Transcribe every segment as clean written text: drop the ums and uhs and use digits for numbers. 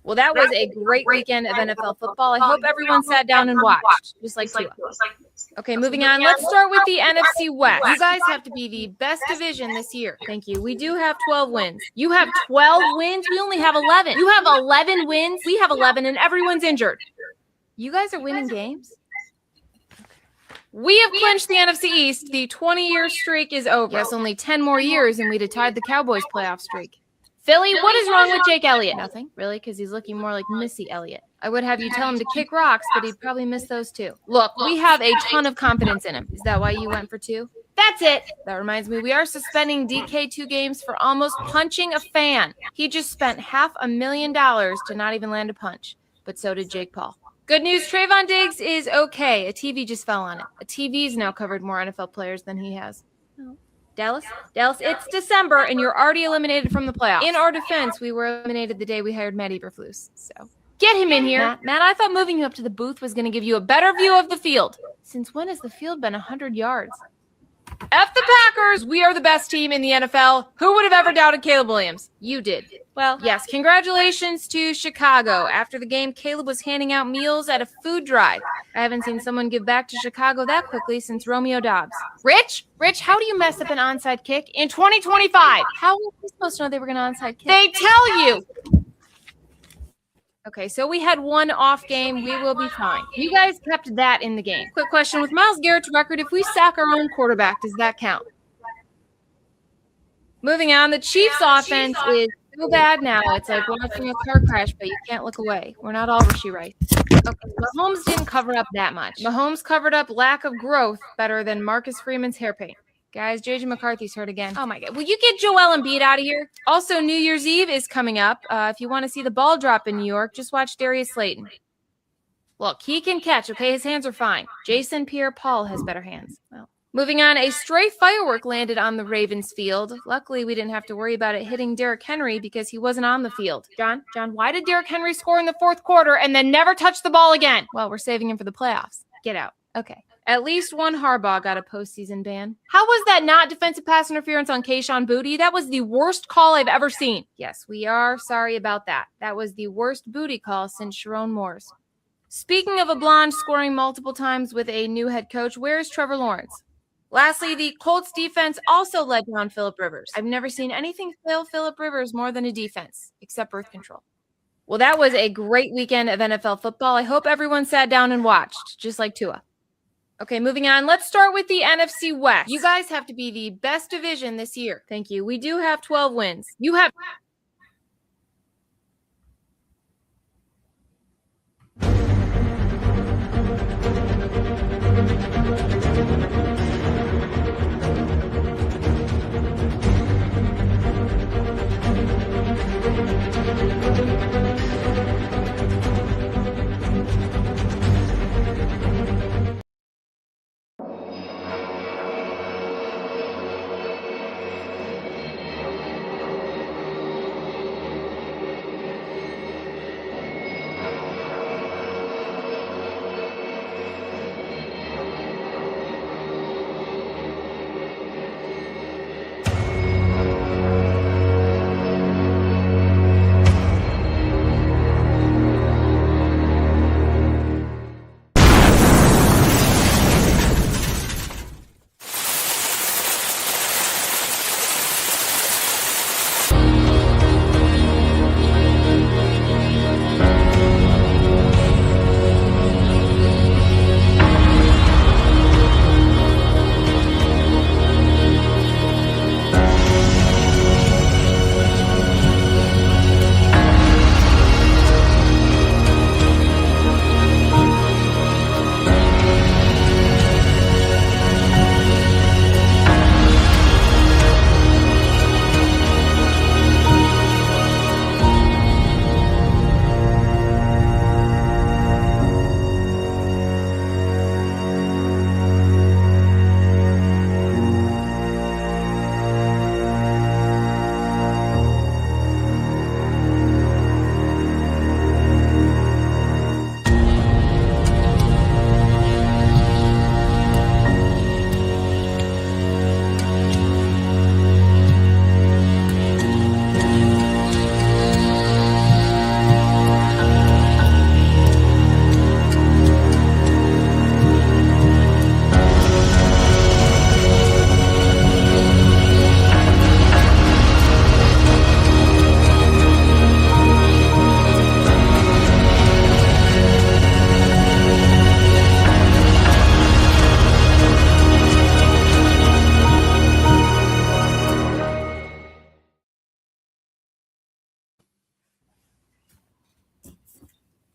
Well, that was a great weekend of NFL football. I hope everyone sat down and watched, just like Tua. Okay, moving on. Let's start with the NFC West. You guys have to be the best division this year. Thank you. We do have 12 wins. You have 12 wins. We only have 11. You have 11 wins. We have 11, and everyone's injured. You guys are winning games? We have clinched the NFC East. The 20-year streak is over. Yes, only 10 more years, and we'd have tied the Cowboys' playoff streak. Philly, what is wrong with Jake Elliott? Nothing, really, because he's looking more like Missy Elliott. I would have you tell him to kick rocks, but he'd probably miss those too. Look, we have a ton of confidence in him. Is that why you went for 2? That's it. That reminds me, we are suspending DK 2 games for almost punching a fan. He just spent $500,000 to not even land a punch, but so did Jake Paul. Good news, Trayvon Diggs is okay. A TV just fell on it. A TV's now covered more NFL players than he has. Dallas, it's December, and you're already eliminated from the playoffs. In our defense, we were eliminated the day we hired Matt Eberflus. So get him in here. Matt, I thought moving you up to the booth was going to give you a better view of the field. Since when has the field been 100 yards? F the Packers! We are the best team in the NFL. Who would have ever doubted Caleb Williams? You did. Well, yes, congratulations to Chicago. After the game, Caleb was handing out meals at a food drive. I haven't seen someone give back to Chicago that quickly since Romeo Dobbs. Rich, how do you mess up an onside kick in 2025? How were we supposed to know they were going to onside kick? They tell you! Okay, so we had one off game. We will be fine. You guys kept that in the game. Quick question. With Myles Garrett's record, if we sack our own quarterback, does that count? Moving on, the Chiefs' offense is so bad now. It's like watching a car crash, but you can't look away. We're not all Rishi Rice. Okay, Mahomes didn't cover up that much. Mahomes covered up lack of growth better than Marcus Freeman's hair paint. Guys, J.J. McCarthy's hurt again. Oh, my God. Will you get Joel Embiid out of here? Also, New Year's Eve is coming up. If you want to see the ball drop in New York, just watch Darius Slayton. Look, he can catch, okay? His hands are fine. Jason Pierre-Paul has better hands. Well, moving on, a stray firework landed on the Ravens field. Luckily, we didn't have to worry about it hitting Derrick Henry because he wasn't on the field. John, why did Derrick Henry score in the fourth quarter and then never touch the ball again? Well, we're saving him for the playoffs. Get out. Okay. At least one Harbaugh got a postseason ban. How was that not defensive pass interference on Kayshon Boutte? That was the worst call I've ever seen. Yes, we are sorry about that. That was the worst booty call since Sharon Moore's. Speaking of a blonde scoring multiple times with a new head coach, where is Trevor Lawrence? Lastly, the Colts defense also led down Phillip Rivers. I've never seen anything fail Phillip Rivers more than a defense, except birth control. Well, that was a great weekend of NFL football. I hope everyone sat down and watched, just like Tua. Okay, moving on. Let's start with the NFC West. You guys have to be the best division this year. Thank you. We do have 12 wins. You have...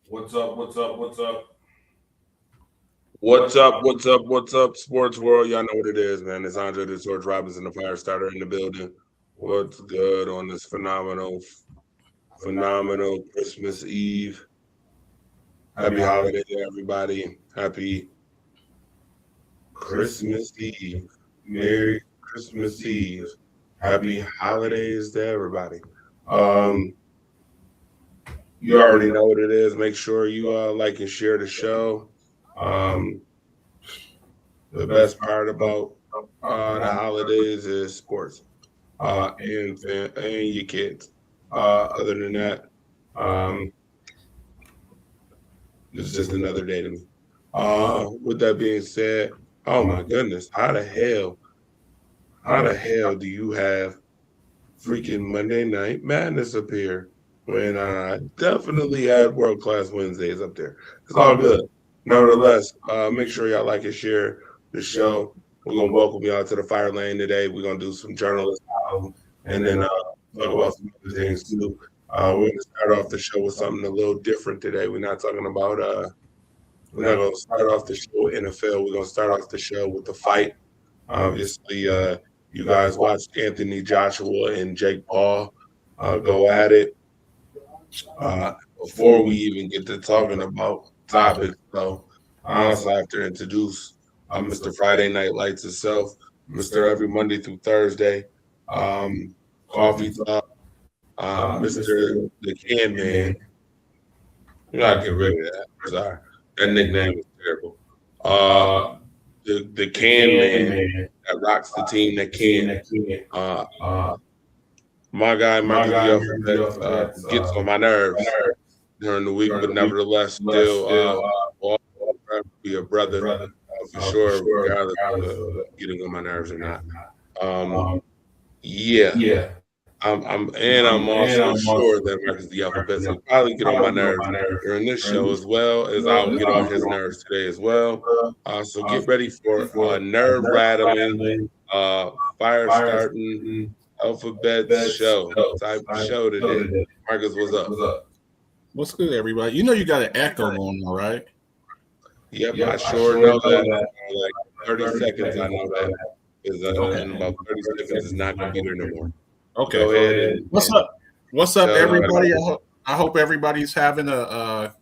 What's up? What's up? What's up? What's up? What's up? What's up, sports world? Y'all know what it is, man. It's Andre the George Robinson, the fire starter in the building. What's good on this phenomenal Christmas Eve? Happy holiday to everybody. Happy Christmas Eve. Merry Christmas Eve. Happy holidays to everybody. You already know what it is. Make sure you like and share the show. The best part about the holidays is sports and your kids. Other than that, it's just another day to me. With that being said, oh my goodness, how the hell do you have freaking Monday Night Madness up here when I definitely had World Class Wednesdays up there? It's all good. Nevertheless, make sure y'all like and share the show. We're gonna welcome y'all to the Fire Lane today. We're gonna do some journalism and then talk about some other things too. We're gonna start off the show with something a little different today. We're not talking about we're not gonna start off the show with NFL. We're gonna start off the show with the fight. Obviously, you guys watched Anthony Joshua and Jake Paul go at it. Before we even get to talking about topics, though, I also have to introduce Mr. Friday Night Lights himself, Mr. Every Monday through Thursday, Coffee Talk, Mr. The Can Man. You gotta get rid of that. Sorry, that nickname is terrible. The Can Man that rocks the team that can. My guy, that gets on my nerves during the week, but nevertheless, still be a brother for sure, regardless of getting on my nerves or not. Yeah. I'm also sure that Marcus the Alphabet will probably get on my nerves during this show as well as I'll get on his nerves today as well. So get ready for a nerve rattling, fire starting alphabet show type show today. Marcus, what's up? What's good, everybody? You know you got an echo on, all right? Yep, I sure know that. Like 30 seconds, I know that. Is in about 30 seconds, it's not going to be there no more. Okay. Go ahead. What's up, everybody? I hope everybody's having a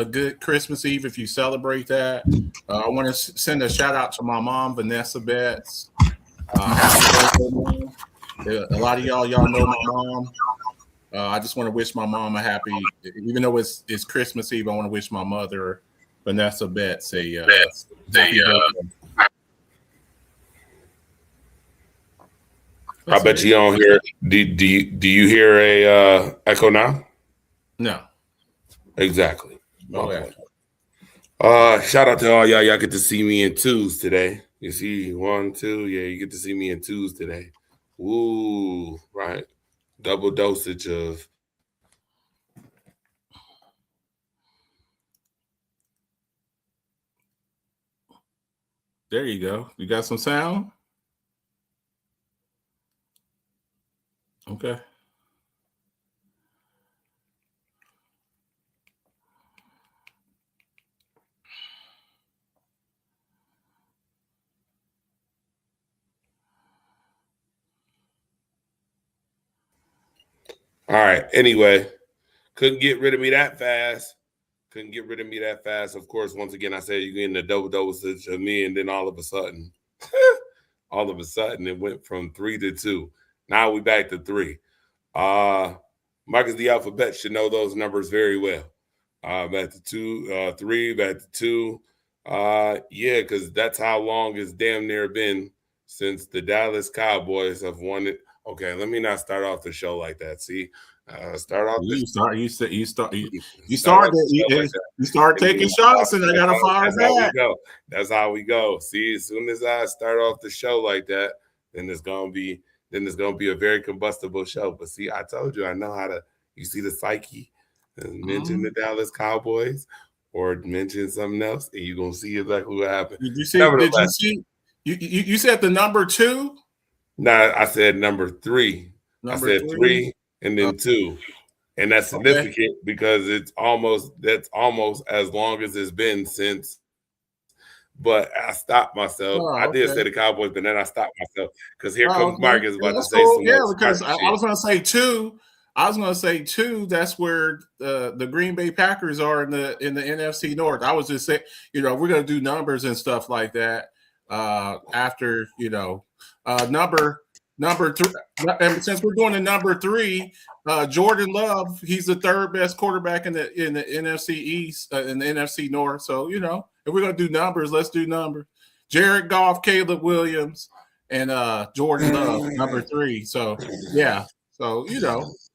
good Christmas Eve if you celebrate that. I want to send a shout out to my mom, Vanessa Betts. Happy birthday, Mom. A lot of y'all know my mom. I just want to wish my mom a happy, even though it's Christmas Eve, I want to wish my mother, Vanessa Betts, happy birthday. I bet you don't hear. Do you hear a echo now? No. Exactly. Okay. Shout out to all y'all. Y'all get to see me in twos today. You see 1, 2. Yeah, you get to see me in twos today. Ooh, right. Double dosage of. There you go. You got some sound? Okay. All right. Anyway, couldn't get rid of me that fast. Of course, once again, I said you're getting a double dosage of me, and then all of a sudden, it went from 3 to 2. Now we back to 3. Marcus the Alphabet should know those numbers very well. Back to 2, 3, back to 2. Yeah, because that's how long it's damn near been since the Dallas Cowboys have won it. Okay, let me not start off the show like that. See, start off. You start taking shots, and I gotta fire back. That's how we go. See, as soon as I start off the show like that, then it's gonna be a very combustible show. But see, I told you I know how to. You see the psyche, mention the Dallas Cowboys, or mention something else, and you're gonna see exactly what happened. Did you see? You said the number 2? No, I said number 3. I said 3 and then 2. And that's significant because that's almost as long as it's been since. But I stopped myself. I did say the Cowboys, but then I stopped myself because here comes Marcus about to say some more. Because I was going to say two. I was going to say two. That's where the Green Bay Packers are in the NFC North. I was just saying, we're going to do numbers and stuff like that after number three. And since we're going to number three, Jordan Love, he's the third best quarterback in the NFC East, in the NFC North. So if we're going to do numbers, let's do numbers. Jared Goff, Caleb Williams, and Jordan Love, number three. So, yeah. So,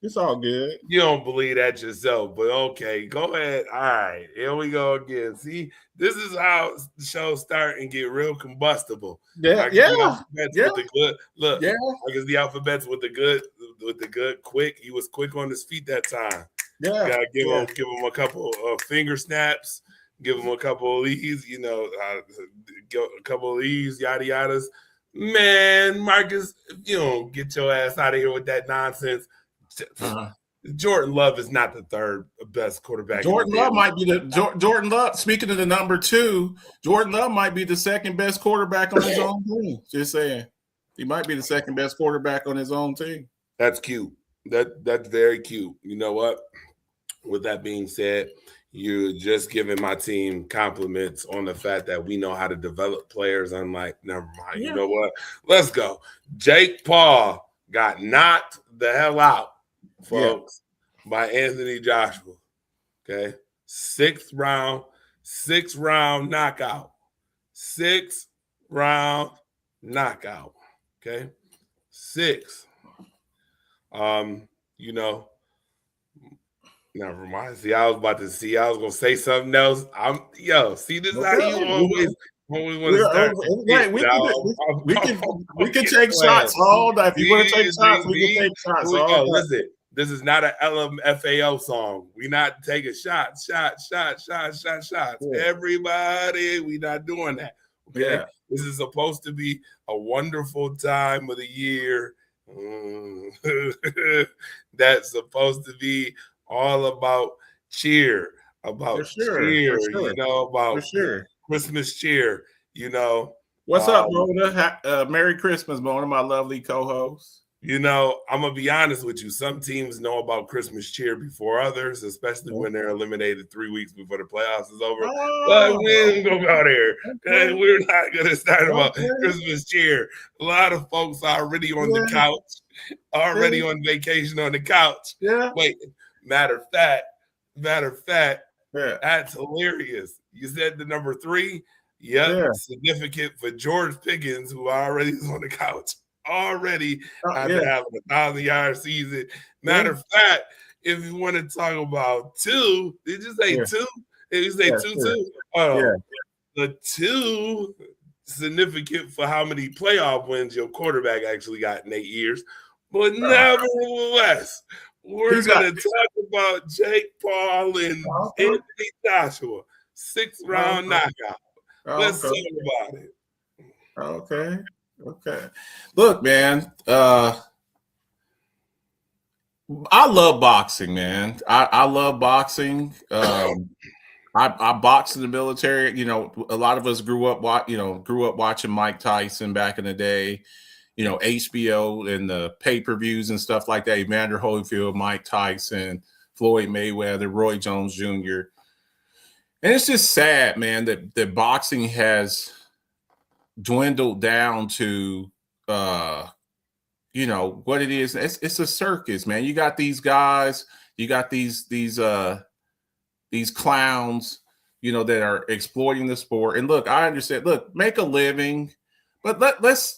it's all good. You don't believe that yourself, but okay, go ahead. All right, here we go again. See, this is how the shows start and get real combustible. Yeah. With the good. Look, I guess the alphabets with the good, quick. He was quick on his feet that time. Yeah. Gotta give him a couple of finger snaps. Give him a couple of these, a couple of these, yada yadas. Man, Marcus, if you don't get your ass out of here with that nonsense, Jordan Love is not the third best quarterback. Jordan Love might be Jordan Love. Speaking of the number two, Jordan Love might be the second best quarterback on his own team. Just saying, he might be the second best quarterback on his own team. That's cute. That's very cute. You know what? With that being said, you're just giving my team compliments on the fact that we know how to develop players. Unlike, never mind. Yeah. You know what? Let's go. Jake Paul got knocked the hell out, folks, by Anthony Joshua. Okay. Sixth round knockout. 6th round knockout. Okay. 6. Never mind. See, I was going to say something else. See, this is how you always want to start. We can take shots all night. If you want to take shots, we can take shots all night. Listen, this is not an LMFAO song. We're not taking shots. Yeah. Everybody, we're not doing that. Okay? Yeah. This is supposed to be a wonderful time of the year. That's supposed to be all about cheer, about cheer, about Christmas cheer, What's up, Mona? Merry Christmas, Mona, my lovely co-host. I'm going to be honest with you. Some teams know about Christmas cheer before others, especially when they're eliminated 3 weeks before the playoffs is over. But we ain't going to go there because we're not going to start about Christmas cheer. A lot of folks are already on the couch, already on vacation on the couch. Yeah. Wait. Matter of fact, that's hilarious. You said the number 3. Significant for George Pickens, who already is on the couch, already after having a 1,000-yard season. Matter of fact, if you want to talk about 2, did you say 2? Did you say 2? The 2 significant for how many playoff wins your quarterback actually got in 8 years. But nevertheless, we're going to talk about Jake Paul and Anthony Joshua. 6th round knockout. Let's talk about it. Okay. Look, man. I love boxing, man. I love boxing. I boxed in the military. A lot of us grew up watching Mike Tyson back in the day. HBO and the pay-per-views and stuff like that. Evander Holyfield, Mike Tyson, Floyd Mayweather, Roy Jones Jr. And it's just sad, man, that boxing has dwindled down to, what it is. It's a circus, man. You got these guys, you got these clowns, that are exploiting the sport. And look, I understand. Look, make a living, but let's.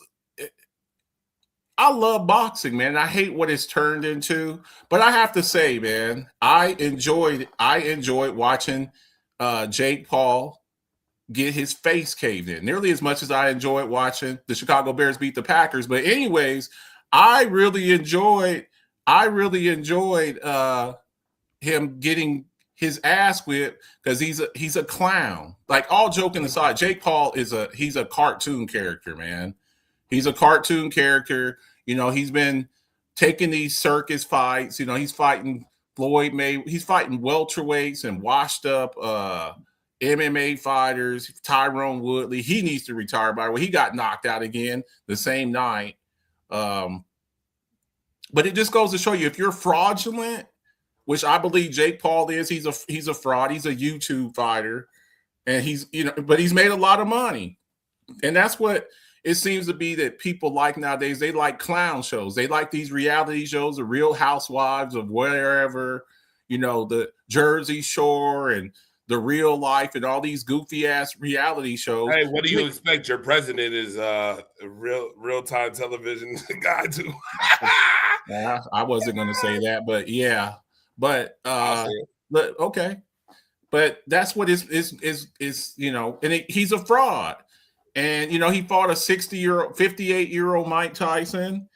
I love boxing, man. I hate what it's turned into, but I have to say, man, I enjoyed watching Jake Paul get his face caved in nearly as much as I enjoyed watching the Chicago Bears beat the Packers. But anyways, I really enjoyed him getting his ass whipped because he's a clown. Like, all joking aside, Jake Paul he's a cartoon character, man. He's a cartoon character. He's been taking these circus fights. He's fighting He's fighting welterweights and washed up MMA fighters. Tyrone Woodley, he needs to retire. By the way, he got knocked out again the same night. But it just goes to show you, if you're fraudulent, which I believe Jake Paul is, he's a fraud. He's a YouTube fighter, and but he's made a lot of money, and that's what it seems to be that people like nowadays. They like clown shows. They like these reality shows, the Real Housewives of wherever, the Jersey Shore and the Real Life and all these goofy ass reality shows. Hey, what do you expect? Your president is a real time television guy too. I wasn't going to say that, but yeah. But okay, but that's what is and he's a fraud, and he fought a 58-year-old Mike Tyson,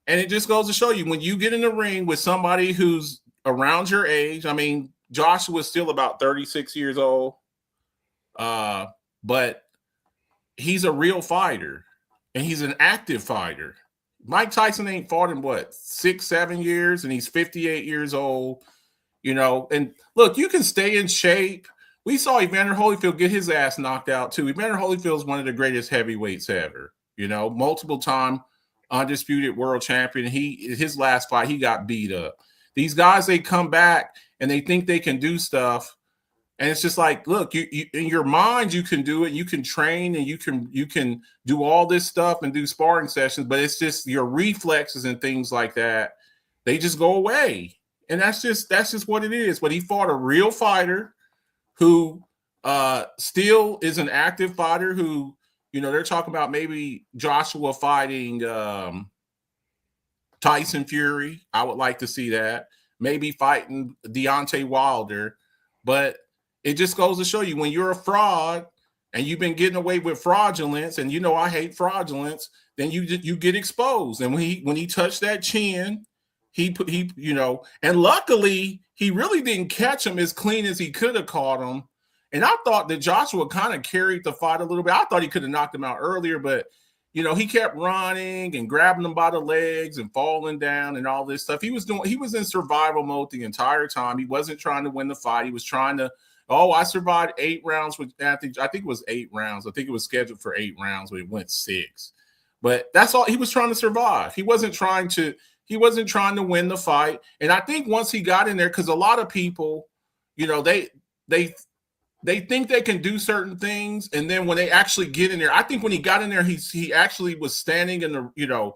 and it just goes to show you, when you get in the ring with somebody who's around your age. I mean, Joshua's still about 36 years old, but he's a real fighter, and he's an active fighter. Mike Tyson ain't fought in 6-7 years, and he's 58 years old, and look, you can stay in shape. We saw Evander Holyfield get his ass knocked out too. Evander Holyfield is one of the greatest heavyweights ever, multiple time undisputed world champion. His last fight, he got beat up. These guys, they come back and they think they can do stuff. And it's just like, look, you in your mind, you can do it. You can train and you can do all this stuff and do sparring sessions, but it's just your reflexes and things like that. They just go away. And that's just what it is. But he fought a real fighter who still is an active fighter who, they're talking about maybe Joshua fighting Tyson Fury. I would like to see that. Maybe fighting Deontay Wilder. But it just goes to show you, when you're a fraud and you've been getting away with fraudulence, and I hate fraudulence, then you get exposed. And when he touched that chin, he and luckily he really didn't catch him as clean as he could have caught him. And I thought that Joshua kind of carried the fight a little bit. I thought he could have knocked him out earlier, but he kept running and grabbing him by the legs and falling down and all this stuff. He was in survival mode the entire time. He wasn't trying to win the fight. He was trying to, I survived 8 rounds with, I think it was 8 rounds. I think it was scheduled for 8 rounds, but it went 6. But that's all he was trying to survive. He wasn't trying to win the fight. And I think once he got in there, because a lot of people, they think they can do certain things, and then when they actually get in there, I think when he got in there, he actually was standing in the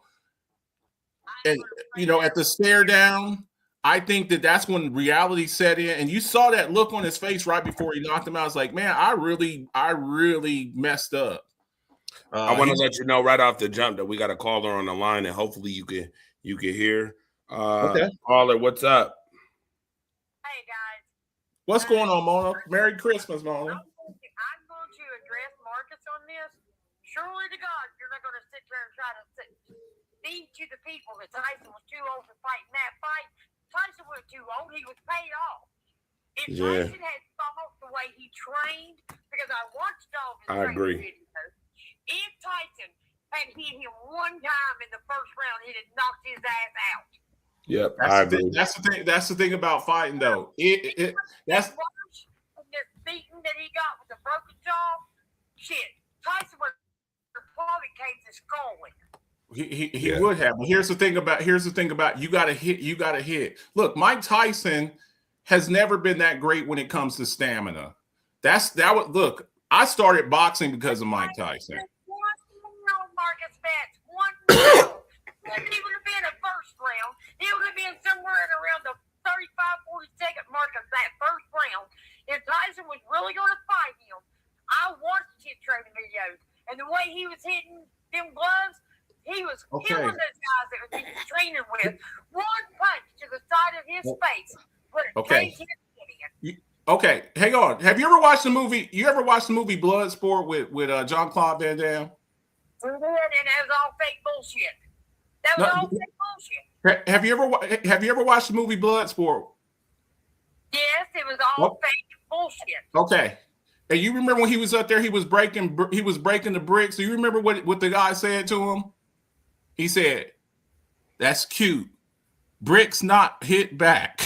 at the stare down. I think that's when reality set in, and you saw that look on his face right before he knocked him out. I was like, man, I really messed up. I want to let you know right off the jump that we got a caller on the line, and hopefully you can hear. Okay, caller, what's up? Hey guys. What's going on, Mona? Merry Christmas, Mona. I'm going to address Marcus on this. Surely to God, you're not going to sit there and try to feed to the people that Tyson was too old to fight in that fight. Tyson was too old. He was paid off. If Tyson had fought the way he trained, because I watched all his training videos, if Tyson had hit him one time in the first round, he'd have knocked his ass out. Yep, that's the thing about fighting, though. That's this beating that he got with the broken jaw. Shit, Tyson would probably caved his skull in. He would have. But here's the thing about you got to hit. Look, Mike Tyson has never been that great when it comes to stamina. Look. I started boxing because of Mike Tyson. Marcus Betts, 1 round. He would have been a first round. He would have been somewhere in around the 35-40-second mark of that first round. If Tyson was really going to fight him, I watched his training videos, and the way he was hitting them gloves, he was killing those guys that he was training with. One punch to the side of his face would have changed his opinion. Okay, hang on. Have you ever watched the movie? Bloodsport with Jean-Claude Van Damme? And it was all fake bullshit. That was all fake bullshit. Have you ever watched the movie Bloodsport? Yes, it was all fake bullshit. Okay. And you remember when he was up there, he was breaking the bricks. Do you remember what the guy said to him? He said, "That's cute. Bricks not hit back."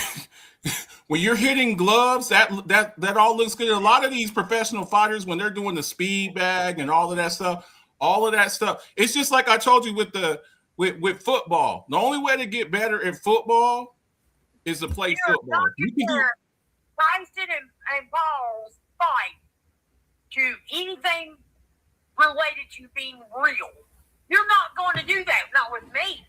when you're hitting gloves, that all looks good. A lot of these professional fighters, when they're doing the speed bag and all of that stuff, it's just like I told you with football. The only way to get better at football is to play football. You can do Tyson and Paul's fight to anything related to being real. You're not going to do that, not with me.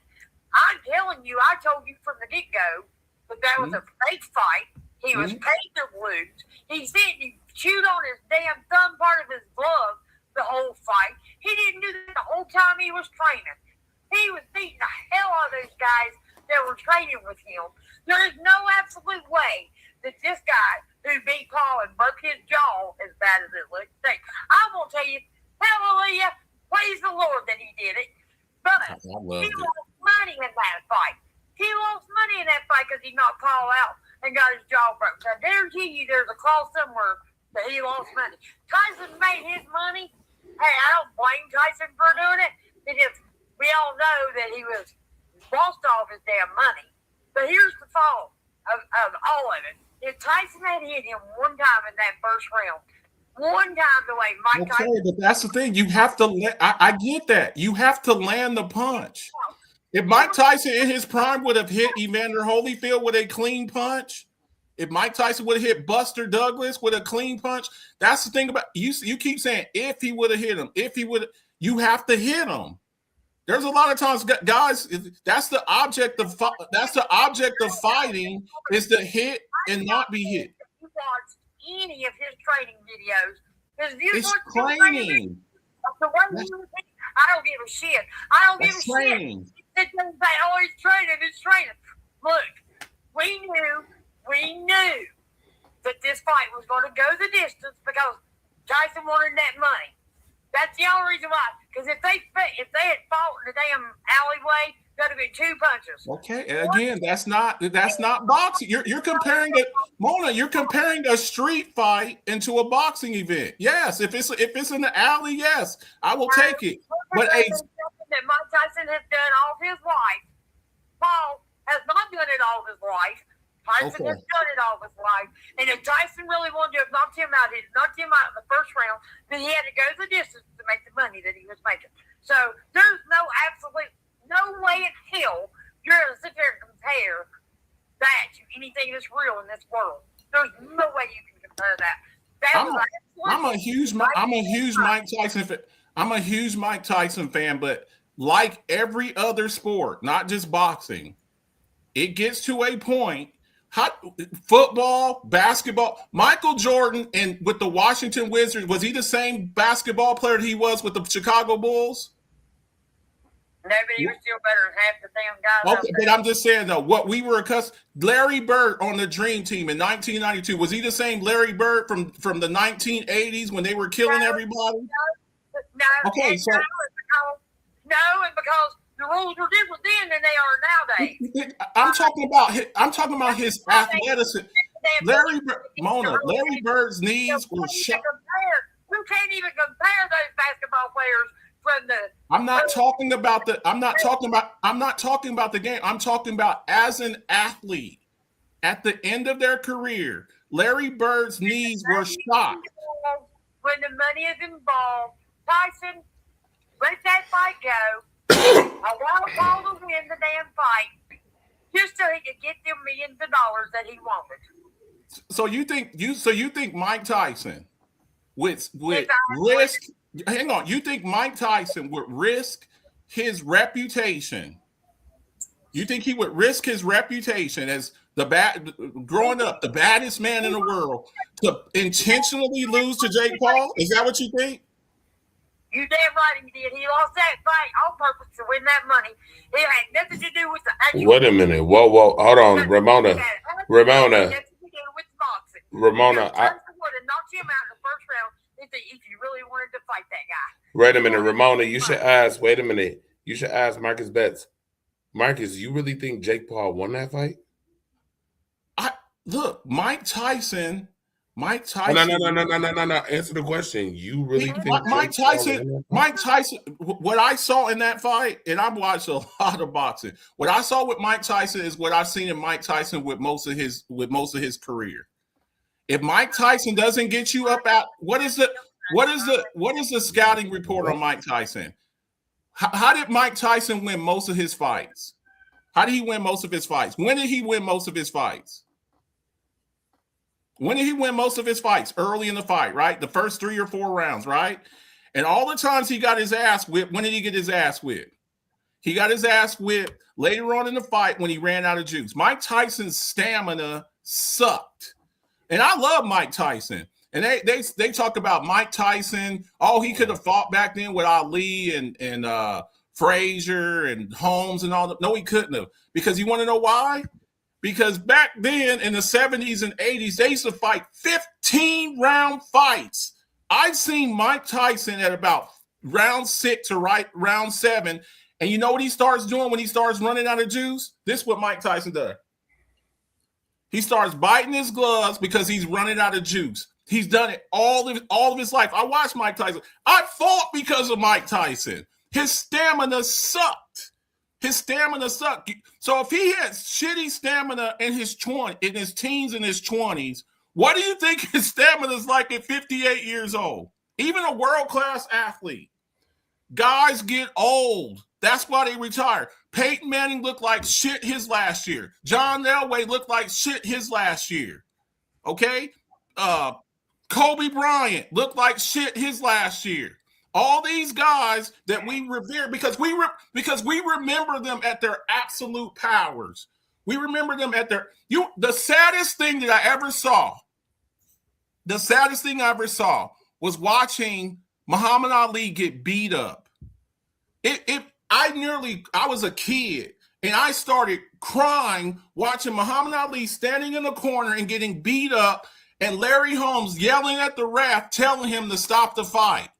I'm telling you, I told you from the get-go that was a fake fight. He was paid to lose. He said he chewed on his damn thumb part of his glove the whole fight. He didn't do that the whole time he was training. He was beating the hell out of those guys that were training with him. There is no absolute way that this guy who beat Paul and broke his jaw as bad as it looks. I'm going to tell you, hallelujah, praise the Lord that he did it. But he lost money in that fight. He lost money in that fight because he knocked Paul out and got his jaw broke. So I guarantee you there's a clause somewhere that he lost money. Tyson made his money. Hey, I don't blame Tyson for doing it. It just, we all know that he was lost all his damn money. But here's the fault of all of it. If Tyson had hit him one time in that first round, one time the way Mike Tyson. But that's the thing. You have to I get that. You have to land the punch. If Mike Tyson in his prime would have hit Evander Holyfield with a clean punch, if Mike Tyson would have hit Buster Douglas with a clean punch, that's the thing about you. You keep saying if he would have hit him, you have to hit him. There's a lot of times, guys. That's the object of fighting is to hit and not be hit. If you watch any of his training videos, It's training. The way he was hitting, I don't give a shit. I don't give a shit. They don't say, "Oh, he's training." Look, we knew that this fight was going to go the distance because Tyson wanted that money. That's the only reason why. Because if they had fought in the damn alleyway, that'd have been 2 punches. Okay, and again, that's not boxing. You're comparing it, Mona. You're comparing a street fight into a boxing event. Yes, if it's in the alley, yes, I will take it. But that Mike Tyson has done all his life. Paul has not done it all his life. Tyson has done it all his life. And if Tyson really wanted to have knocked him out in the first round, then he had to go the distance to make the money that he was making. So there's no way in hell you're going to sit there and compare that to anything that's real in this world. There's no way you can compare that. I'm a huge Mike Tyson fan. I'm a huge Mike Tyson fan, but like every other sport, not just boxing, it gets to a point. Football, basketball. Michael Jordan and with the Washington Wizards, was he the same basketball player he was with the Chicago Bulls? No, but he was still better than half the damn guys. Okay, but I'm just saying though, what we were accustomed. Larry Bird on the Dream Team in 1992, was he the same Larry Bird from the 1980s when they were killing everybody? No. Okay, so and because the rules were different then than they are nowadays. I'm talking about his athleticism. Larry Bird's knees were shot. You can't even compare those basketball players from the. I'm not talking about the game. I'm talking about as an athlete at the end of their career. Larry Bird's knees were shot. When the money is involved, Tyson let that fight go. Allowed Paul to win the damn fight just so he could get them millions of dollars that he wanted. So you think Mike Tyson would risk? Hang on, you think Mike Tyson would risk his reputation? You think he would risk his reputation as growing up the baddest man in the world to intentionally lose to Jake Paul? Is that what you think? You damn right he did. He lost that fight on purpose to win that money. It had nothing to do with the actual. Wait a minute. Whoa. Hold on, Ramona. Nothing to do with boxing. Ramona, I would have knocked him out in the first round if you really wanted to fight that guy. Wait a minute, Ramona. You should ask. Wait a minute. You should ask Marcus Betts. Marcus, you really think Jake Paul won that fight? Look, Mike Tyson Mike Oh, Tyson. no. Answer the question. You really think Mike Tyson? What I saw in that fight, and I've watched a lot of boxing. What I saw with Mike Tyson is what I've seen in Mike Tyson with most of his career. If Mike Tyson doesn't get you up out, what is the scouting report on Mike Tyson? How did Mike Tyson win most of his fights? How did he win most of his fights? When did he win most of his fights? When did he win most of his fights? Early in the fight, right? The first 3 or 4 rounds, right? And all the times he got his ass whipped, when did he get his ass whipped? He got his ass whipped later on in the fight when he ran out of juice. Mike Tyson's stamina sucked. And I love Mike Tyson. And they talk about Mike Tyson. Oh, he could have fought back then with Ali and Frazier and Holmes and all that. No, he couldn't have. Because you want to know why? Because back then in the 70s and 80s, they used to fight 15-round fights. I've seen Mike Tyson at about round 6 to round 7. And you know what he starts doing when he starts running out of juice? This is what Mike Tyson does. He starts biting his gloves because he's running out of juice. He's done it all of his life. I watched Mike Tyson. I fought because of Mike Tyson. His stamina sucked. So if he had shitty stamina in his teens and his 20s, what do you think his stamina is like at 58 years old? Even a world-class athlete. Guys get old. That's why they retire. Peyton Manning looked like shit his last year. John Elway looked like shit his last year. Okay? Kobe Bryant looked like shit his last year. All these guys that we revere because we remember them at their absolute powers. We remember them at the saddest thing that I ever saw. The saddest thing I ever saw was watching Muhammad Ali get beat up. I was a kid and I started crying watching Muhammad Ali standing in the corner and getting beat up and Larry Holmes yelling at the ref, telling him to stop the fight.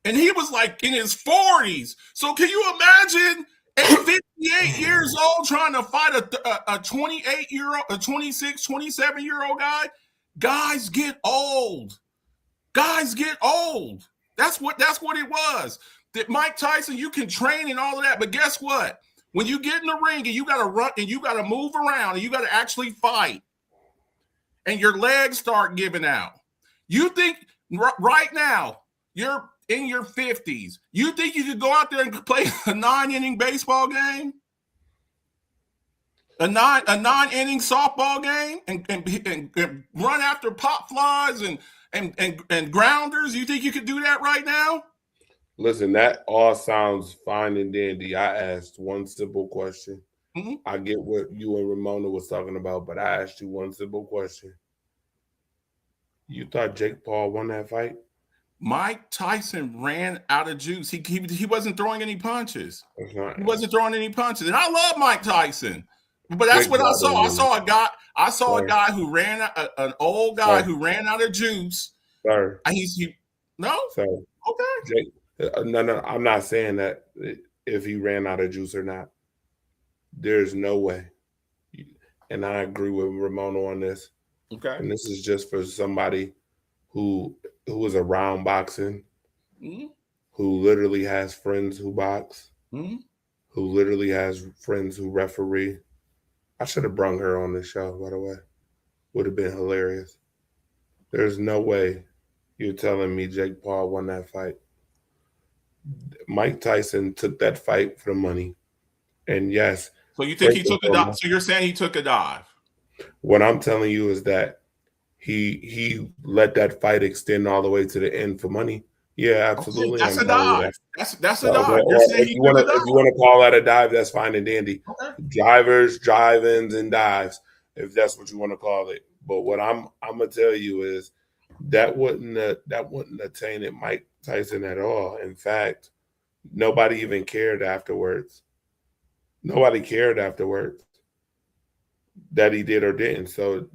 And he was like in his 40s. So can you imagine at 58 years old trying to fight a 28-year-old, a 26, 27-year-old guy? Guys get old. That's what it was. That Mike Tyson, you can train and all of that, but guess what? When you get in the ring and you got to run and you got to move around and you got to actually fight and your legs start giving out, you think right now you're in your 50s, you think you could go out there and play a 9-inning baseball game? A 9-inning softball game and run after pop flies and grounders? You think you could do that right now? Listen, that all sounds fine and dandy. I asked one simple question. Mm-hmm. I get what you and Ramona was talking about, but I asked you one simple question. You thought Jake Paul won that fight? Mike Tyson ran out of juice. He wasn't throwing any punches. He wasn't throwing any punches. And I love Mike Tyson. But that's what I saw. I saw a guy who ran an old guy who ran out of juice. Sir. No? Sir. Okay. Jake, no, I'm not saying that if he ran out of juice or not. There's no way. And I agree with Ramona on this. Okay. And this is just for somebody who is around boxing, mm-hmm. who literally has friends who box, mm-hmm. who literally has friends who referee. I should have brung her on this show, by the way. Would have been hilarious. There's no way you're telling me Jake Paul won that fight. Mike Tyson took that fight for the money. And yes. So you think he took a dive? So you're saying he took a dive? What I'm telling you is that he let that fight extend all the way to the end for money. Yeah, absolutely. That's a dive. That's a dive. If you want to call that a dive, that's fine and dandy. Okay. Drivers, drive-ins, and dives, if that's what you want to call it. But what I'm gonna tell you is that wouldn't have tainted Mike Tyson at all. In fact, nobody even cared afterwards. Nobody cared afterwards that he did or didn't. So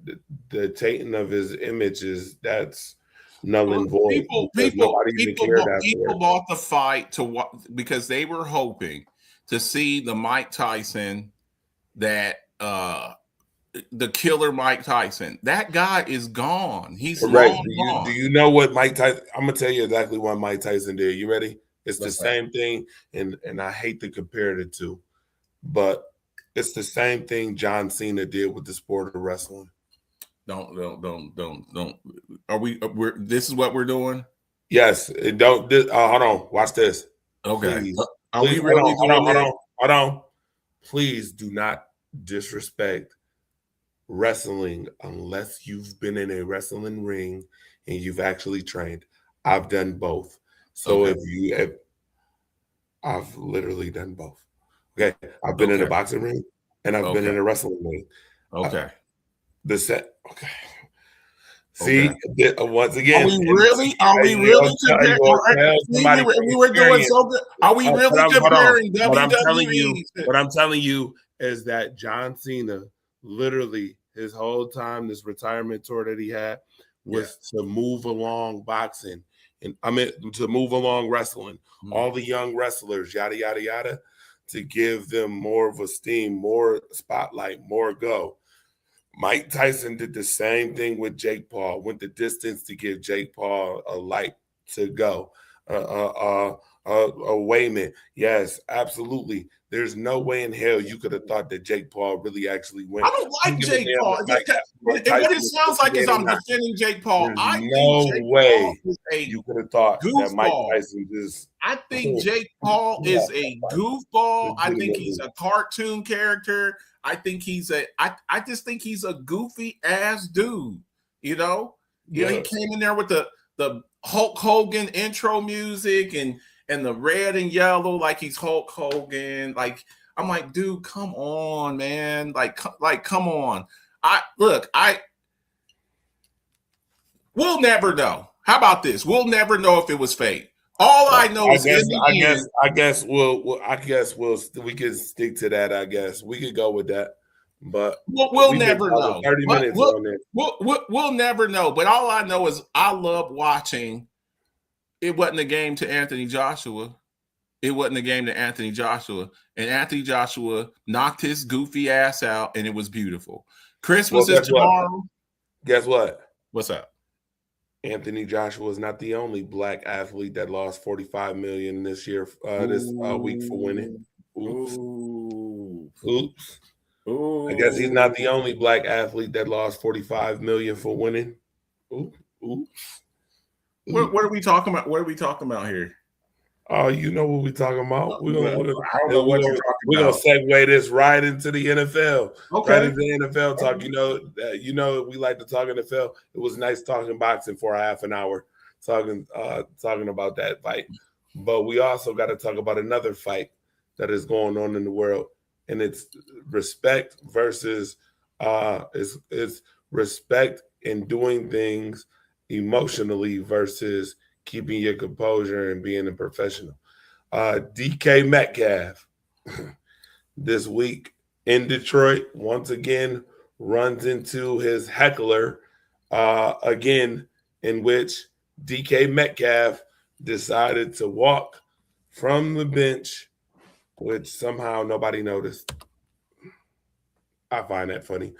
the tainting of his image that's null and void. People bought the fight because they were hoping to see the Mike Tyson that the killer Mike Tyson. That guy is gone. He's Correct. long Do gone. you know what Mike Tyson? I'm gonna tell you exactly what Mike Tyson did. You ready? It's the What's that? same thing, and I hate to compare the two, but it's the same thing John Cena did with the sport of wrestling. Don't. Are we? This is what we're doing. Yes. Don't. Hold on. Watch this. Okay. Please. Are Please, we really doing this? Hold on. Please do not disrespect wrestling unless you've been in a wrestling ring and you've actually trained. I've done both. So Okay. I've literally done both. Okay. I've been in a boxing ring and I've been in a wrestling ring. Okay. Okay. See, once again, Are we really comparing? We were doing so good. Are we really comparing WWE? What I'm telling you is that John Cena, literally his whole time, this retirement tour that he had was to move along boxing, and to move along wrestling. All the young wrestlers, yada yada yada, to give them more of esteem, more spotlight, more go. Mike Tyson did the same thing with Jake Paul, went the distance to give Jake Paul a light to go. A Wayman. Yes, absolutely. There's no way in hell you could have thought that Jake Paul really actually went. I don't like Jake Paul. What it sounds like is I'm defending Jake Paul. I think no way you could have thought that Mike Tyson just. I think Jake Paul is a goofball. I think he's a cartoon character. I just think he's a goofy ass dude. You know, he came in there with the Hulk Hogan intro music and the red and yellow, like he's Hulk Hogan. Like, I'm like, dude, come on, man. Like, come on. We'll never know. How about this? We'll never know if it was fake. All I know is I guess we can stick to that. I guess we could go with that, but we'll never know. 30 minutes on this. We'll never know. But all I know is I love watching. It wasn't a game to Anthony Joshua. It wasn't a game to Anthony Joshua. And Anthony Joshua knocked his goofy ass out, and it was beautiful. Christmas is tomorrow. Guess what? What's up? Anthony Joshua is not the only black athlete that lost $45 million this year, this week for winning. Oops. Ooh. I guess he's not the only black athlete that lost $45 million for winning. Oops. What are we talking about? What are we talking about here? Oh, you know what we're talking about. We're gonna segue this right into the NFL. Okay. Right into the NFL talk. You know, we like to talk NFL. It was nice talking boxing for a half an hour, talking about that fight. But we also got to talk about another fight that is going on in the world, and it's respect versus it's respect in doing things emotionally versus keeping your composure and being a professional. DK Metcalf this week in Detroit once again runs into his heckler again, in which DK Metcalf decided to walk from the bench, which somehow nobody noticed. I find that funny.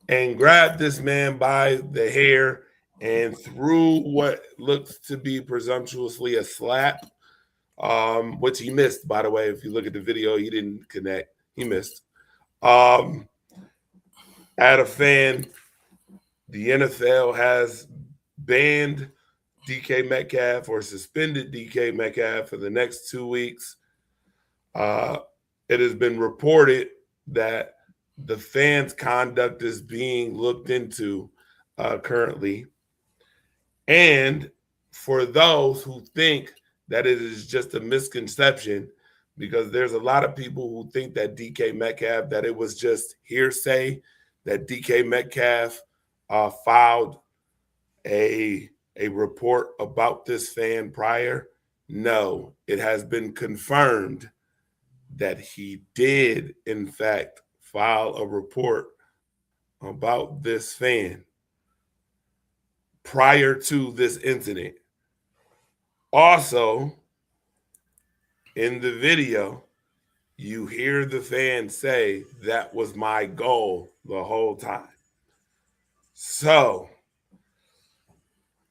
And grabbed this man by the hair and threw what looks to be presumptuously a slap, which he missed, by the way. If you look at the video, he didn't connect. He missed. At a fan, the NFL has banned DK Metcalf or suspended DK Metcalf for the next 2 weeks. It has been reported that the fans' conduct is being looked into currently. And for those who think that it is just a misconception, because there's a lot of people who think that DK Metcalf, that it was just hearsay, that DK Metcalf filed a report about this fan prior. No, it has been confirmed that he did, in fact, file a report about this fan prior to this incident. Also, in the video, you hear the fan say, that was my goal the whole time. So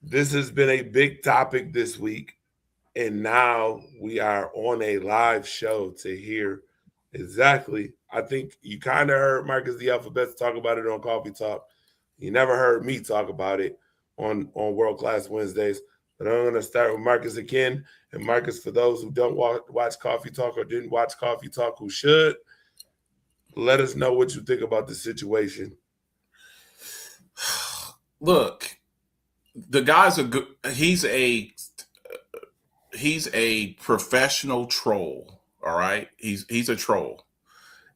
this has been a big topic this week. And now we are on a live show to hear exactly. I think you kind of heard Marcus the Alphabets talk about it on Coffee Talk. You never heard me talk about it on World Class Wednesdays. But I'm going to start with Marcus again. And Marcus, for those who don't watch Coffee Talk or didn't watch Coffee Talk, who should, let us know what you think about the situation. Look, the guy's he's a professional troll. All right, he's a troll,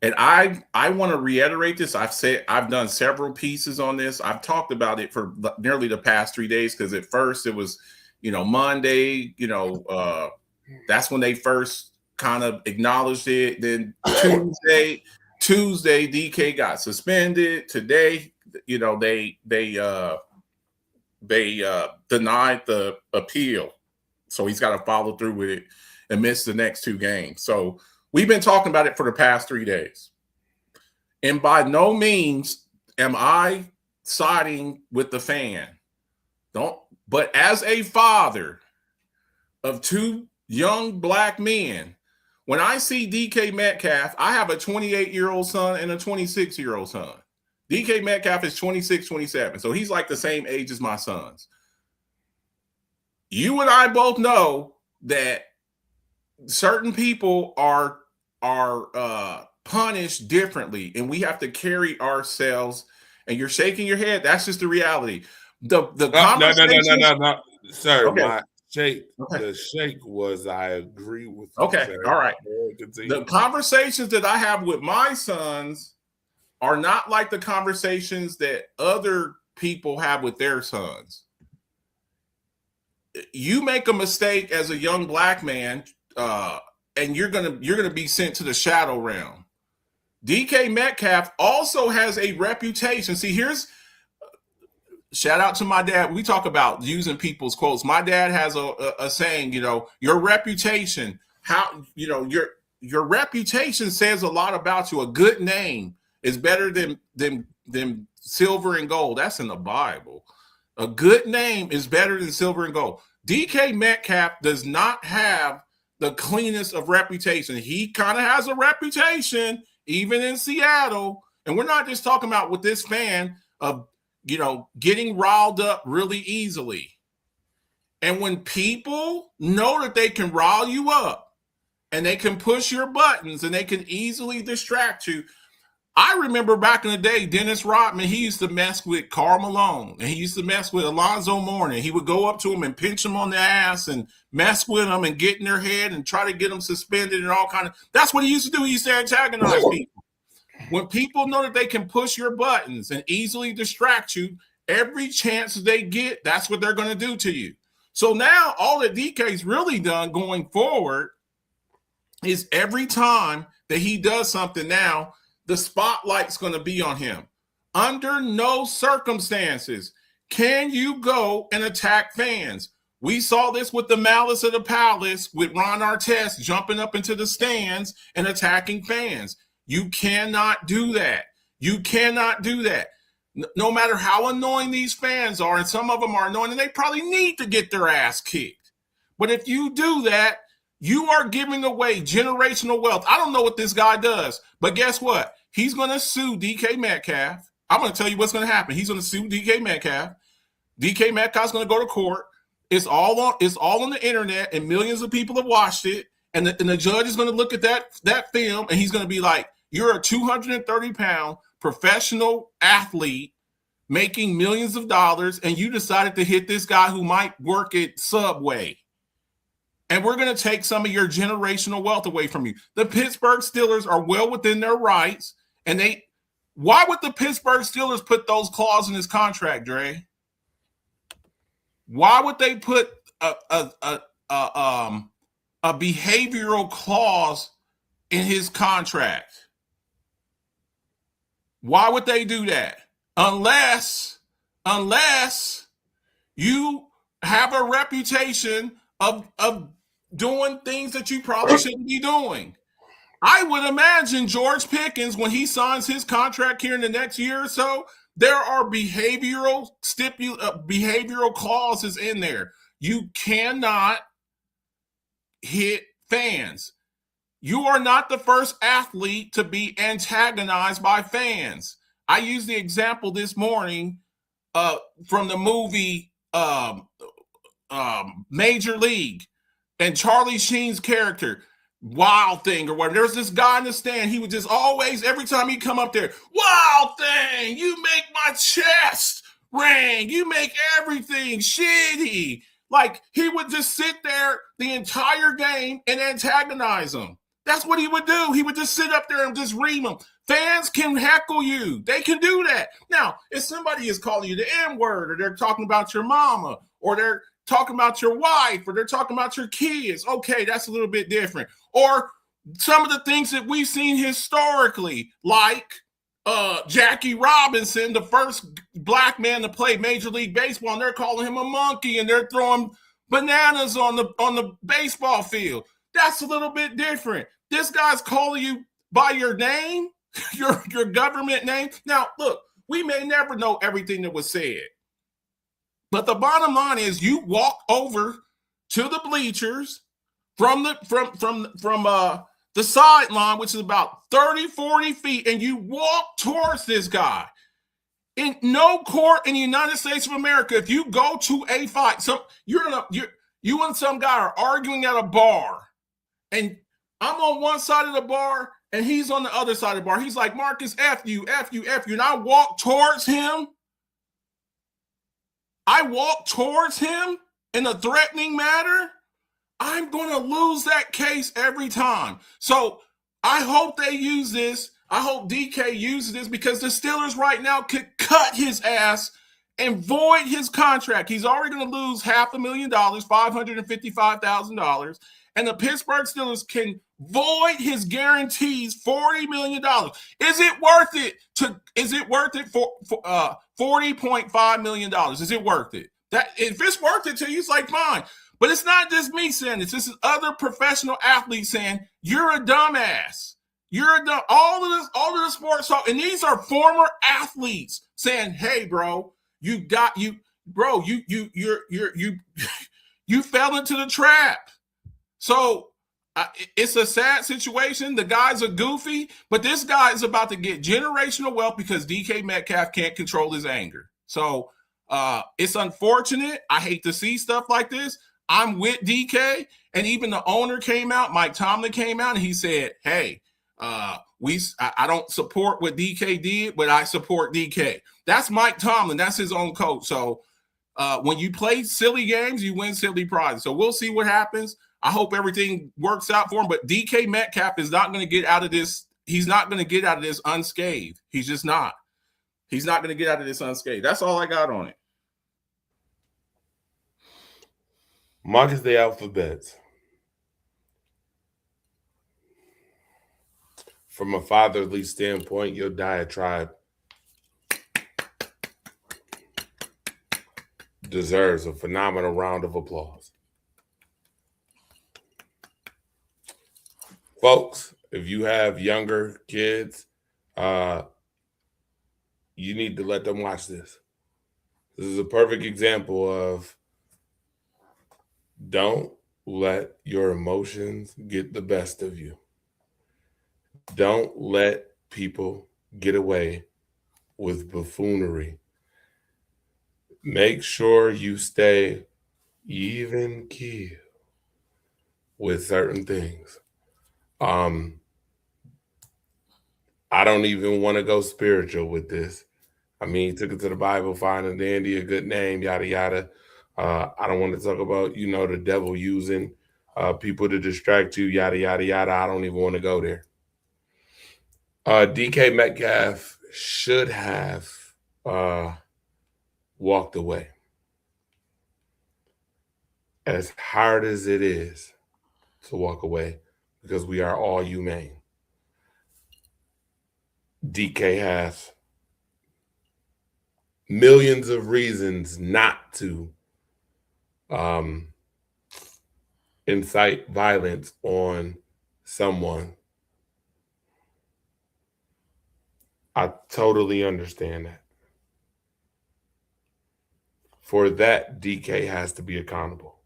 and I want to reiterate this. I've done several pieces on this. I've talked about it for nearly the past 3 days because at first it was, Monday. That's when they first kind of acknowledged it. Then Tuesday, DK got suspended. Today, they denied the appeal. So he's got to follow through with it and miss the next 2 games. So we've been talking about it for the past 3 days. And by no means am I siding with the fan. But as a father of 2 young black men, when I see DK Metcalf, I have a 28-year-old son and a 26-year-old son. DK Metcalf is 26, 27. So he's like the same age as my sons. You and I both know that certain people are punished differently, and we have to carry ourselves. And you're shaking your head. That's just the reality. No, sir. Okay. My shake. Okay. The shake was I agree with you. Okay, sir. All right. The conversations that I have with my sons are not like the conversations that other people have with their sons. You make a mistake as a young black man, and you're gonna be sent to the shadow realm. DK Metcalf also has a reputation. See, here's shout out to my dad. We talk about using people's quotes. My dad has a saying, your reputation, your reputation says a lot about you. A good name is better than silver and gold. That's in the Bible. A good name is better than silver and gold. DK Metcalf does not have the cleanest of reputation. He kind of has a reputation, even in Seattle. And we're not just talking about with this fan of, getting riled up really easily. And when people know that they can rile you up and they can push your buttons and they can easily distract you. I remember back in the day, Dennis Rodman, he used to mess with Karl Malone and he used to mess with Alonzo Mourning. He would go up to him and pinch him on the ass and mess with them and get in their head and try to get them suspended and all kind of. That's what he used to do. He used to antagonize people. When people know that they can push your buttons and easily distract you, every chance they get, that's what they're going to do to you. So now all that DK's really done going forward is every time that he does something now, the spotlight's going to be on him. Under no circumstances can you go and attack fans. We saw this with the Malice of the Palace with Ron Artest jumping up into the stands and attacking fans. You cannot do that. You cannot do that. No matter how annoying these fans are, and some of them are annoying, and they probably need to get their ass kicked. But if you do that, you are giving away generational wealth. I don't know what this guy does, but guess what? He's going to sue DK Metcalf. I'm going to tell you what's going to happen. He's going to sue DK Metcalf. DK Metcalf's going to go to court. It's all on the internet, and millions of people have watched it. And the judge is going to look at that film, and he's going to be like, you're a 230-pound professional athlete making millions of dollars, and you decided to hit this guy who might work at Subway. And we're going to take some of your generational wealth away from you. The Pittsburgh Steelers are well within their rights. And why would the Pittsburgh Steelers put those clauses in his contract, Dre? Why would they put a behavioral clause in his contract? Why would they do that? Unless you have a reputation of doing things that you probably shouldn't be doing. I would imagine George Pickens, when he signs his contract here in the next year or so, there are behavioral clauses in there. You cannot hit fans. You are not the first athlete to be antagonized by fans. I used the example this morning from the movie Major League, and Charlie Sheen's character, Wild Thing or whatever. There's this guy in the stand. He would just always, every time he come up there, Wild Thing, you make my chest ring. You make everything shitty. Like, he would just sit there the entire game and antagonize him. That's what he would do. He would just sit up there and just ream them. Fans can heckle you. They can do that. Now, if somebody is calling you the N-word, or they're talking about your mama, or they're talking about your wife, or they're talking about your kids, okay, that's a little bit different. Or some of the things that we've seen historically, like Jackie Robinson, the first black man to play Major League Baseball, and they're calling him a monkey, and they're throwing bananas on the baseball field. That's a little bit different. This guy's calling you by your name, your government name. Now, look, we may never know everything that was said, but the bottom line is, you walk over to the bleachers from the sideline, which is about 30, 40 feet, and you walk towards this guy. In no court in the United States of America, if you go to a fight, you and some guy are arguing at a bar, and I'm on one side of the bar and he's on the other side of the bar. He's like, Marcus, F you. And I walk towards him. In a threatening manner. I'm going to lose that case every time. So I hope they use this. I hope DK uses this, because the Steelers right now could cut his ass and void his contract. He's already going to lose $500,000, $555,000. And the Pittsburgh Steelers can void his guarantees, $40 million. Is it worth it for $40.5 million? Is it worth it? That if it's worth it to you, it's like, fine. But it's not just me saying this. This is other professional athletes saying, you're a dumbass. You're a dumb. All of the sports talk, and these are former athletes saying, hey, bro, you fell into the trap. So it's a sad situation. The guys are goofy, but this guy is about to get generational wealth because DK Metcalf can't control his anger. So it's unfortunate. I hate to see stuff like this. I'm with DK, and even the owner came out, Mike Tomlin came out, and he said, hey, I don't support what DK did, but I support DK. That's Mike Tomlin. That's his own coach. So when you play silly games, you win silly prizes. So we'll see what happens. I hope everything works out for him, but DK Metcalf is not going to get out of this. He's not going to get out of this unscathed. He's just not. He's not going to get out of this unscathed. That's all I got on it. Marcus the alphabets. From a fatherly standpoint, your diatribe deserves a phenomenal round of applause. Folks, if you have younger kids, you need to let them watch this. This is a perfect example of don't let your emotions get the best of you. Don't let people get away with buffoonery. Make sure you stay even keel with certain things. I don't even want to go spiritual with this. I mean, he took it to the Bible, finding Dandy a good name, yada, yada. I don't want to talk about, the devil using people to distract you, yada, yada, yada. I don't even want to go there. DK Metcalf should have walked away. As hard as it is to walk away, because we are all humane, DK has millions of reasons not to incite violence on someone I totally understand that. For that, DK has to be accountable.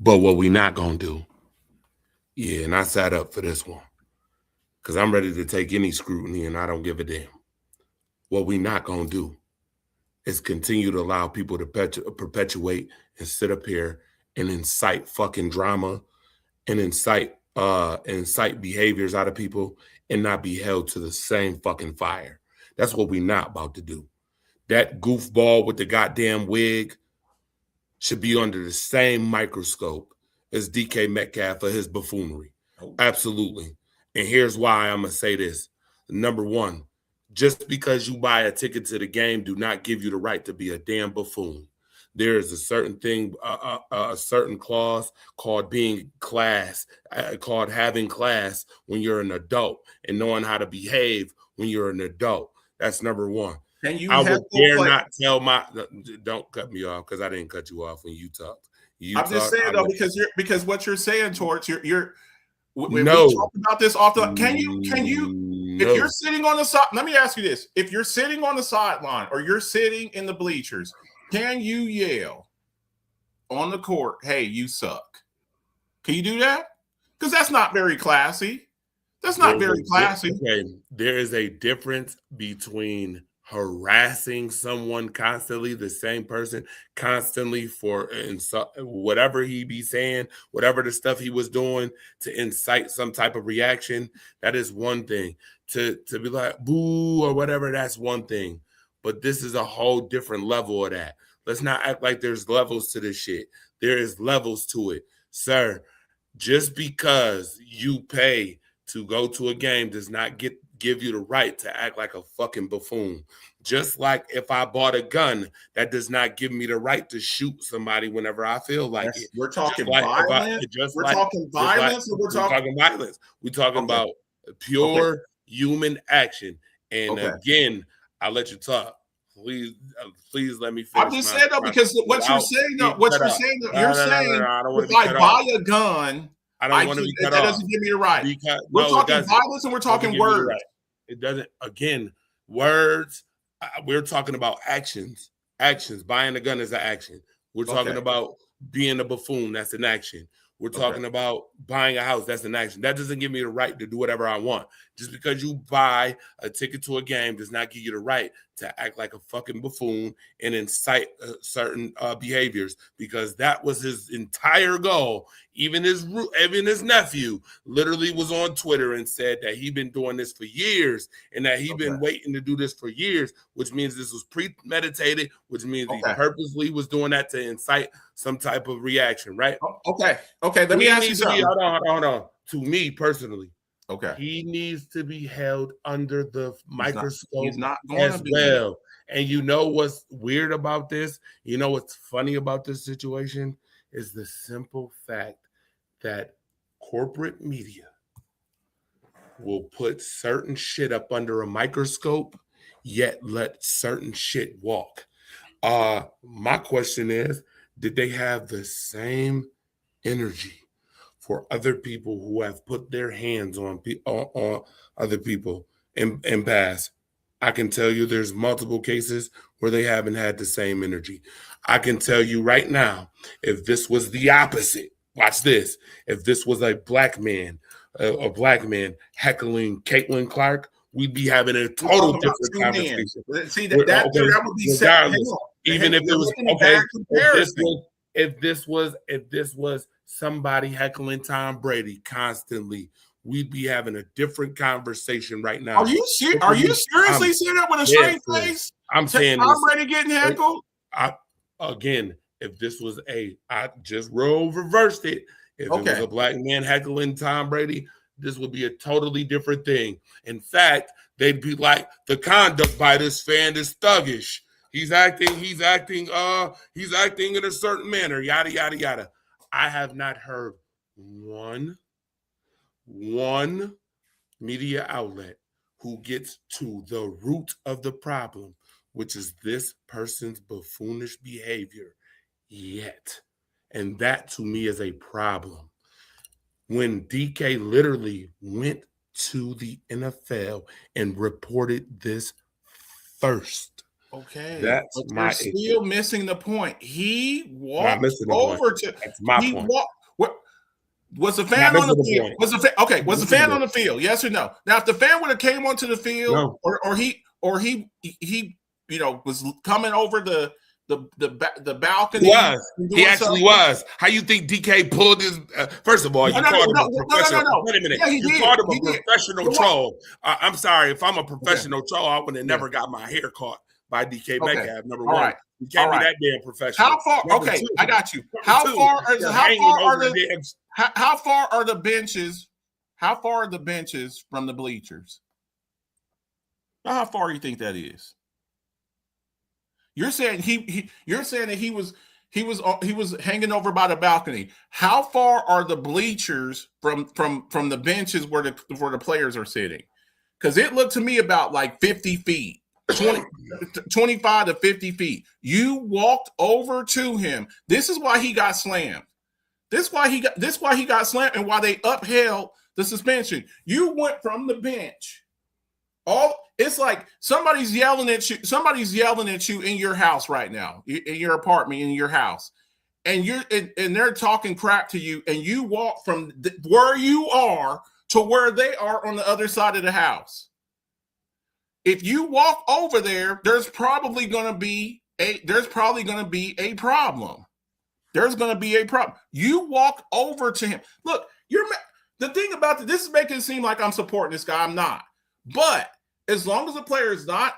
But what we not going to do, yeah, and I sat up for this one, because I'm ready to take any scrutiny and I don't give a damn. What we not going to do is continue to allow people to perpetuate and sit up here and incite fucking drama and incite behaviors out of people and not be held to the same fucking fire. That's what we not about to do. That goofball with the goddamn wig should be under the same microscope as DK Metcalf for his buffoonery. Absolutely. And here's why I'm going to say this. Number one, just because you buy a ticket to the game do not give you the right to be a damn buffoon. There is a certain thing, a certain clause called being class, called having class when you're an adult and knowing how to behave when you're an adult. That's number one. And you I would dare not tell don't cut me off because I didn't cut you off when you talked. Just saying though, because what you're saying towards you're when no. we talk about this off the can you if you're sitting on the side, let me ask you this. If you're sitting on the sideline or you're sitting in the bleachers, can you yell on the court, hey, you suck? Can you do that? Because that's not very classy. That's not very classy. Okay. There is a difference between harassing someone constantly, the same person constantly for whatever he be saying, whatever the stuff he was doing to incite some type of reaction. That is one thing. To be like boo or whatever, that's one thing. But this is a whole different level of that. Let's not act like there's levels to this shit. There is levels to it. Sir, just because you pay to go to a game does not give you the right to act like a fucking buffoon. Just like if I bought a gun, that does not give me the right to shoot somebody whenever I feel like it. We're talking violence. We're talking violence. We're talking violence. We're talking about pure human action. And again, I'll let you talk. Please let me finish. I'm just saying though, because what you're saying, you're saying if I buy a gun, I don't want to be cut that off. doesn't give me the right. We're talking violence and we're talking words. It doesn't. Again, words. We're talking about actions. Actions. Buying a gun is an action. We're talking about being a buffoon. That's an action. We're talking about buying a house. That's an action. That doesn't give me the right to do whatever I want. Just because you buy a ticket to a game does not give you the right to act like a fucking buffoon and incite certain behaviors, because that was his entire goal. Even his nephew literally was on Twitter and said that he'd been doing this for years and that he'd been waiting to do this for years, which means this was premeditated, which means he purposely was doing that to incite some type of reaction, right? Okay. Let me ask you something. Hold on. To me personally, he needs to be held under the microscope. He's not going as well. And you know what's weird about this? You know what's funny about this situation is the simple fact that corporate media will put certain shit up under a microscope, yet let certain shit walk. My question is, did they have the same energy for other people who have put their hands on other people in past? I can tell you there's multiple cases where they haven't had the same energy. I can tell you right now, if this was the opposite, watch this. If this was a black man heckling Caitlin Clark, we'd be having a total different conversation. See, that would be sad. Even if it was if this was somebody heckling Tom Brady constantly, we'd be having a different conversation right now. Are you seriously saying that with a straight face? I'm saying Tom Brady getting heckled. Again, if this was I just reversed it. If it was a black man heckling Tom Brady, this would be a totally different thing. In fact, they'd be like, the conduct by this fan is thuggish. He's acting in a certain manner, yada, yada, yada. I have not heard one media outlet who gets to the root of the problem, which is this person's buffoonish behavior, yet. And that to me is a problem. When DK literally went to the NFL and reported this first. Okay, That's but my you're still missing the point. He walked over to. That's my he point. What was the fan on the field? Was the fan on the field? Yes or no? Now, if the fan would have came onto the field, or he was coming over the balcony. He actually was. How you think DK pulled his? First of all, you called him a professional. Wait a minute. Yeah, you called him a professional troll. I'm sorry. If I'm a professional troll, I would have never got my hair caught by DK Metcalf. Number one. Right. You can't be that damn professional. How far? Okay, I got you. How far are the benches? How far are the benches from the bleachers? How far do you think that is? You're saying you're saying that he was hanging over by the balcony. How far are the bleachers from the benches where the players are sitting? Because it looked to me about like 50 feet. 25 to 50 feet. You walked over to him. This is why he got slammed. This is why he got slammed and why they upheld the suspension. You went from the bench. It's like somebody's yelling at you. Somebody's yelling at you in your house right now, in your apartment, in your house, and they're talking crap to you, and you walk from where you are to where they are on the other side of the house. If you walk over there, there's probably going to be a problem. There's going to be a problem. You walk over to him. Look, the thing about this is making it seem like I'm supporting this guy. I'm not. But as long as the player is not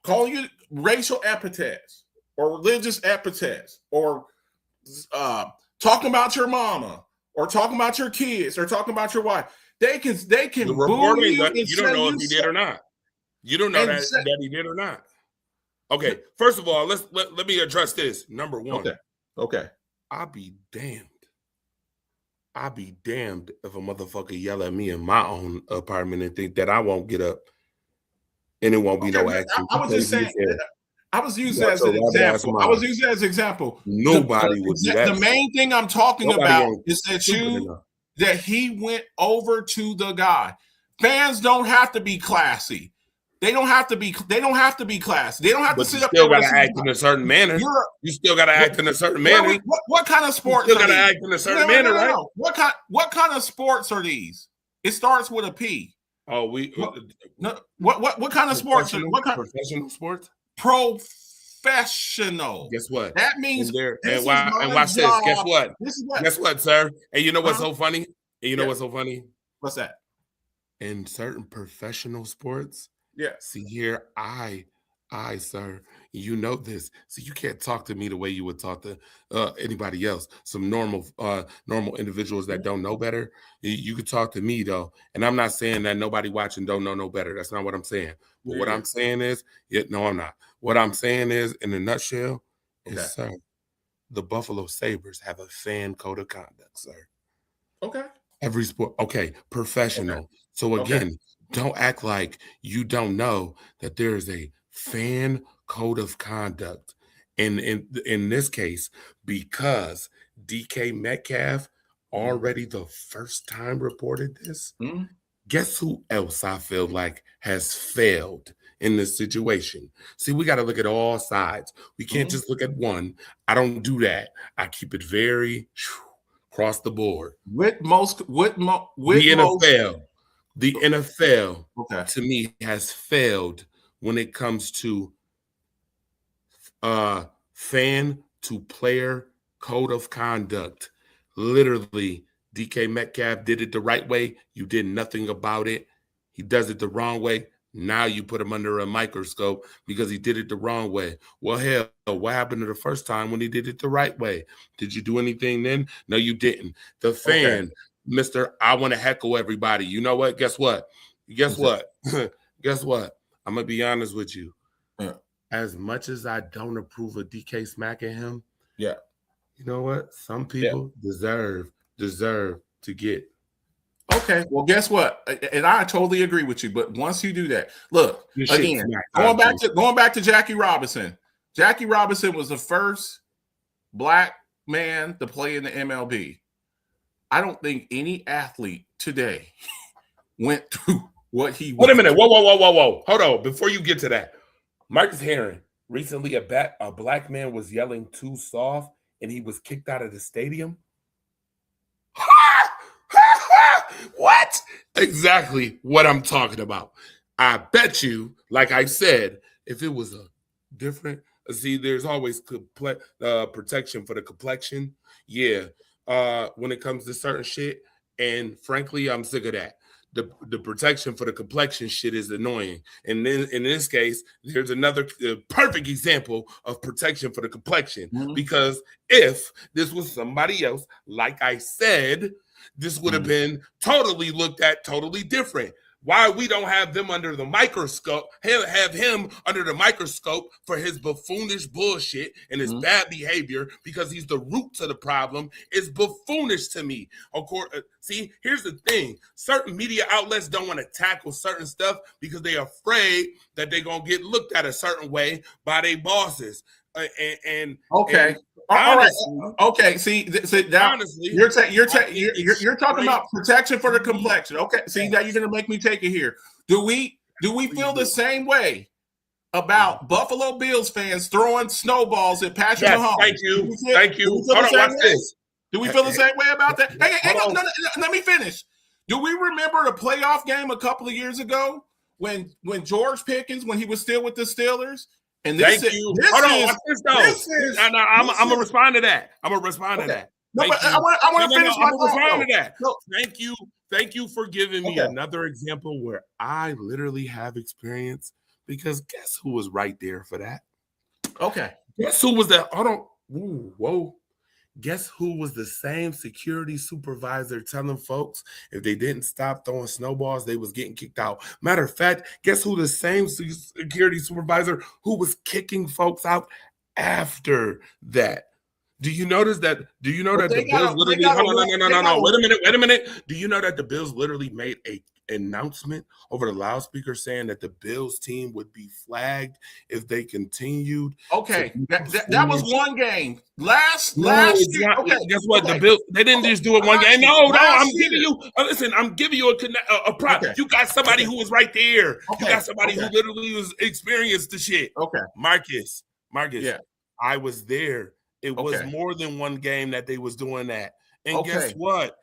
calling you racial epithets or religious epithets or talking about your mama or talking about your kids or talking about your wife, they can boo you. You don't know if he did or not. You don't know that he did or not. Okay, first of all, let me address this. Number one. Okay. I'll be damned if a motherfucker yell at me in my own apartment and think that I won't get up and it won't be no action. I was just saying. I was using as an example. Nobody would do that. The main thing I'm talking about is that he went over to the guy. Fans don't have to be classy. They don't have to be classy. They don't have to sit up there. You still got to act in a certain manner. You still got to act in a certain manner. What kind of sports? You still got to act in a certain manner, right? What kind of sports are these? It starts with a P. Oh, what kind of sports? What kind professional sports? Professional. Guess what? That means and watch this. Guess what? Guess what, sir? And you know what's so funny? What's so funny? What's that? In certain professional sports. Yeah. See here, I, sir, you know this. So you can't talk to me the way you would talk to anybody else. Some normal individuals that don't know better. You could talk to me though, and I'm not saying that nobody watching don't know no better. That's not what I'm saying. But what I'm saying is, no, I'm not. What I'm saying is, in a nutshell, is, sir, the Buffalo Sabres have a fan code of conduct, sir. Okay. Every sport, professional. Okay. So again. Don't act like you don't know that there is a fan code of conduct. And in this case, because DK Metcalf already the first time reported this, guess who else I feel like has failed in this situation? See, we got to look at all sides. We can't just look at one. I don't do that. I keep it very across the board. The NFL, to me, has failed when it comes to fan to player code of conduct. Literally, DK Metcalf did it the right way. You did nothing about it. He does it the wrong way. Now you put him under a microscope because he did it the wrong way. Well, hell, what happened to the first time when he did it the right way? Did you do anything then? No, you didn't. The fan... Mr. I want to heckle everybody. You know what? Guess what? Guess what? I'm going to be honest with you. Yeah. As much as I don't approve of DK smacking him, you know what? Some people deserve to get. Okay, well, guess what? And I totally agree with you. But once you do that, look, again, going back to Jackie Robinson. Jackie Robinson was the first Black man to play in the MLB. I don't think any athlete today went through what he Wait a went minute. through. Whoa. Hold on. Before you get to that, Marcus Heron, recently a black man was yelling too soft and he was kicked out of the stadium. What? Exactly what I'm talking about. I bet you, like I said, if it was a different, see, there's always protection for the complexion. Yeah. When it comes to certain shit, and frankly, I'm sick of that. The protection for the complexion shit is annoying. And then in this case, there's another perfect example of protection for the complexion. Mhm. Because if this was somebody else, like I said, this would have been totally looked at totally different. Why we don't have them under the microscope, have him under the microscope for his buffoonish bullshit and his bad behavior, because he's the root to the problem, is buffoonish to me. Of course, see, here's the thing. Certain media outlets don't want to tackle certain stuff because they're afraid that they're going to get looked at a certain way by their bosses. Okay. All right. Okay. See now, honestly, you're talking about protection for the complexion. Okay. See, now you're gonna make me take it here. Do we feel the same way about Buffalo Bills fans throwing snowballs at Patrick Mahomes? Thank you. Hold on, watch this. Do we feel the same way about that? Hey, no, let me finish. Do we remember the playoff game a couple of years ago when George Pickens, when he was still with the Steelers? And this Thank you. Hold on, watch this though. I'm gonna respond to that. I'm gonna respond to that. No, but I want to finish my respond to that. No. Thank you for giving me another example where I literally have experience, because guess who was right there for that? Okay. Guess who was that? Hold on. Ooh, whoa. Guess who was the same security supervisor telling folks if they didn't stop throwing snowballs, they was getting kicked out? Matter of fact, guess who the same security supervisor who was kicking folks out after that? Do you notice that? Do you know that the Bills literally? No. Wait a minute. Do you know that the Bills literally made a announcement over the loudspeaker saying that the Bills team would be flagged if they continued? Okay, that was one game. Last year. Okay, guess what? The Bills, they didn't just do it one game. No. I'm giving you. Listen, I'm giving you a prop. Okay. You got somebody who was right there. You got somebody who literally was experienced the shit. Okay, Marcus. Yeah, I was there. It was more than one game that they was doing that. And guess what?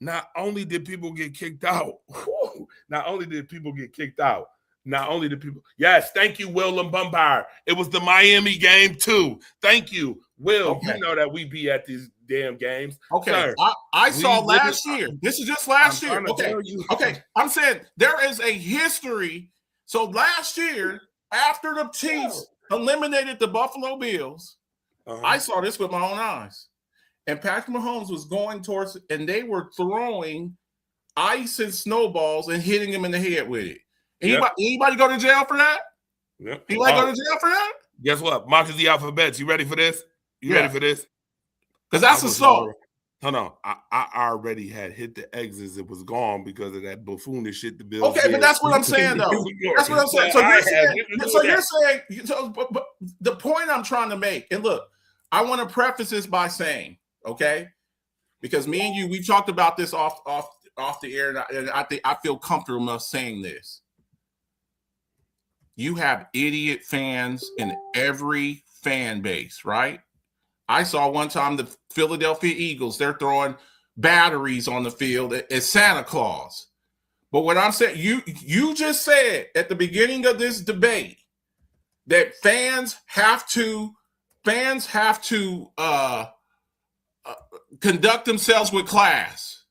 Not only did people get kicked out, yes, thank you, Will Lumbumbar. It was the Miami game too. Thank you, Will. You know that we be at these damn games. Okay, sir, I saw last year. This is just last year. Okay. I'm saying there is a history. So last year, after the Chiefs eliminated the Buffalo Bills, I saw this with my own eyes. And Patrick Mahomes was going towards, and they were throwing ice and snowballs and hitting him in the head with it. Anybody go to jail for that? Yep. Anybody go to jail for that? Guess what? Mark is the alphabet. You ready for this? Ready for this? Because that's assault. Hold on. I already had hit the exits. It was gone because of that buffoonish shit the Bills did. But that's what I'm saying, though. That's what I'm saying. So you're saying, but the point I'm trying to make, and look, I want to preface this by saying, okay, because me and you, we talked about this off the air, and I think I feel comfortable enough saying this. You have idiot fans in every fan base, right? I saw one time the Philadelphia Eagles, they're throwing batteries on the field as Santa Claus. But what I'm saying, you just said at the beginning of this debate that fans have to conduct themselves with class.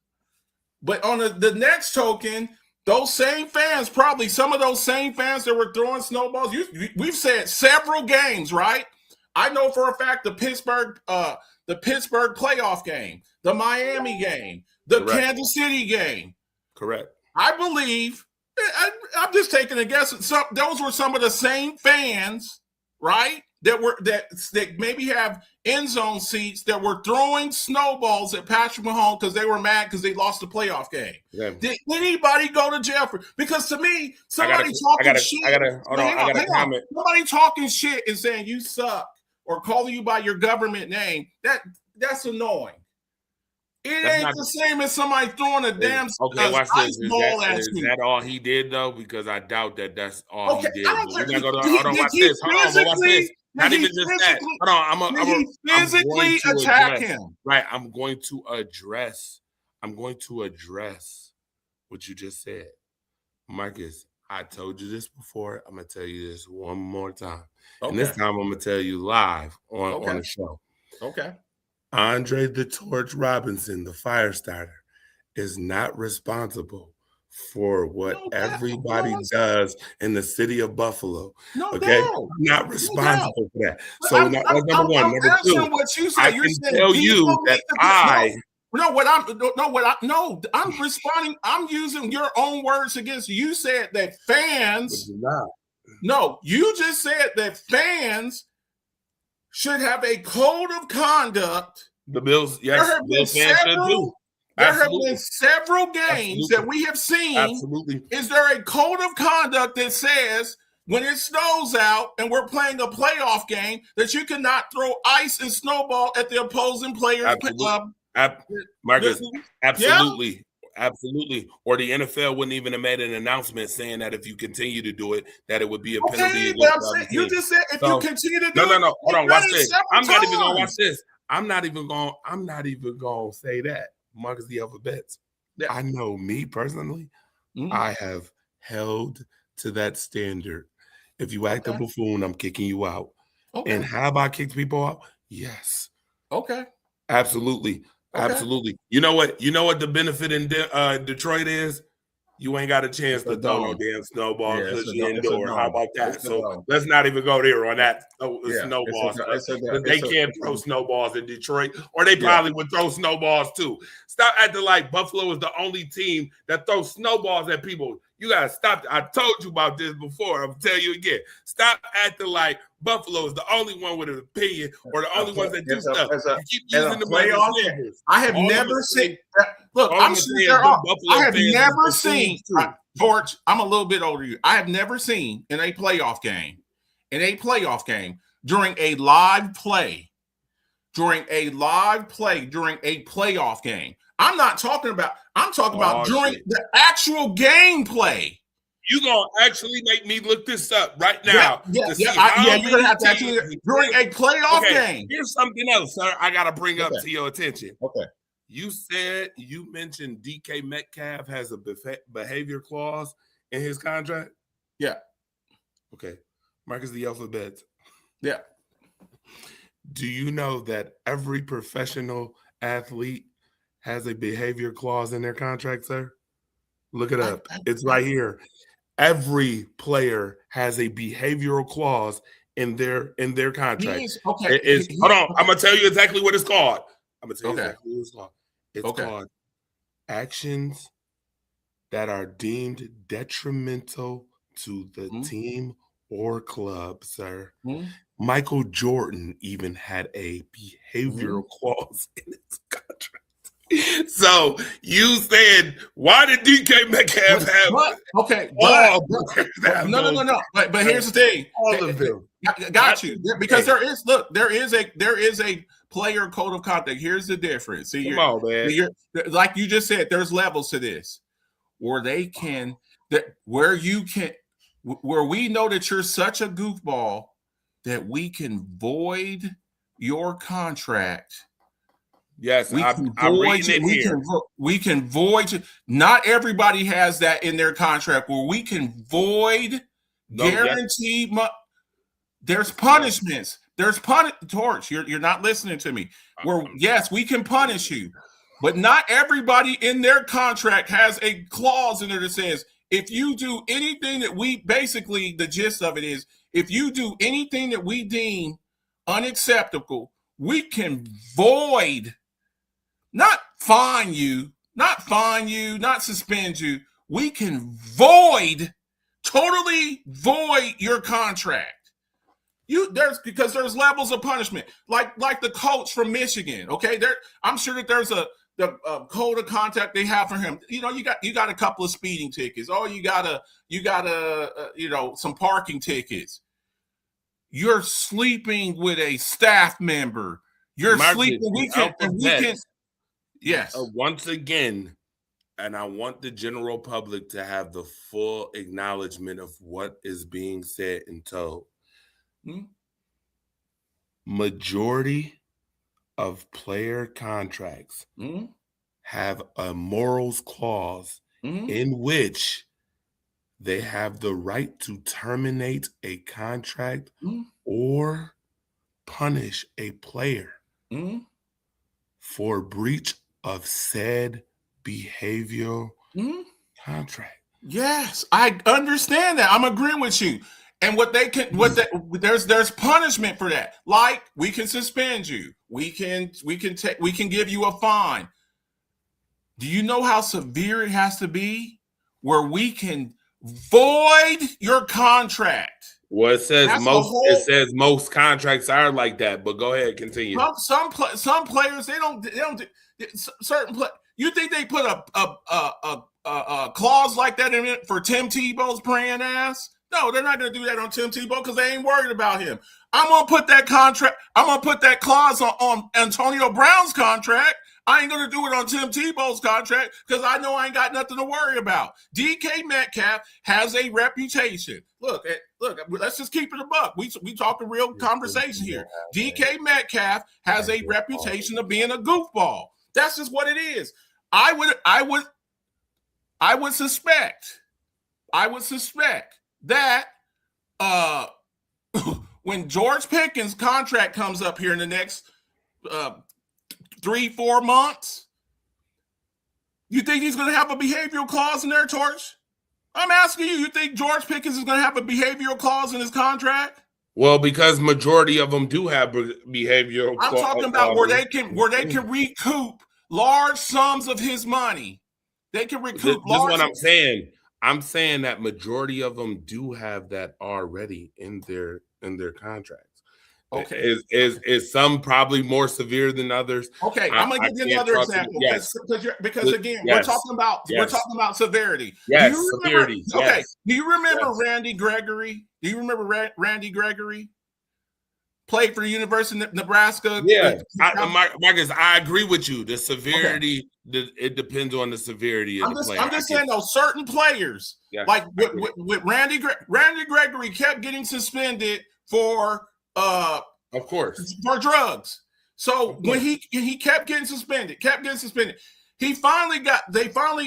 But on the next token, those same fans, probably some of those same fans that were throwing snowballs, we've said several games, right? I know for a fact the Pittsburgh playoff game, the Miami game, the Kansas City game. Correct. I believe, I'm just taking a guess. Those were some of the same fans, right? That maybe have end zone seats that were throwing snowballs at Patrick Mahomes because they were mad because they lost the playoff game. Yeah. Did anybody go to jail for? Because to me, somebody talking shit and saying you suck or calling you by your government name, that's annoying. It That's ain't not- the same as somebody throwing a damn Okay, watch this. ice Is ball at is you. that all he did though? Because I doubt that that's all Okay, he did. I don't We're care. not gonna, Did hold on, he- watch did he this. Hold on, but watch physically- this. Not did he even just that. physically- Hold on, Did he physically attack him? Right, I'm going to address what you just said. Marcus, I told you this before. I'm gonna tell you this one more time. And this time I'm gonna tell you live on the show. Okay. Andre the Torch Robinson, the fire starter, is not responsible for what everybody does in the city of Buffalo. No, Okay, doubt. not responsible for that. But So I'm that's number one. I'm Number answering two, what you I said. You're can saying tell you people that need to be- I'm responding. I'm using your own words against you. You said that fans. No, you just said that fans should have a code of conduct. The Bills, yes, There have Bills been fans should several- do. There Absolutely. have been several games Absolutely. that we have seen. Absolutely. Is there a code of conduct that says when it snows out and we're playing a playoff game that you cannot throw ice and snowball at the opposing player's Marcus, absolutely. Absolutely. Or the NFL wouldn't even have made an announcement saying that if you continue to do it, that it would be a penalty. Okay, against but I'm the other saying, you team. just said if So- you continue to do No. Hold on, you've watch done it this. several I'm not even gonna times. watch this. I'm not even gonna say that. Marcus the Alphabets. Yeah. I know me personally, Mhm. I have held to that standard. If you act a Okay. buffoon, I'm kicking you out. Okay. And have I kicked people out? Yes, Okay. absolutely. Okay. Absolutely. You know what? You know what the benefit in Detroit is? You ain't got a chance It's a to throw no dome. damn snowball Yeah, because it's a you're dome. It's a indoor. How dome. about that? It's a So dome. let's not even go there on that Yeah, snowball it's a- stuff. it's a- But they it's a- can't throw snowballs in Detroit, or they probably would throw snowballs too. Stop acting like Buffalo is the only team that throws snowballs at people. You gotta stop. I told you about this before. I'm telling you again. Stop acting like Buffalo is the only one with an opinion, or the only ones that do stuff. You keep using the playoff examples. I have All I'm never saying- seen. Look, all I'm I'm sure saying there is are. Buffalo I have fans never is seen. buffoons, too. Torch, I'm a little bit older than you. I have never seen in a playoff game, during a live play, during a playoff game. I'm talking about during shit. the actual gameplay. You gonna actually make me look this up right now? to see You're how gonna have to many actually teams- during a playoff Okay, game. here's something else, sir. I gotta bring up Okay. to your attention. Okay. You mentioned DK Metcalf has a behavior clause in his contract. Yeah. Okay. Marcus the Alphabet. Yeah. Do you know that every professional athlete has a behavior clause in their contract, sir? Look it up. It's right here. Every player has a behavioral clause in their contract. Okay. Hold on. I'm gonna tell you exactly what it's called. It's Okay. called. It's Okay. called actions that are deemed detrimental to the team or club, sir. Mhm. Michael Jordan even had a behavioral clause in his contract. So you said, why did DK Metcalf have What? Okay. all No. But here's the thing. all of them? Got you. Because there is a player code of conduct. Here's the difference. See, Come on, man. like you just said, there's levels to this, where we know that you're such a goofball that we can void your contract. Yes, I'm reading it here. We can void. Not everybody has that in their contract where we can void guaranteed. There's punishments. Torch. You're not listening to me. Where yes, we can punish you, but not everybody in their contract has a clause in there that says if you do anything that the gist of it is if you do anything that we deem unacceptable, we can void. Not fine you, not suspend you. We can totally void your contract. Because there's levels of punishment, like the coach from Michigan. Okay, I'm sure that there's the code of conduct they have for him. You got a couple of speeding tickets. Oh, you got some parking tickets. You're sleeping with a staff member. You're Marcus, sleeping weekend Alpha and weekend. Vets, Yes. once again, and I want the general public to have the full acknowledgement of what is being said and told. Majority of player contracts have a morals clause in which they have the right to terminate a contract or punish a player for breach of said behavioral contract. Yes, I understand that. I'm agreeing with you. And there's punishment for that. Like we can suspend you. We can give you a fine. Do you know how severe it has to be where we can void your contract? Well, it says most contracts are like that, but go ahead, continue. Some players they don't certain play. You think they put a clause like that in it for Tim Tebow's praying ass? No, they're not going to do that on Tim Tebow because they ain't worried about him. I'm going to put that clause on Antonio Brown's contract. I ain't going to do it on Tim Tebow's contract because I know I ain't got nothing to worry about. DK Metcalf has a reputation. Look, let's just keep it a buck. We talking real conversation here. DK Metcalf has a reputation of being a goofball. That's just what it is. I would suspect that when George Pickens' contract comes up here in the next 3-4 months, you think he's going to have a behavioral clause in there, Torch? I'm asking you, you think George Pickens is going to have a behavioral clause in his contract? Well, because majority of them do have behavioral I'm talking about where they can recoup large sums of his money. They can recoup this is what I'm saying. I'm saying that majority of them do have that already in their contracts. Okay, is some probably more severe than others? Okay, I'm gonna give you another example. Yes, because again, we're talking about severity. Yes, severity. Yes. Okay, do you remember Randy Gregory? Do you remember Randy Gregory? Played for the University of Nebraska. Yeah, Marcus, I agree with you. The severity, it depends on the severity of the player. I'm just saying, though, certain players, like with Randy Gregory, kept getting suspended for, of course, for drugs. So when he kept getting suspended, they finally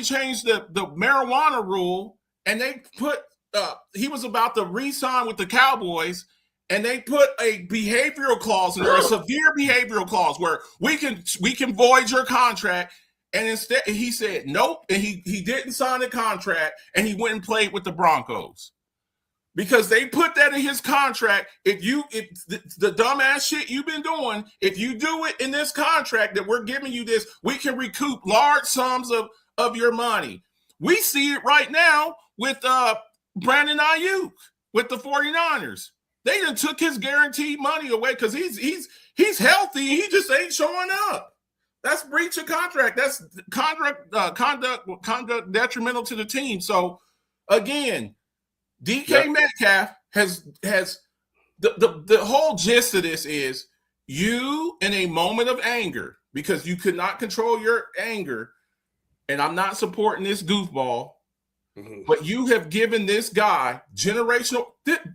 changed the marijuana rule, and they put he was about to re-sign with the Cowboys. And they put a behavioral clause in there, a severe behavioral clause where we can void your contract. And instead he said nope, and he didn't sign the contract, and he went and played with the Broncos. Because they put that in his contract. If the dumbass shit you've been doing, if you do it in this contract that we're giving you this, we can recoup large sums of your money. We see it right now with Brandon Ayuk with the 49ers. They done took his guaranteed money away because he's healthy. He just ain't showing up. That's breach of contract. That's conduct detrimental to the team. So again, DK Metcalf has the whole gist of this is you in a moment of anger because you could not control your anger, and I'm not supporting this goofball. But you have given this guy generational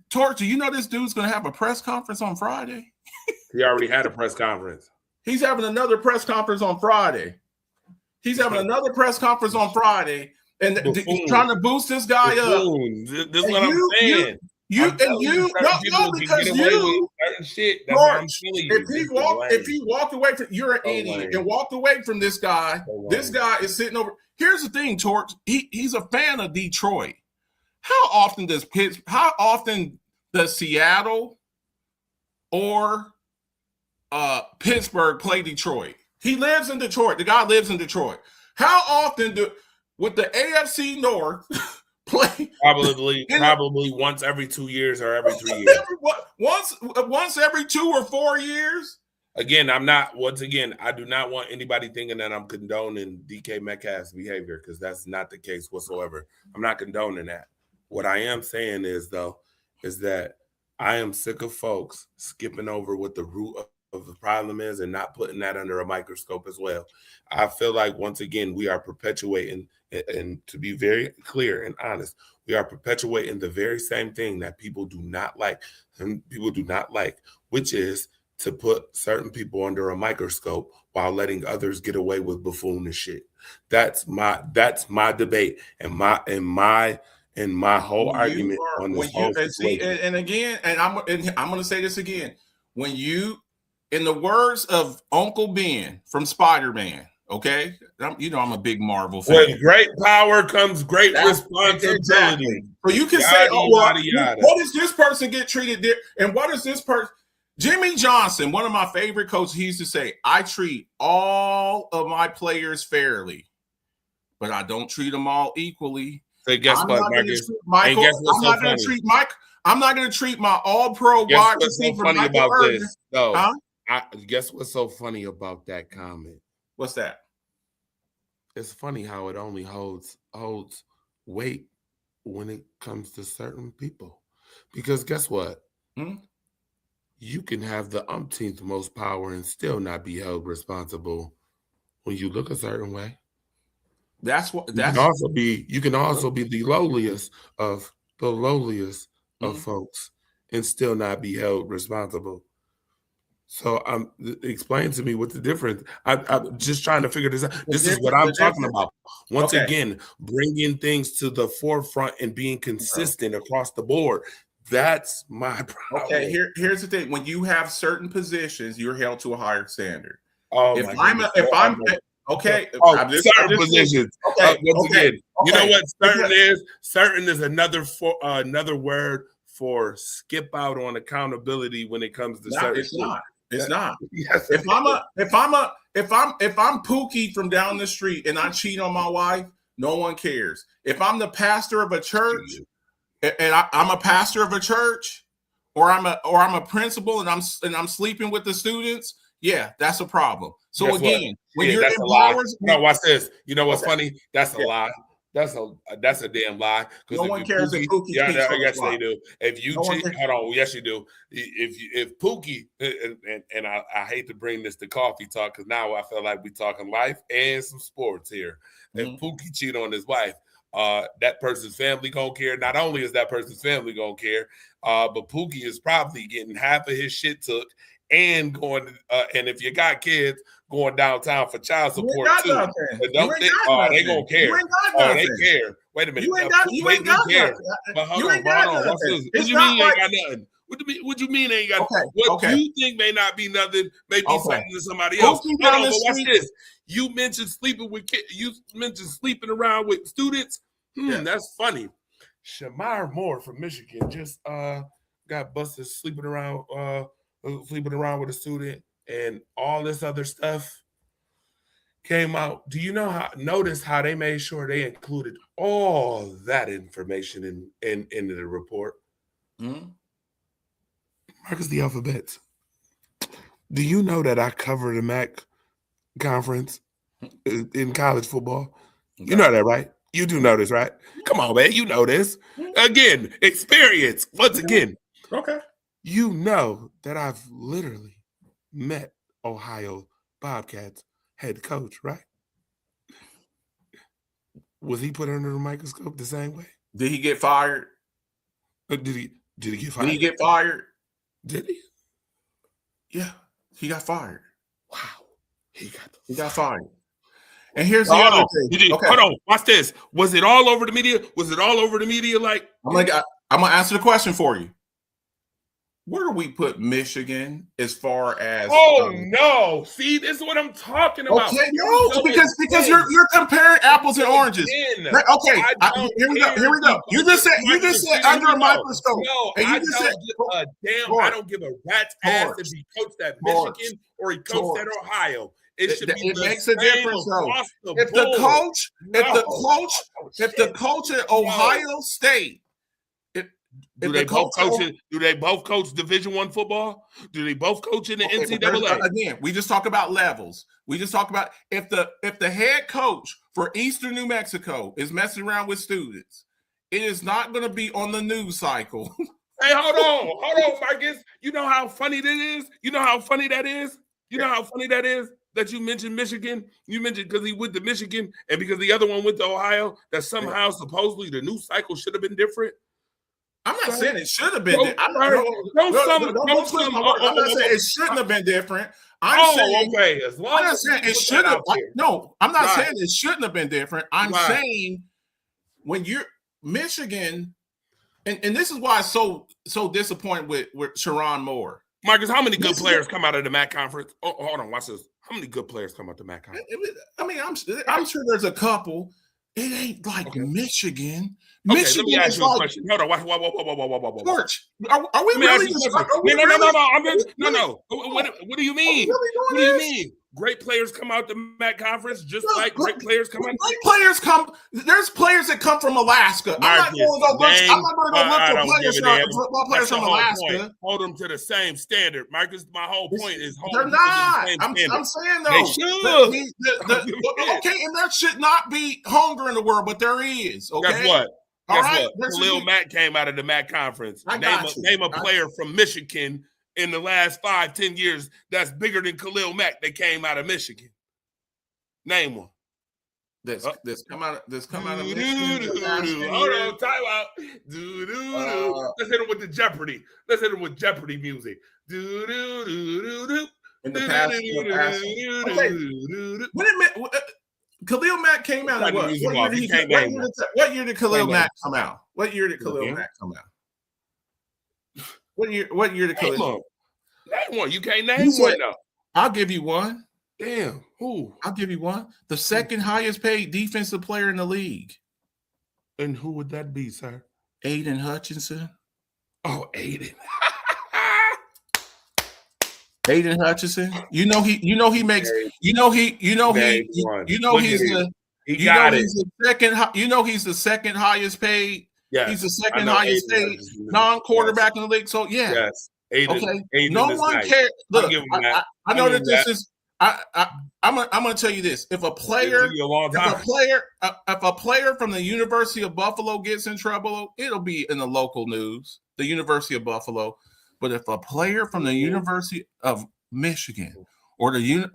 Torch. Do you know this dude's going to have a press conference on Friday? He already had a press conference. He's having another press conference on Friday. He's and he's trying to boost this guy up. This is what I'm saying. If he walked away from, you're an idiot, and walked away from this guy. This guy is sitting over. Here's the thing, Torch. He's a fan of Detroit. How often does Seattle or Pittsburgh play Detroit? He lives in Detroit. The guy lives in Detroit. How often would the AFC North play? Probably once every 2 years or every 3 years. Once every 2 or 4 years. Again, I do not want anybody thinking that I'm condoning DK Metcalf's behavior because that's not the case whatsoever. I'm not condoning that. What I am saying is that I am sick of folks skipping over what the root of the problem is and not putting that under a microscope as well. I feel like, once again, we are perpetuating, and to be very clear and honest, we are perpetuating the very same thing that people do not like, which is to put certain people under a microscope while letting others get away with buffoonish shit. That's my debate and my whole argument on this whole situation. And again, and I'm going to say this again. When you, in the words of Uncle Ben from Spider-Man, okay, I'm a big Marvel fan. With great power comes great responsibility. Exactly. So you can say, what does this person get treated there? And what does this person? Jimmy Johnson, one of my favorite coaches, he used to say, I treat all of my players fairly, but I don't treat them all equally. So guess what, Marcus? Michael, I'm not going to treat Mike. I'm not going to treat my all-pro wide receiver. What's so funny about this? No, guess what's so funny about that comment? What's that? It's funny how it only holds weight when it comes to certain people. Because guess what? You can have the umpteenth most power and still not be held responsible when you look a certain way. You can also be the lowliest of folks and still not be held responsible. So explain to me what the difference. I'm just trying to figure this out. This is what I'm talking about. Once again, bringing things to the forefront and being consistent across the board. That's my problem. Okay, here's the thing. When you have certain positions, you're held to a higher standard. Certain positions. Again, you know what certain is? Certain is another word for skip out on accountability when it comes to certain. It's not. Yes. If I'm Pookie from down the street and I cheat on my wife, no one cares. If I'm the pastor of a church and I'm a pastor of a church, or I'm a principal and I'm sleeping with the students, yeah, that's a problem. So Guess again, when you're in powers, no, watch this. You know what's funny? That's a lie. That's a damn lie. No one cares if Pookie cheats. Yes, they do. If you cheat, hold on. Yes, you do. If Pookie, and I hate to bring this to coffee talk because now I feel like we're talking life and some sports here. If Pookie cheat on his wife, that person's family gonna care. Not only is that person's family gonna care, but Pookie is probably getting half of his shit took and going. And if you got kids, going downtown for child support too. They gonna care. They care. Wait a minute. You ain't got care. But hold on. What do you mean you ain't got nothing? What do you mean ain't got nothing? What you think may not be nothing may be something to somebody else. Hold on, but watch this. You mentioned sleeping with kids. You mentioned sleeping around with students. That's funny. Shamar Moore from Michigan just got busted sleeping around with a student, and all this other stuff came out. Do you notice how they made sure they included all that information in the report? Marcus the Alphabets. Do you know that I covered the MAC conference in college football? Okay. You know that, right? You do know this, right? Come on, man. You know this. Again, experience. Once again. Okay. You know that I've literally met Ohio Bobcats head coach, right? Was he put under the microscope the same way? Did he get fired? Did he get fired? Did he get fired? Did he? Yeah, he got fired. Wow. He got fired. And here's the other thing. Hold on. Watch this. Was it all over the media? Like I'm gonna answer the question for you. Where do we put Michigan as far as? No! See, this is what I'm talking about. Okay, no, because you're comparing apples and oranges. Okay, here we go. You just said under a microscope. No, I don't give a rat's ass if he coached at Michigan or he coached at Ohio. It makes a difference though. If the coach at Ohio State. Do they both coach Division I football? Do they both coach in the NCAA? Again, we just talk about levels. We just talk about if the head coach for Eastern New Mexico is messing around with students, it is not going to be on the news cycle Hey, hold on, Marcus. You know how funny that is? You know how funny that is? You know how funny that is that you mentioned Michigan? You mentioned because he went to Michigan and because the other one went to Ohio, that somehow supposedly the news cycle should have been different. I'm not saying it should have been. I'm not saying it shouldn't have been different. I'm saying okay. As long I'm not saying it should have. No, I'm not saying it shouldn't have been different. I'm saying when you're Michigan, and this is why I'm so disappointed with Sherrone Moore. Marcus, how many good players come out of the MAC conference? Oh, hold on, watch this. How many good players come out of the MAC conference? I mean, I'm sure there's a couple. It ain't like Michigan. Okay, Michigan, let me ask you a question. Hold on, whoa. George, are we really? No. What do you mean? What do you mean? Great players come out the MAC conference, just like great players come out. Great players come. There's players that come from Alaska. I'm not going to go look for players from Alaska. Hold them to the same standard, Marcus. My whole point is they're not. I'm saying though. They should. Okay, and there should not be hunger in the world, but there is. Okay. Guess what? Khalil Mack came out of the MAC conference. Name a player from Michigan in the last 5-10 years that's bigger than Khalil Mack that came out of Michigan. Name one. This come out of Michigan. Hold on, time out. Let's hit him with the Jeopardy. Let's hit him with Jeopardy music. In the past. Okay. Khalil Mack came out. What year did Khalil Mack come out? What year did Khalil Mack come out? What year did Khalil? Name one. You can't name one though. I'll give you one. Damn. Who? I'll give you one. The second highest paid defensive player in the league. And who would that be, sir? Aiden Hutchinson. Oh, Aiden. Aiden Hutchinson. He's the second highest paid. Yes, he's the second highest paid non-quarterback in the league. So yeah. Yes. Aiden, okay. Aiden no one cares. Look, I know that this is. I'm gonna tell you this: if a player from the University of Buffalo gets in trouble, it'll be in the local news, the University of Buffalo. But if a player from the University of Michigan or the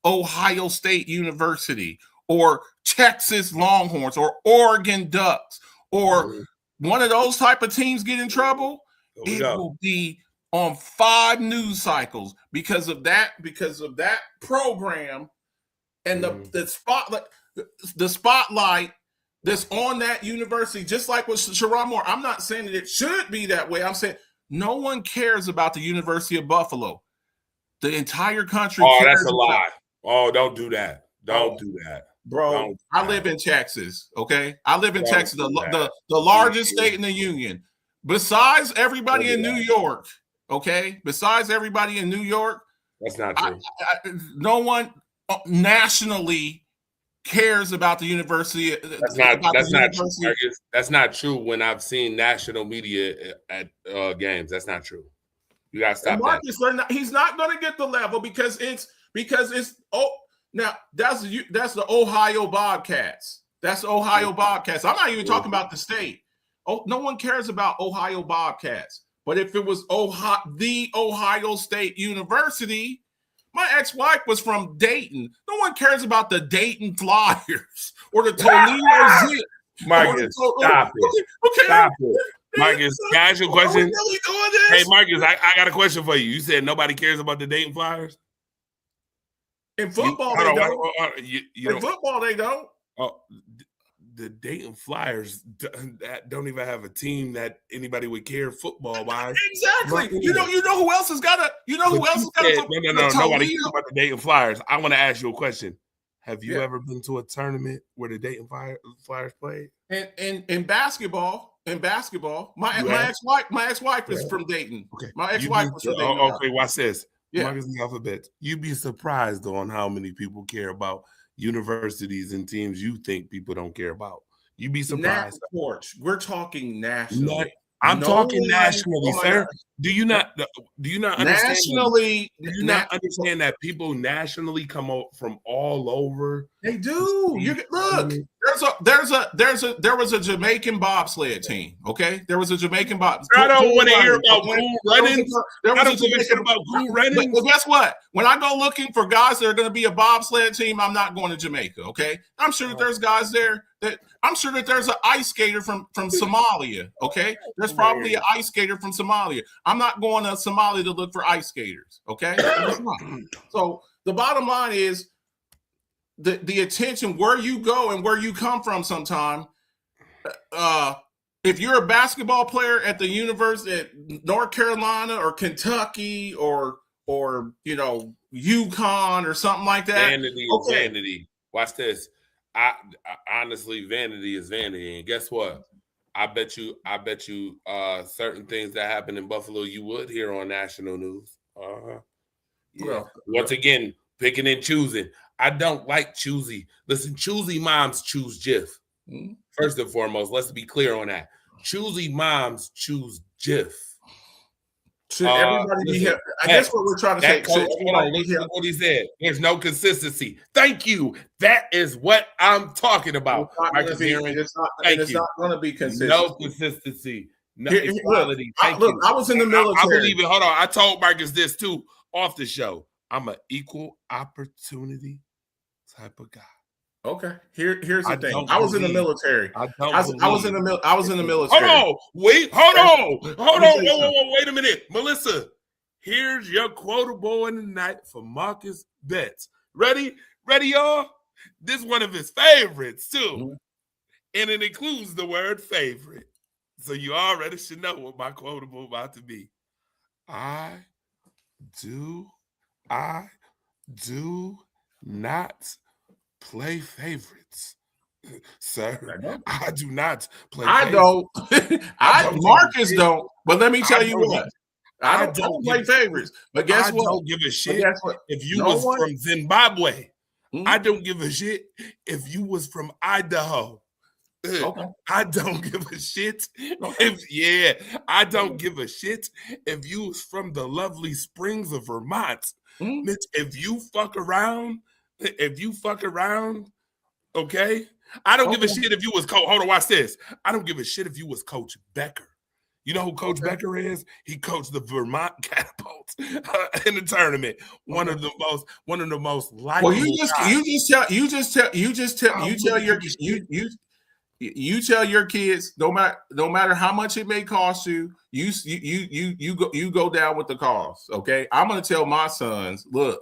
Ohio State University or Texas Longhorns or Oregon Ducks or one of those type of teams get in trouble, it will be on 5 news cycles because of that program and the spotlight that's on that university, just like with Sherrone Moore. I'm not saying that it should be that way. I'm saying no one cares about the University of Buffalo. The entire country cares. Oh, that's a lie. Oh, don't do that. Don't do that. Bro, I live in Texas, okay? I live in Texas, the largest state in the union. Besides everybody in New York, okay? Besides everybody in New York. That's not true. No one nationally cares about the university. That's not true, Marcus. That's not true when I've seen national media at games. That's not true. You got to stop Marcus, that. He's not going to get the level because it's now that's the Ohio Bobcats. That's the Ohio Bobcats. I'm not even talking about the state. Oh, no one cares about Ohio Bobcats. But if it was the Ohio State University, my ex-wife was from Dayton. No one cares about the Dayton Flyers or the Toledo Zip. Marcus, stop it. Okay. Stop it. Marcus, can I ask you a question? Really doing this? Hey, Marcus, I got a question for you. You said nobody cares about the Dayton Flyers? In football, they don't. In football, they don't. Oh, the Dayton Flyers don't even have a team that anybody would care football-wise. Exactly. You know who else has got a. No. Nobody cares about the Dayton Flyers. I want to ask you a question. Have you ever been to a tournament where the Dayton Flyers played? And in basketball, my ex-wife is from Dayton. Okay. My ex-wife was from Dayton. Okay, watch this. Yeah. Marcus the alphabet. You'd be surprised on how many people care about universities and teams you think people don't care about. You'd be surprised. We're talking nationally. I'm talking nationally, sir. Do you not understand? Nationally, do you not understand that people nationally come out from all over? They do. You look. There was a Jamaican bobsled team. Okay, there was a Jamaican bobsled. I don't want to hear about Cool Runnings. I don't give a shit about Cool Runnings. But guess what? When I go looking for guys that are going to be a bobsled team, I'm not going to Jamaica. Okay, I'm sure that there's guys there that I'm sure that there's an ice skater from Somalia. Okay, there's probably an ice skater from Somalia. I'm not going to Somalia to look for ice skaters. Okay, so the bottom line is the attention where you go and where you come from. Sometime, if you're a basketball player at the University at North Carolina or Kentucky or UConn or something like that, vanity is vanity. Watch this. I honestly, vanity is vanity, and guess what? I bet you certain things that happen in Buffalo you would hear on national news. Yeah. Once again, picking and choosing. I don't like choosy. Listen, choosy moms choose Jif. First and foremost, let's be clear on that. Choosy moms choose Jif. Should everybody be here? I guess what we're trying to say. Coach, listen what he said. There's no consistency. Thank you. That is what I'm talking about. It's not going to be consistent. No consistency. No equality. I was in the military. I believe it. Hold on. I told Marcus this too off the show. I'm an equal opportunity type of guy. Okay. Here's the thing. I was in the military. I was in the military. Hold on. Wait. Hold on. Whoa. Wait a minute, Melissa. Here's your quotable in the night for Marcus Betts. Ready, y'all? This is one of his favorites too, and it includes the word favorite. So you already should know what my quotable about to be. I do not play favorites, sir. I do not play. I don't. Marcus don't. But let me tell you what. I don't play favorites. But guess what? I don't give a shit if you was from Zimbabwe. I don't give a shit if you was from Idaho. Okay. I don't give a shit. I don't give a shit if you was from the lovely Springs of Vermont. If you fuck around, okay? I don't give a shit if you was Coach. Hold on, watch this. I don't give a shit if you was Coach Becker. You know who Coach Becker is? He coached the Vermont Catapults in the tournament. One of the most likable. Well, you tell your kids, no matter how much it may cost you, you go down with the cause. Okay, I'm gonna tell my sons, look,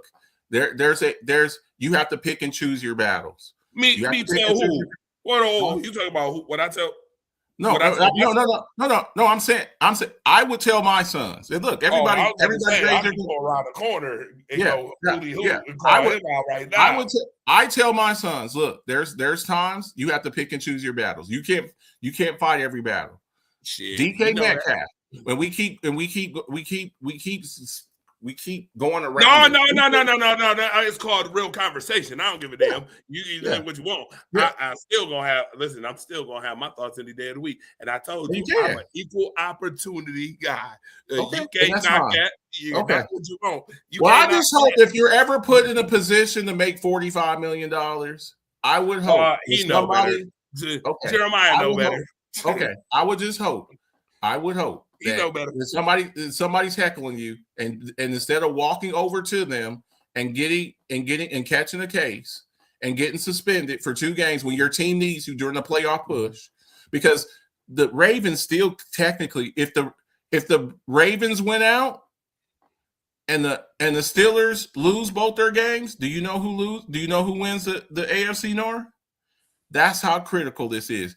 you have to pick and choose your battles. Me tell who? What you talking about? What I tell? No. I'm saying I would tell my sons. And look, everybody go around the corner and go right now. I tell my sons, look, there's times you have to pick and choose your battles. You can't fight every battle. Shit, DK Metcalf. When we keep going around. No. It's called real conversation. I don't give a damn. You say what you want. I'm still gonna have my thoughts any day of the week. And I told you, I'm an equal opportunity guy. You can't knock that. You got what you want. I just hope if you're ever put in a position to make $45 million, I would hope he know better. Jeremiah know better. Okay, I would hope. You know better. Somebody's heckling you, and instead of walking over to them and catching a case and getting suspended for 2 games when your team needs you during the playoff push, because the Ravens still technically, if the Ravens went out and the Steelers lose both their games, do you know who wins the AFC North? That's how critical this is.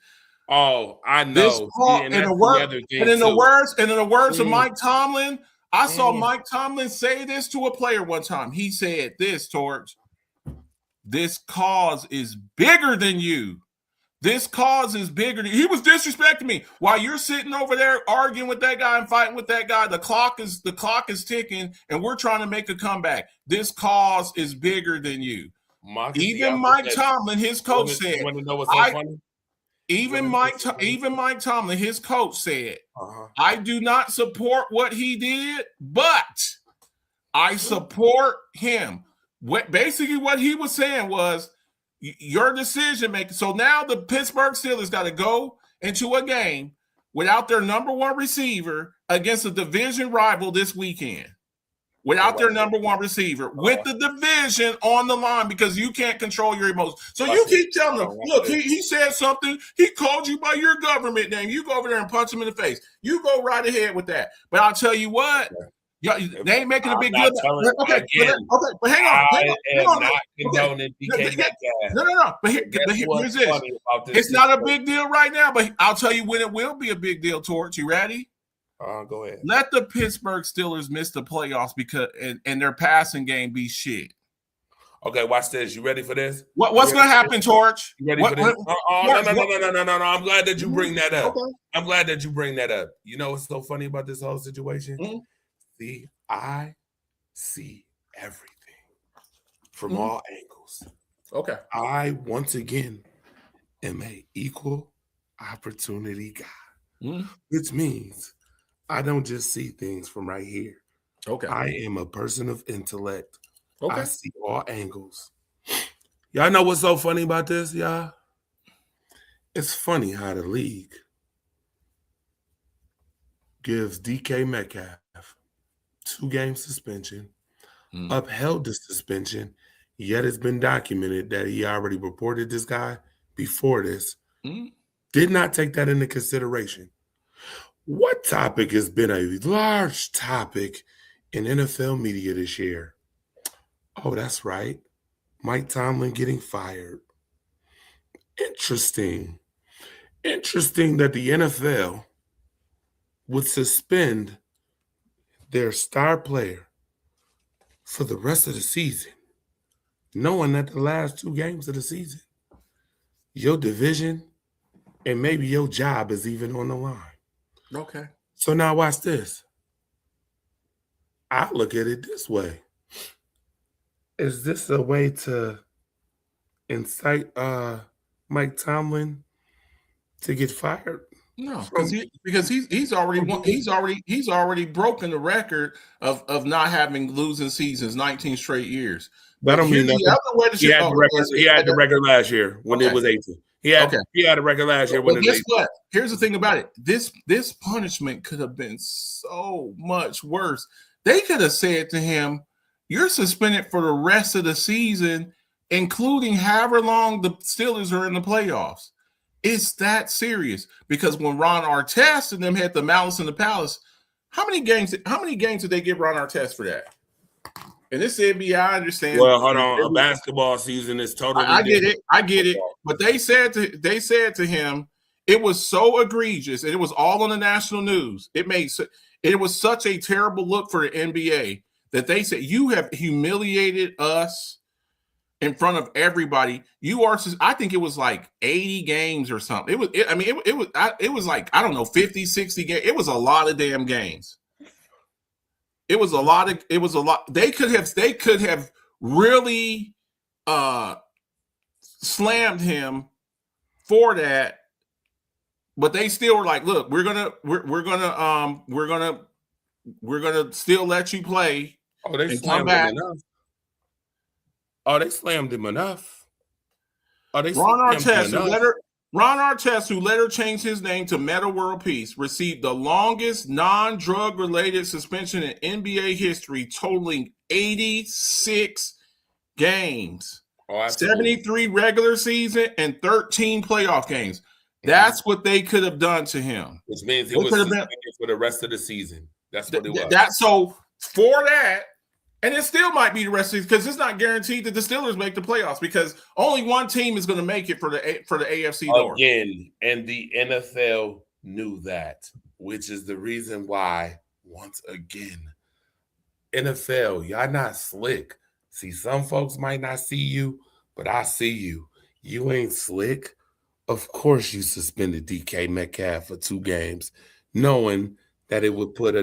Oh, I know. In the words of Mike Tomlin, I saw Mike Tomlin say this to a player one time. He said this, Torch. This cause is bigger than you. This cause is bigger than you. He was disrespecting me while you're sitting over there arguing with that guy and fighting with that guy. The clock is ticking, and we're trying to make a comeback. This cause is bigger than you. Even Mike Tomlin, his coach said. You want to know what's so funny? even Mike Tomlin, his coach, said, I do not support what he did, but I support him. Basically, what he was saying was your decision making. So now the Pittsburgh Steelers got to go into a game without their number one receiver against a division rival this weekend. Without their number one receiver, with the division on the line, because you can't control your emotions. So you keep telling them, look, he said something. He called you by your government name. You go over there and punch him in the face. You go right ahead with that. But I'll tell you what, they ain't making a big deal. Okay, but hang on. No. But here's this. It's not a big deal right now, but I'll tell you when it will be a big deal, Torch. You ready? Go ahead. Let the Pittsburgh Steelers miss the playoffs because and their passing game be shit. Okay, watch this. You ready for this? What's going to happen, Torch? You ready for this? No. I'm glad that you bring that up. Okay. I'm glad that you bring that up. You know what's so funny about this whole situation? Mm-hmm. See, I see everything from all angles. Okay. I, once again, am an equal opportunity guy, which means I don't just see things from right here. Okay. I am a person of intellect. Okay. I see all angles. Y'all know what's so funny about this, y'all? It's funny how the league gives DK Metcalf 2-game suspension, upheld the suspension, yet it's been documented that he already reported this guy before this, did not take that into consideration. What topic has been a large topic in NFL media this year? Oh, that's right. Mike Tomlin getting fired. Interesting. Interesting that the NFL would suspend their star player for the rest of the season, knowing that the last 2 games of the season, your division and maybe your job is even on the line. Okay. So now watch this. I look at it this way. Is this a way to incite Mike Tomlin to get fired? No, because he's already broken the record of not having losing seasons 19 straight years. But I don't mean that. He had the record last year when it was 18. He had a record last year when it was 18. Guess what? Here's the thing about it. This punishment could have been so much worse. They could have said to him, you're suspended for the rest of the season, including however long the Steelers are in the playoffs. It's that serious. Because when Ron Artest and them had the Malice in the Palace, how many games did they give Ron Artest for that? And this NBA, I understand. Well, hold on. A basketball season is totally different. I get it. But they said to him, it was so egregious, and it was all on the national news. It was such a terrible look for the NBA that they said, you have humiliated us in front of everybody. I think it was like 80 games or something. It was like, I don't know, 50, 60 games. It was a lot of damn games. It was a lot. They could have really slammed him for that, but they still were like, look, we're gonna still let you play. Oh, they slammed him enough. They slammed him enough. Ron Artest, who later changed his name to Metta World Peace, received the longest non-drug related suspension in NBA history, totaling 86 games, 73 regular season, and 13 playoff games. That's what they could have done to him. Which means he was suspended for the rest of the season. That's what it was. So for that, and it still might be the rest of it because it's not guaranteed that the Steelers make the playoffs because only one team is going to make it for the AFC North. Again, and the NFL knew that, which is the reason why, once again, NFL, y'all not slick. See, some folks might not see you, but I see you. You ain't slick. Of course you suspended DK Metcalf for 2 games, knowing that it would put a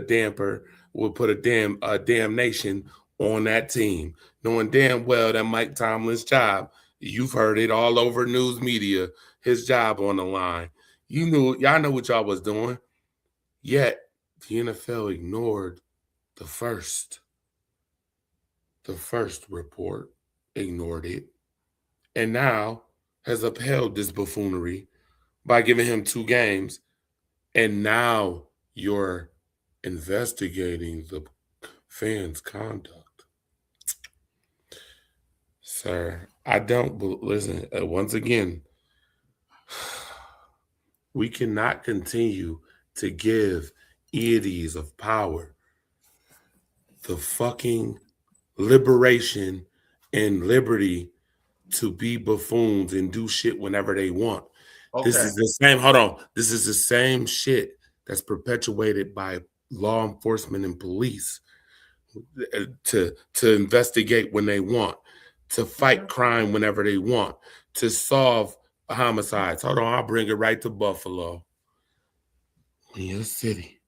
damnation on that team, knowing damn well that Mike Tomlin's job, you've heard it all over news media, his job on the line. Y'all know what y'all was doing. Yet the NFL ignored the first report, ignored it, and now has upheld this buffoonery by giving him 2 games. And now you're investigating the fans' conduct. Sir, I don't listen. Once again, we cannot continue to give deities of power the fucking liberation and liberty to be buffoons and do shit whenever they want. Okay. This is the same. Hold on. This is the same shit that's perpetuated by law enforcement and police to investigate when they want, to fight crime whenever they want, to solve homicides. Hold on, I'll bring it right to Buffalo. When your city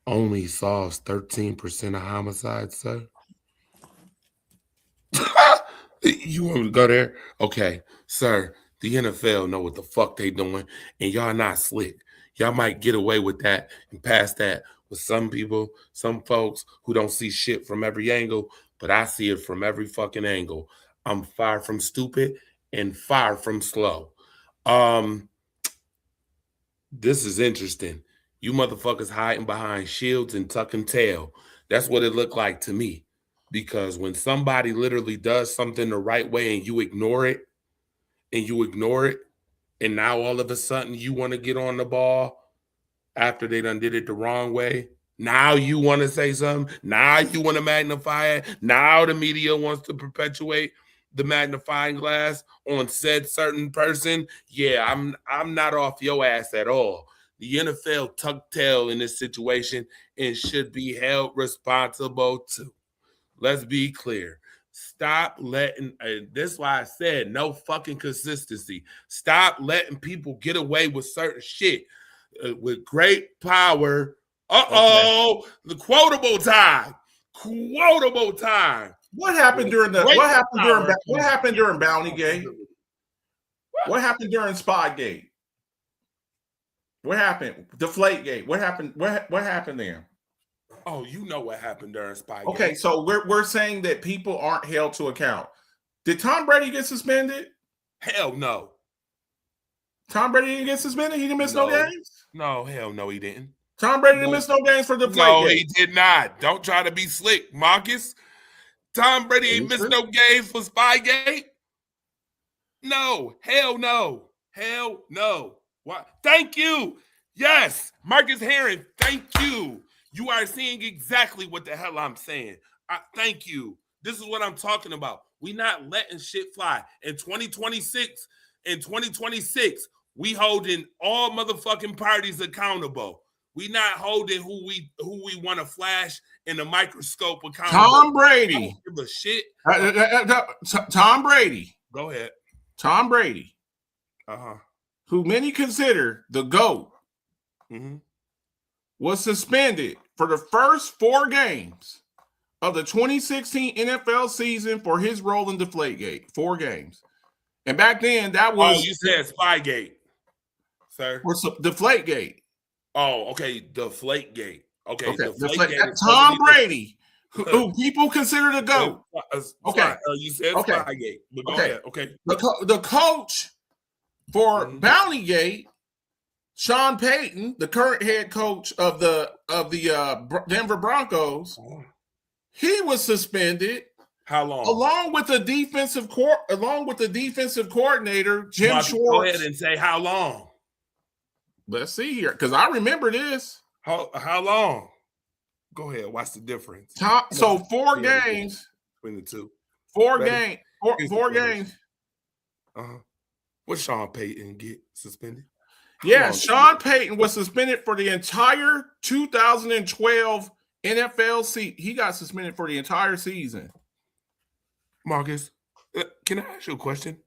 only solves 13% of homicides, sir. You want me to go there? Okay, sir, the NFL know what the fuck they doing, and y'all not slick. Y'all might get away with that and pass that with some people, some folks who don't see shit from every angle, but I see it from every fucking angle. I'm far from stupid and far from slow. This is interesting. You motherfuckers hiding behind shields and tucking tail. That's what it looked like to me. Because when somebody literally does something the right way and you ignore it, and now all of a sudden you want to get on the ball after they done did it the wrong way, now you want to say something, now you want to magnify it, now the media wants to perpetuate the magnifying glass on said certain person. Yeah, I'm not off your ass at all. The NFL tucked tail in this situation and should be held responsible too. Let's be clear. Stop letting, this is why I said no fucking consistency. Stop letting people get away with certain shit with great power. The quotable time. What happened during Bountygate? What happened during Spygate? What happened? Deflategate. What happened? What happened there? Oh, you know what happened during Spygate. Okay, so we're saying that people aren't held to account. Did Tom Brady get suspended? Hell no. Tom Brady didn't get suspended? He didn't miss no games? No, hell no, he didn't. Tom Brady didn't miss no games for Deflategate? No, he did not. Don't try to be slick, Marcus. Tom Brady ain't missed no games for Spygate. No, hell no. Hell no. What? Thank you. Yes, Marcus Herring, thank you. You are seeing exactly what the hell I'm saying. Thank you. This is what I'm talking about. We not letting shit fly. In 2026, we holding all motherfucking parties accountable. We not holding who we want to flash in the microscope accountable. Tom Brady. I don't give a shit. Tom Brady. Go ahead. Tom Brady. Who many consider the GOAT. Mm-hmm. Was suspended for the first 4 games of the 2016 NFL season for his role in Deflategate. 4 games. And back then, that was... Oh, you said Spygate, sir. Or Deflategate. Oh, okay. Deflategate. Okay. Deflategate. Tom Brady, who people consider the GOAT. Okay. You said Spygate. But go ahead. Okay. The coach for Bountygate, Sean Payton, the current head coach of the Denver Broncos, he was suspended. How long? Along with the defensive coordinator, Jim Schwartz. Go ahead and say how long. Let's see here, because I remember this. How long? Go ahead. What's the difference? So 4 games between the two. 4 games. 4 games. What Sean Payton get suspended? Yeah, Sean Payton was suspended for the entire 2012 NFL season. He got suspended for the entire season. Marcus, can I ask you a question?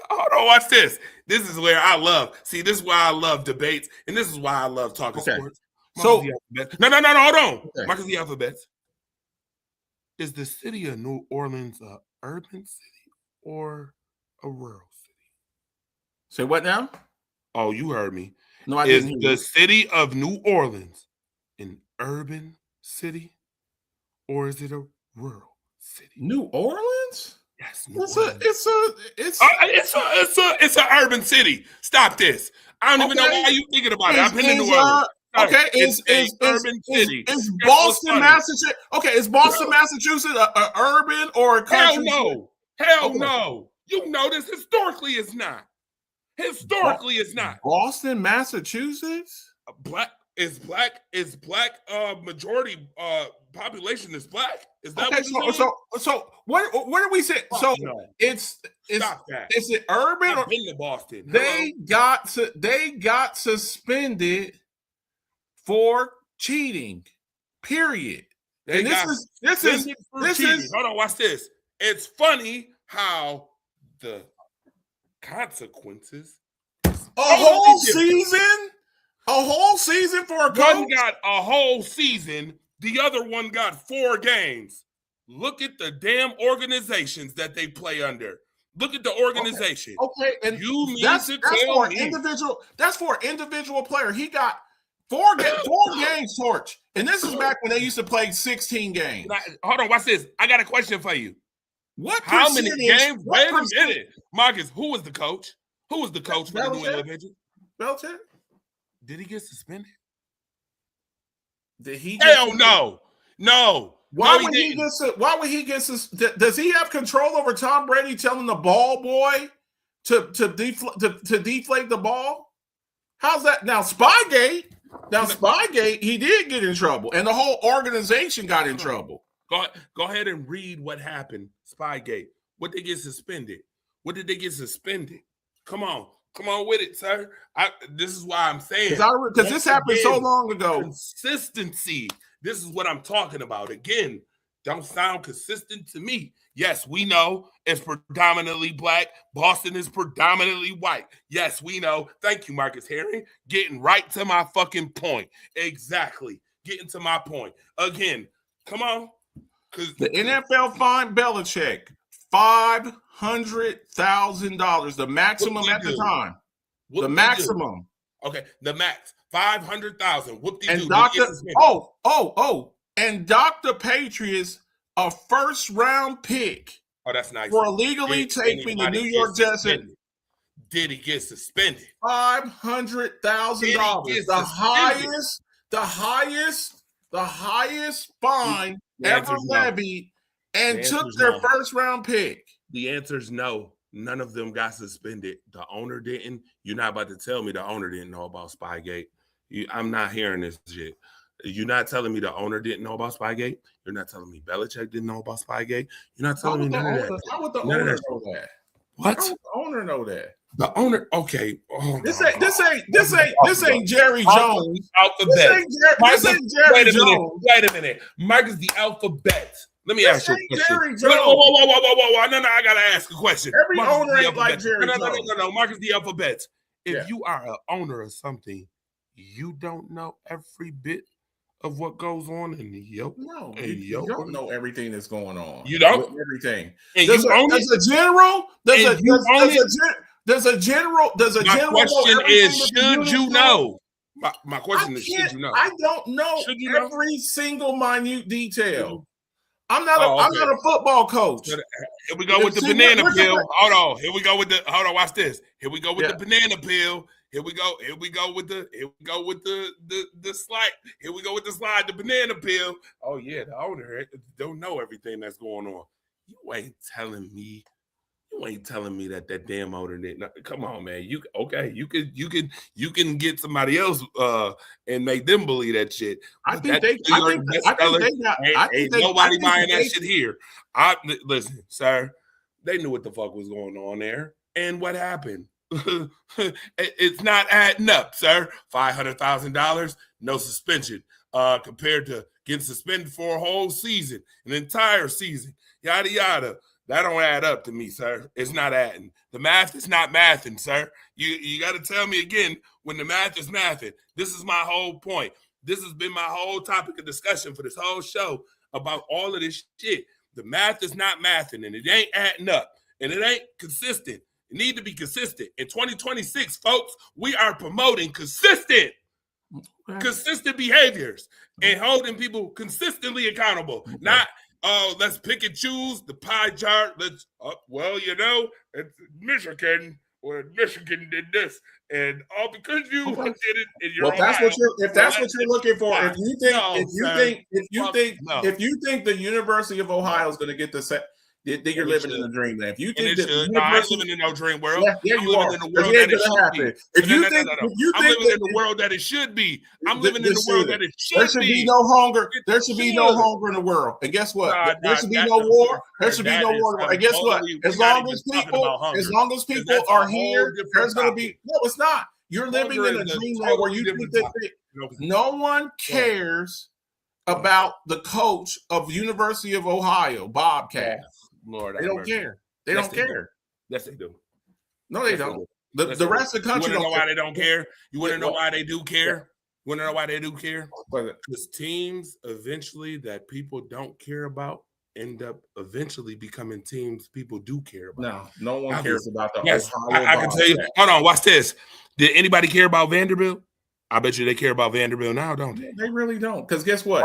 Hold on, watch this. This is where I love. See, this is why I love debates, and this is why I love talking sports. Marcus, no, hold on. Okay. Marcus the Alphabets. Is the city of New Orleans an urban city or a rural city? Say what now? Oh, you heard me. No, I Is didn't hear the you. city of New Orleans an urban city or is it a rural city? New Orleans? Yes, it's an urban city. Stop this. I don't even know why you thinking about it. I've been to New Orleans. Okay, it's an urban city. Is Boston, Massachusetts? Okay, is Boston, Massachusetts a urban or a country? Hell no. You know this. Historically, it's not. Historically, it's not. Boston, Massachusetts? Black majority population is black. Is that okay? So what do we say? So it's it urban? I've been to Boston. They got suspended for cheating. Period. And this is hold on. Watch this. It's funny how the consequences. A whole season for a coach? One got a whole season. The other one got 4 games. Look at the damn organizations that they play under. Look at the organization. Okay. And you mean that's for me. individual. That's for an individual player. He got 4 games, Torch. And this is back when they used to play 16 games. Hold on, watch this. I got a question for you. How many games? Wait a minute. Marcus, who was the coach? Who was the coach for the New England Patriots? Belichick. Did he get suspended? Did he? Hell no. No. Why would he get suspended? Does he have control over Tom Brady telling the ball boy to deflate the ball? How's that? Now, Spygate, he did get in trouble, and the whole organization got in trouble. Go ahead and read what happened. Spygate. What did they get suspended? What did they get suspended? Come on with it, sir. This is why I'm saying because this happened so long ago. Consistency. This is what I'm talking about. Again, don't sound consistent to me. Yes, we know it's predominantly black. Boston is predominantly white. Yes, we know. Thank you, Marcus Herring. Getting right to my fucking point. Exactly. Getting to my point. Again, come on. The NFL fined Belichick $500,000, the maximum at the time. The maximum. Okay, the max. $500,000. And and Dr. Patriots a first-round pick. Oh, that's nice. For illegally taping the New York Jets. Did he get suspended? $500,000. The highest fine ever levied, and took their first-round pick. The answer is no. None of them got suspended. The owner didn't. You're not about to tell me the owner didn't know about Spygate. I'm not hearing this shit. You're not telling me the owner didn't know about Spygate. You're not telling me Belichick didn't know about Spygate. You're not telling me none of that. How would the owner know that? What? How would the owner know that? The owner, okay. This ain't Jerry Jones. Alphabet. This ain't Jerry Jones. Wait a minute. Mike is the alphabet. Let me ask you a question. Jerry Jones. Whoa. No, I gotta ask a question. Every owner ain't like Jerry Jones. No. Mark is the alphabet. If you are an owner of something, you don't know every bit of what goes on in your you don't know everything that's going on. You don't everything. Does a general? My question is, should you know? My question is, should you know? I don't know every single minute detail. I'm not a football coach. Here we go with the banana peel. Hold on, watch this. Here we go with the banana peel. Here we go with the slide. Here we go with the slide, the banana peel. Oh yeah, the owner don't know everything that's going on. You ain't telling me that damn owner didn't. Come on, man. You can get somebody else and make them believe that shit. I think nobody buying that shit here. Listen, sir. They knew what the fuck was going on there, and what happened. It's not adding up, sir. $500,000, no suspension, compared to getting suspended for a whole season, an entire season, yada yada. That don't add up to me, sir. It's not adding. The math is not mathing, sir. You got to tell me again when the math is mathing. This is my whole point. This has been my whole topic of discussion for this whole show about all of this shit. The math is not mathing, and it ain't adding up, and it ain't consistent. You need to be consistent. In 2026, folks, we are promoting consistent behaviors and holding people consistently accountable. Not, let's pick and choose the pie chart. Let's, it's Michigan, or Michigan did this, and all because you did it in your if that's what you're looking for, if you think the University of Ohio is going to get the set, then you're living in a dream. If you think I'm living in no dream world. Yeah, you are. In the world that it should be. I'm living in the world that it should be. I'm living in the world that it should be. There should be no hunger. There should be no hunger in the world. And guess what? There should be no war. There should be no war. And guess what? As long as people are here, there's going to be. No, it's not. You're living in a dream where you think that no one cares about the coach of University of Ohio, Bobcat. Lord, they don't care. They don't care. Yes, they do. No, they don't. The rest of the country. You want to know why they don't care? You want to know why they do care? You want to know why they do care? Because teams eventually that people don't care about end up eventually becoming teams people do care about. No one cares about the Ohio. I can tell you. Hold on, watch this. Did anybody care about Vanderbilt? I bet you they care about Vanderbilt now, don't they? They really don't. Because guess what?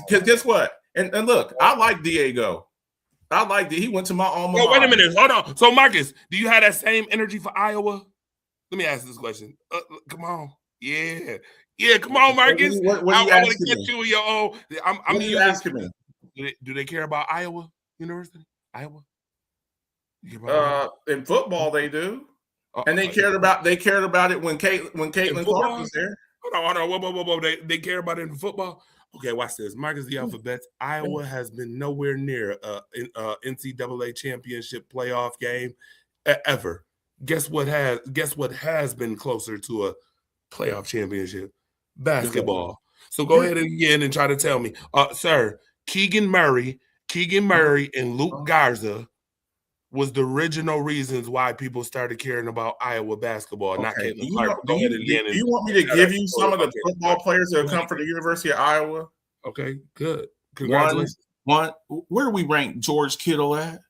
Guess what? And look, I like Diego. He went to my alma mater. Wait a minute. Hold on. So, Marcus, do you have that same energy for Iowa? Let me ask this question. Come on. Yeah. Come on, Marcus. What are you I want to get you in your own. What are you asking me? Do they care about Iowa University? Iowa? In football, they do. And they cared about it when Caitlin Clark was there. Hold on. Whoa. They care about it in football? Okay, watch this. Marcus the Alphabets. Iowa has been nowhere near NCAA championship playoff game ever. Guess what has been closer to a playoff championship? Basketball. So go ahead and try to tell me, sir. Keegan Murray, and Luke Garza was the original reasons why people started caring about Iowa basketball. Not Caitlin Clark. Do you want me to give you some of the football players that have come from the University of Iowa? Okay, good. Congratulations. One. Where do we rank George Kittle at?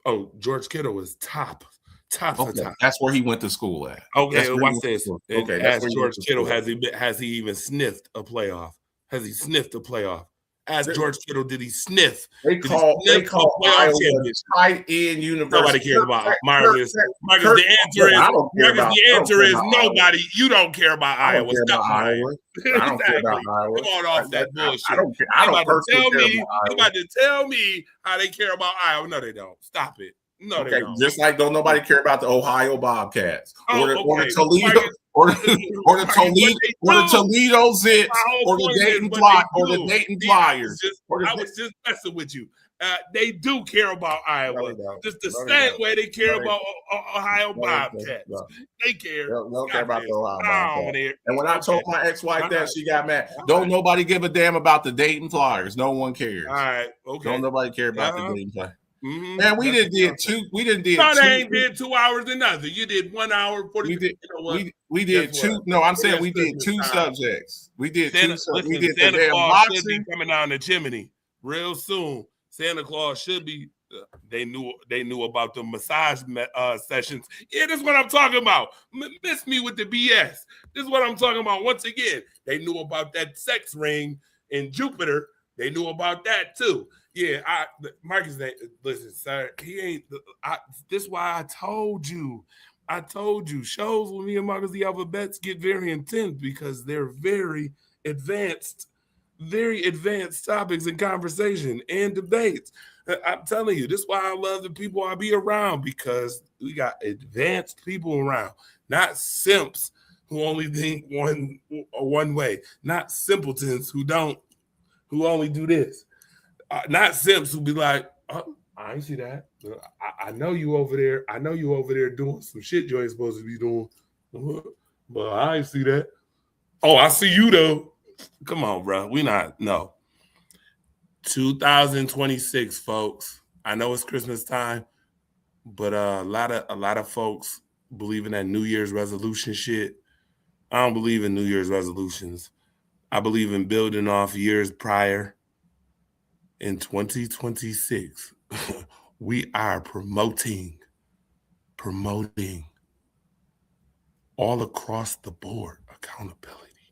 Oh, George Kittle was top. Top. That's where he went to school at. Okay, watch this. Okay, ask George Kittle, has he even sniffed a playoff? Has he sniffed a playoff? Ask George Kittle, did he sniff? They call Iowa tight end university. Nobody cares about Marcus. The answer is nobody. You don't care about Iowa. I don't care about Iowa. Come on off that bullshit. I don't You about to tell me how they care about Iowa? No, they don't. Stop it. No, they don't. Just like don't nobody care about the Ohio Bobcats or the Toledo. Or the Toledo Zips, or the Dayton Flyers. I was just messing with you. They do care about Iowa, just the same way they care about Ohio Bobcats. They care. They don't care about the Ohio Bobcats. And when I told my ex-wife that, she got mad. Don't nobody give a damn about the Dayton Flyers. No one cares. All right, okay. Don't nobody care about the Dayton Flyers. Mm-hmm. Man, we did 2 hours and nothing. You did 1 hour 40. We did two. No, I'm saying we did two subjects. We did Santa Claus should be coming down the chimney real soon. Santa Claus should be. They knew about the massage sessions. Yeah, this is what I'm talking about. Miss me with the BS. This is what I'm talking about. Once again, they knew about that sex ring in Jupiter. They knew about that too. Yeah, Marcus, listen, sir, he ain't. This is why I told you. Shows with me and Marcus the Alphabets get very intense because they're very advanced topics and conversation and debates. I'm telling you, this is why I love the people I be around, because we got advanced people around, not simps who only think one way, not simpletons who only do this. Not simps who be like, oh, I ain't see that. I know you over there. I know you over there doing some shit you ain't supposed to be doing. But I ain't see that. Oh, I see you though. Come on, bro. We not. No. 2026, folks. I know it's Christmas time, but a lot of folks believe in that New Year's resolution shit. I don't believe in New Year's resolutions. I believe in building off years prior. In 2026, we are promoting promoting all across the board accountability.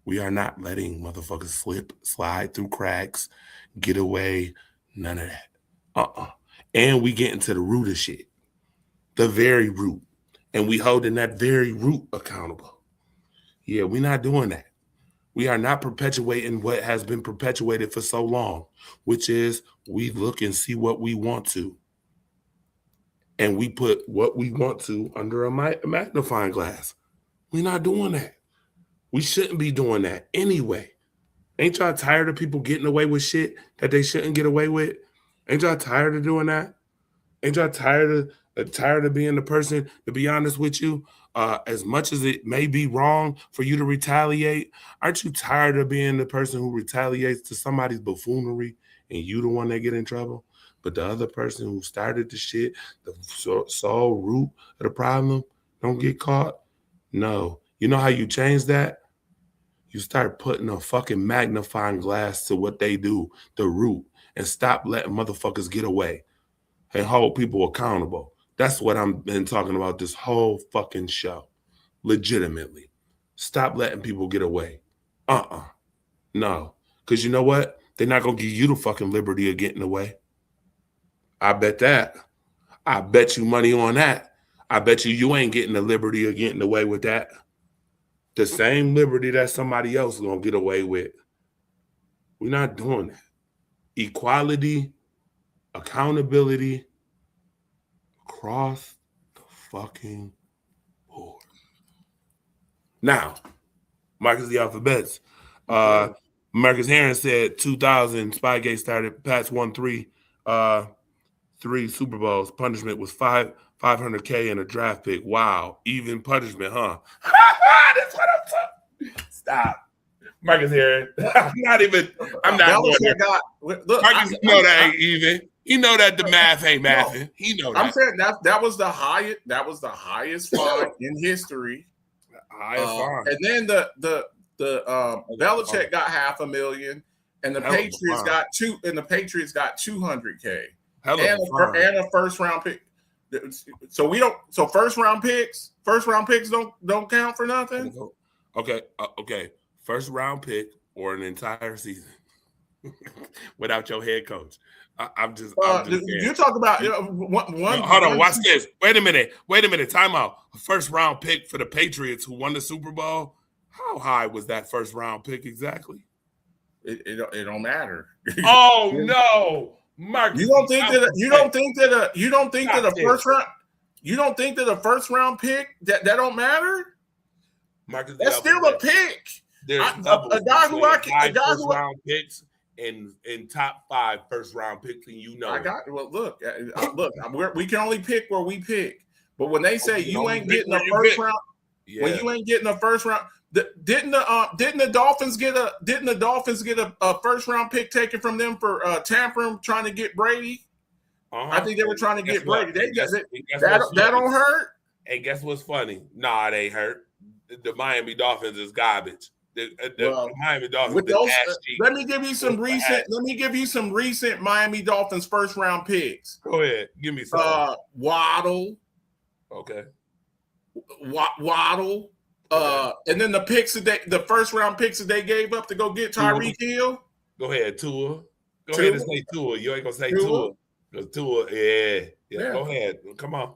We are not letting motherfuckers slide through cracks, get away, none of that. And we get into the root of shit, the very root. And we holding that very root accountable. Yeah, we're not doing that. We are not perpetuating what has been perpetuated for so long, which is we look and see what we want to. And we put what we want to under a magnifying glass. We're not doing that. We shouldn't be doing that anyway. Ain't y'all tired of people getting away with shit that they shouldn't get away with? Ain't y'all tired of doing that? Ain't y'all tired of being the person, to be honest with you, as much as it may be wrong for you to retaliate, aren't you tired of being the person who retaliates to somebody's buffoonery and you the one that get in trouble? But the other person who started the shit, the sole root of the problem, don't get caught? No. You know how you change that? You start putting a fucking magnifying glass to what they do, the root, and stop letting motherfuckers get away and hold people accountable. That's what I've been talking about this whole fucking show. Legitimately. Stop letting people get away. No. Because you know what? They're not going to give you the fucking liberty of getting away. I bet that. I bet you money on that. I bet you ain't getting the liberty of getting away with that. The same liberty that somebody else is going to get away with. We're not doing that. Equality, accountability, across the fucking board. Now, Marcus the Alphabets. Marcus Heron said 2000, Spygate started, Pats won three Super Bowls. Punishment was $500K and a draft pick. Wow. Even punishment, huh? That's what I'm talking. Stop. Marcus Heron. I'm not going there. Marcus know that ain't even. He know that the math ain't mathing. He know that. I'm saying that was the highest fine in history. And then the Belichick got $500,000 and the Patriots got $200K. And a first round pick. So first round picks don't count for nothing. Okay. First round pick or an entire season without your head coach. I'm just you talk about one. Hold on, watch this. Wait a minute. Time out. First round pick for the Patriots who won the Super Bowl. How high was that first round pick exactly? It don't matter. Oh no. Marcus, you don't think that a first round pick that don't matter? Marcus, that's still a pick. There's a guy who first round picks in top 5 first round picks, and you know. Look. We can only pick where we pick. But when they say you ain't getting a first round, when you ain't getting a first round. Didn't the Dolphins get a first round pick taken from them for tampering, trying to get Brady? I think they were trying to get Brady. That don't hurt. Hey, guess what's funny? Nah, it ain't hurt. The Miami Dolphins is garbage. The Miami Dolphins. Let me give you some recent Miami Dolphins first round picks. Go ahead, give me some. Waddle. Okay. Waddle. And then the first round picks that they gave up to go get Tyreek Hill. Go ahead, Tua. Go ahead and say Tua. You ain't gonna say Tua. Tua, yeah. Go ahead. Come on.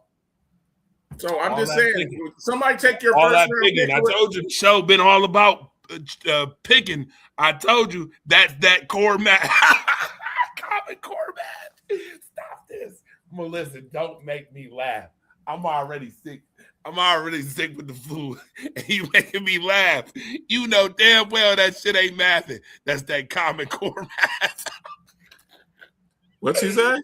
So I'm just saying, somebody take your all first that round picking. pick. I told you the show been all about picking. I told you that core math. Common core math. Stop this. Melissa, don't make me laugh. I'm already sick with the flu, and you making me laugh. You know damn well that shit ain't mathing. That's that common core math. What's he say?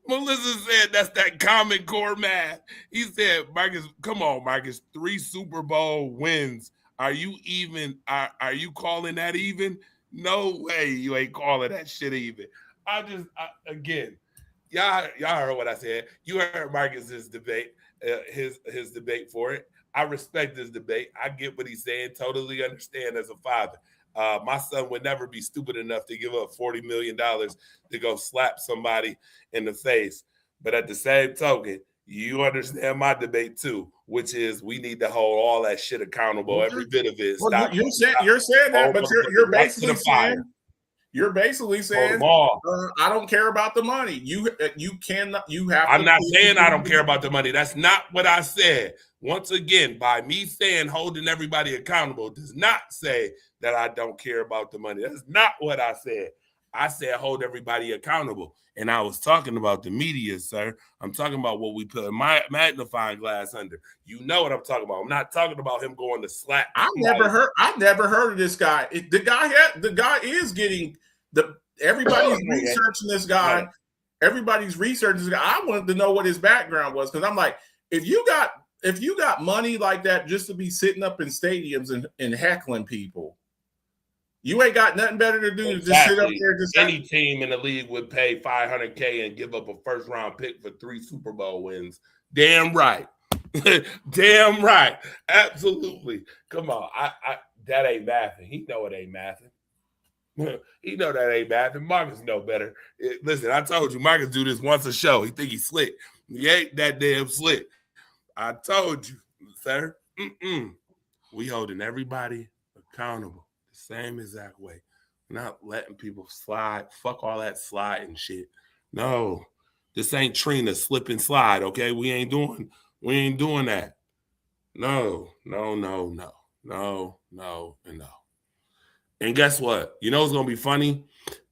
Melissa said that's that common core math. He said, Marcus, come on, Marcus, 3 Super Bowl wins. Are you even? Are you calling that even? No way, you ain't calling that shit even. Again, y'all heard what I said. You heard Marcus's debate. His debate for it. I respect his debate. I get what he's saying. Totally understand as a father. My son would never be stupid enough to give up $40 million to go slap somebody in the face. But at the same token, You understand my debate too, which is we need to hold all that shit accountable, every bit of it. Well, stop. You're saying that, but you're basically saying I don't care about the money. You have. I'm not saying I don't care about the money. That's not what I said. Once again, by me saying holding everybody accountable does not say that I don't care about the money. That's not what I said. I said hold everybody accountable. And I was talking about the media, sir. I'm talking about what we put my magnifying glass under. You know what I'm talking about. I'm not talking about him going to slap. I've never heard of this guy. The guy is getting everybody's researching this guy. Right. Everybody's researching this guy. I wanted to know what his background was, because I'm like, if you got money like that just to be sitting up in stadiums and heckling people, you ain't got nothing better to do than just sit up there. Any team in the league would pay $500K and give up a first-round pick for 3 Super Bowl wins. Damn right. Damn right. Absolutely. Come on. That ain't mathing. He know it ain't mathing. He know that ain't mathing. Marcus know better. Listen, I told you, Marcus do this once a show. He think he's slick. He ain't that damn slick. I told you, sir. We holding everybody accountable. Same exact way. Not letting people slide. Fuck all that sliding shit. No. This ain't Trina slip and slide, okay? We ain't doing that. No. And guess what? You know what's gonna be funny?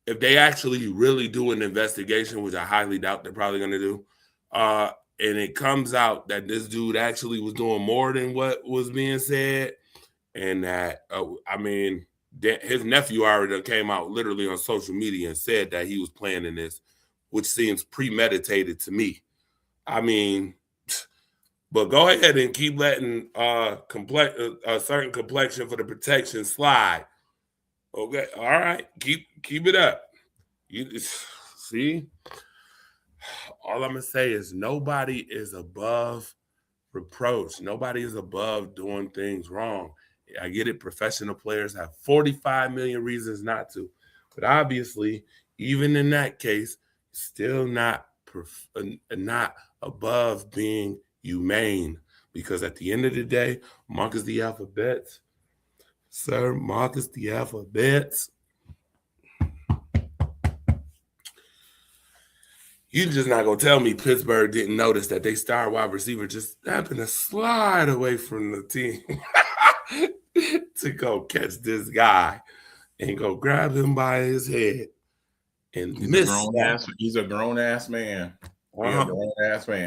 If they actually really do an investigation, which I highly doubt they're probably gonna do, and it comes out that this dude actually was doing more than what was being said, and that his nephew already came out literally on social media and said that he was planning this, which seems premeditated to me. I mean, but go ahead and keep letting a certain complexion for the protection slide. Okay, all right, keep it up. You see, all I'm gonna say is nobody is above reproach. Nobody is above doing things wrong. I get it. Professional players have 45 million reasons not to, but obviously, even in that case, still not above being humane. Because at the end of the day, Marcus the Alphabets, sir, Marcus the Alphabets, you're just not gonna tell me Pittsburgh didn't notice that they star wide receiver just happened to slide away from the team. To go catch this guy and go grab him by his head and he's a grown ass man. He's a grown ass man.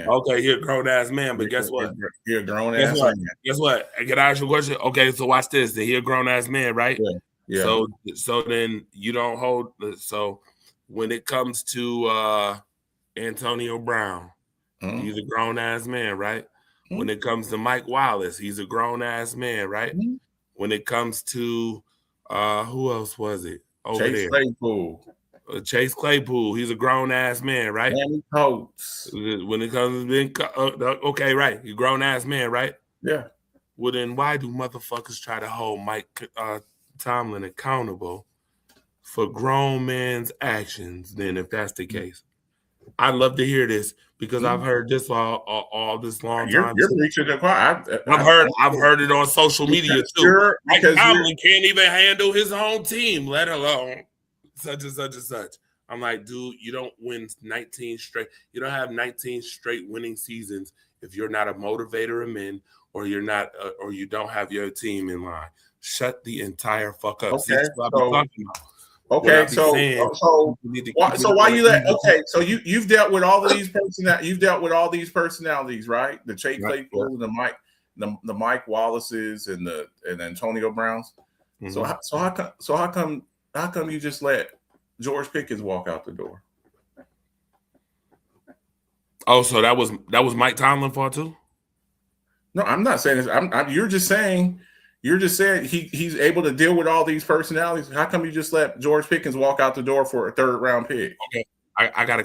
Okay, he's a grown ass man, but guess what? He's a grown ass man. Guess what? Can I ask you a question? Okay, so watch this. He's a grown ass man, right? Yeah. So then you don't hold. So when it comes to Antonio Brown, he's a grown ass man, right? When it comes to Mike Wallace, he's a grown ass man, right? When it comes to who else was it over Chase Claypool? Chase Claypool, he's a grown ass man, right? Danny Coates. When it comes to being okay, right? You're a grown ass man, right? Yeah. Well, then why do motherfuckers try to hold Mike Tomlin accountable for grown man's actions? Then, if that's the case, I'd love to hear this because I've heard this all this long time. You're preaching the choir. I've heard it on social media too. Mike Tomlin can't even handle his own team, let alone such and such and such. I'm like, dude, you don't win 19 straight. You don't have 19 straight winning seasons if you're not a motivator of men, or you're not, or you don't have your team in line. Shut the entire fuck up. Okay. So why you let? Okay, so you've dealt with all of these You've dealt with all these personalities, right? The Chase Claypool, the Mike Wallaces, and the Antonio Browns. Mm-hmm. So how come you just let George Pickens walk out the door? Oh, so that was Mike Tomlin fault too? No, I'm not saying this. You're just saying he's able to deal with all these personalities. How come you just let George Pickens walk out the door for a 3rd round pick? Okay, I got to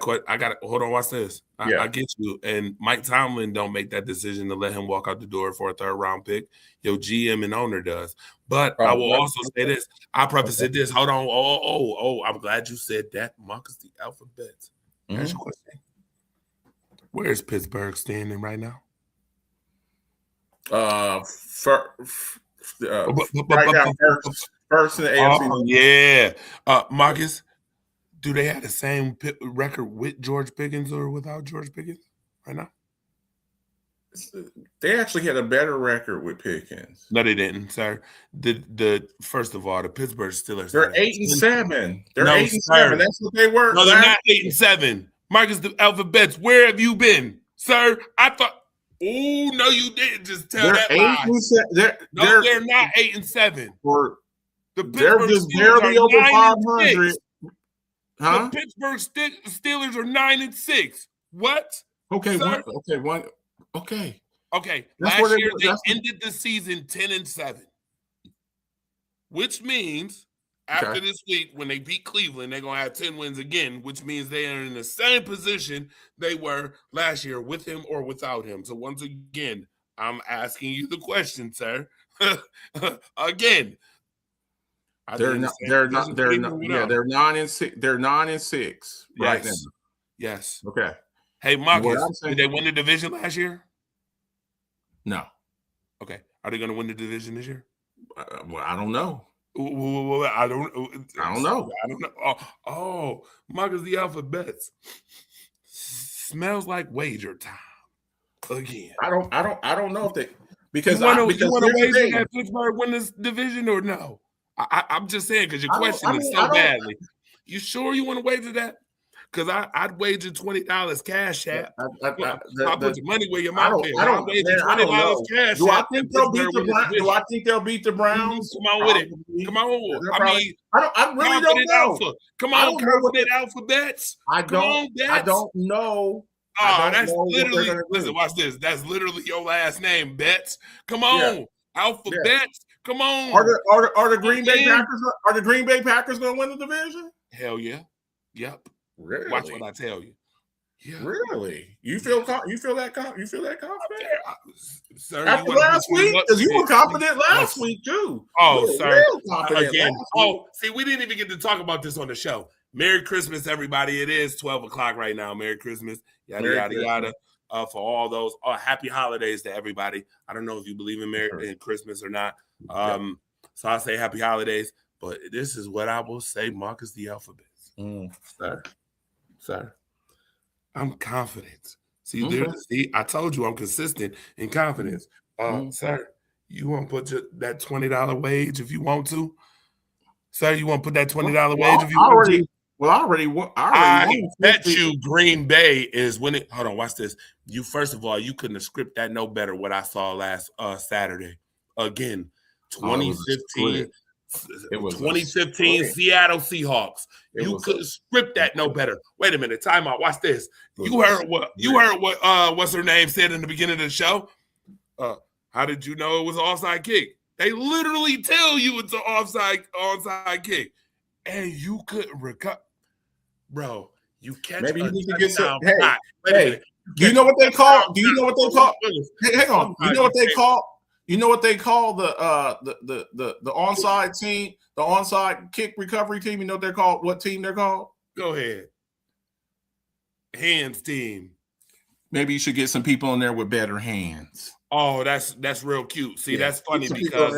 hold on. Watch this. I get you. And Mike Tomlin don't make that decision to let him walk out the door for a 3rd round pick. Your GM and owner does. But I will also say this. I preface this. Hold on. Oh! I'm glad you said that. Marcus the Alphabet. Ask your question. Where's Pittsburgh standing right now? Right now, first in the AFC. Oh, yeah. Marcus, do they have the same record with George Pickens or without George Pickens right now? They actually had a better record with Pickens. No, they didn't, sir. The first of all, the Pittsburgh Steelers. They're 8-7. They're 8-7. That's what they were. No, they're not 8-7. Marcus, the alphabets. Where have you been, sir? I thought. Oh no, you didn't just tell they're that 8-7. They're not 8-7. They're just barely over 500. Huh? The Pittsburgh Steelers are 9-6. What? Okay. Okay. That's last year they ended the season 10-7, which means after this week, when they beat Cleveland, they're gonna have 10 wins again, which means they are in the same position they were last year, with him or without him. So once again, I'm asking you the question, sir. Again, they're 9-6. They're 9-6 right now. Yes. Okay. Hey, Marcus, did they win the division last year? No. Okay. Are they going to win the division this year? Well, I don't know. I don't know. Oh, Marcus, the alphabets smells like wager time again. I don't know if they because you want to wager that Pittsburgh win this division or no? I'm just saying because your question is so badly. You sure you want to wager that? Because I'd wager $20 cash app. I'll put your money where your mouth is. I'll wager $20 cash. Do I think they'll beat the Browns? Do I think they'll beat the Browns? Come on with it. Come on. I really don't know. Alpha. Come on, confident alphabets. I don't know. Oh, that's literally. Listen, watch this. That's literally your last name, Bets. Come on, alphabets. Come on. Are the Green Bay Packers? Are the Green Bay Packers going to win the division? Hell yeah. Yep. Really? Watch what I tell you. Yeah. Really? You feel that confident? Sir, after last week? Because you were confident last week too. Oh, sir. Again. Oh, see, we didn't even get to talk about this on the show. Merry Christmas, everybody. It is 12 o'clock right now. Merry Christmas. Yada. For all those. Happy holidays to everybody. I don't know if you believe in Christmas or not. So I say happy holidays. But this is what I will say, Marcus the Alphabets. Sir. I'm confident. See, I told you I'm consistent in confidence. Sir, you want to put that $20 wage if you want to? Sir, you want to put that $20 wage if you want to? I bet you Green Bay is winning. Hold on, watch this. First of all, you couldn't have scripted that no better what I saw last Saturday. Again, 2015. It was 2015 Seattle Seahawks. You couldn't script that no better. Wait a minute, time out. Watch this. You heard what what's her name said in the beginning of the show? How did you know it was an offside kick? They literally tell you it's an onside kick, and you couldn't recover, bro. You catch. Maybe you need to get some. Hey, do you know what they call? Hey, hang on. You know what they call? You know what they call the onside team, the onside kick recovery team? You know what they're called? What team they're called? Go ahead. Hands team. Maybe you should get some people in there with better hands. Oh, that's real cute. See, that's funny because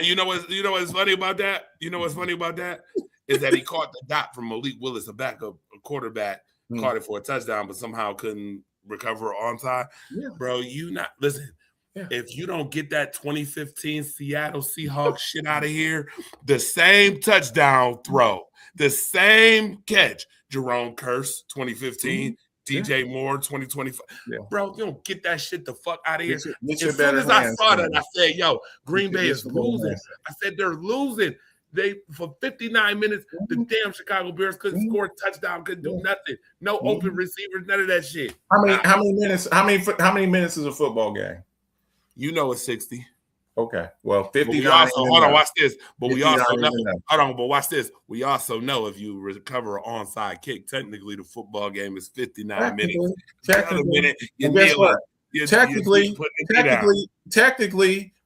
you know what's funny about that? You know what's funny about that is that he caught the dot from Malik Willis, a backup, a quarterback, caught it for a touchdown, but somehow couldn't recover onside. Yeah. Bro, listen. Yeah. If you don't get that 2015 Seattle Seahawks shit out of here, the same touchdown throw, the same catch, Jerome Kearse, 2015, DJ Moore, 2025. Yeah. Bro, you don't get that shit the fuck out of here. As soon as I saw that, I said, yo, Green Bay is losing. I said, they're losing. They, for 59 minutes, the damn Chicago Bears couldn't score a touchdown, couldn't do nothing. No open receivers, none of that shit. How many minutes is a football game? You know it's 60. Okay. Well, 59. Hold on, watch this. But we also know. Hold on, but watch this. We also know if you recover an onside kick, technically the football game is 59 minutes. Technically,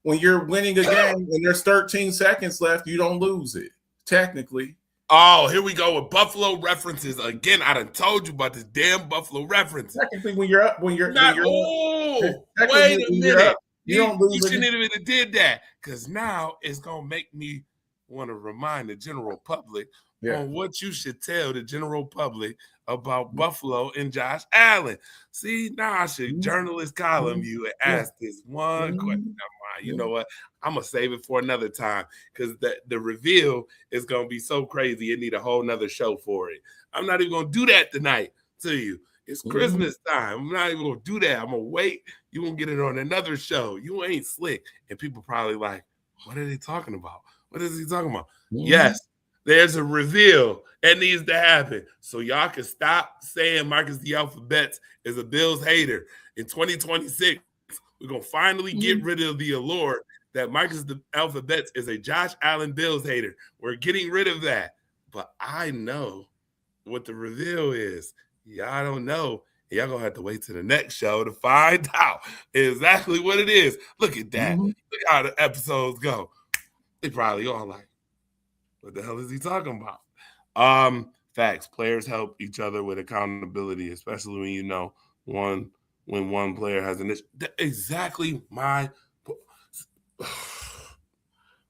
when you're winning a game and there's 13 seconds left, you don't lose it. Technically. Oh, here we go with Buffalo references again. I done told you about this damn Buffalo reference. Technically, when you're up, wait a minute. You shouldn't even did that, because now it's gonna make me want to remind the general public on what you should tell the general public about Buffalo and Josh Allen. See, now I should journalist column you and ask this one question. You know what? I'm gonna save it for another time, because the reveal is gonna be so crazy. It need a whole nother show for it. I'm not even gonna do that tonight to you. It's Christmas time. I'm not even gonna do that. I'm gonna wait. You gonna get it on another show. You ain't slick, and people probably like, what are they talking about? What is he talking about? Yes, there's a reveal that needs to happen, so y'all can stop saying Marcus the Alphabets is a Bills hater. In 2026, we're gonna finally get rid of the allure that Marcus the Alphabets is a Josh Allen Bills hater. We're getting rid of that. But I know what the reveal is. Y'all don't know. Y'all gonna have to wait to the next show to find out exactly what it is. Look at that. Look how the episodes go. They probably all like, what the hell is he talking about? Facts. Players help each other with accountability, especially when you know when one player has an issue. Exactly my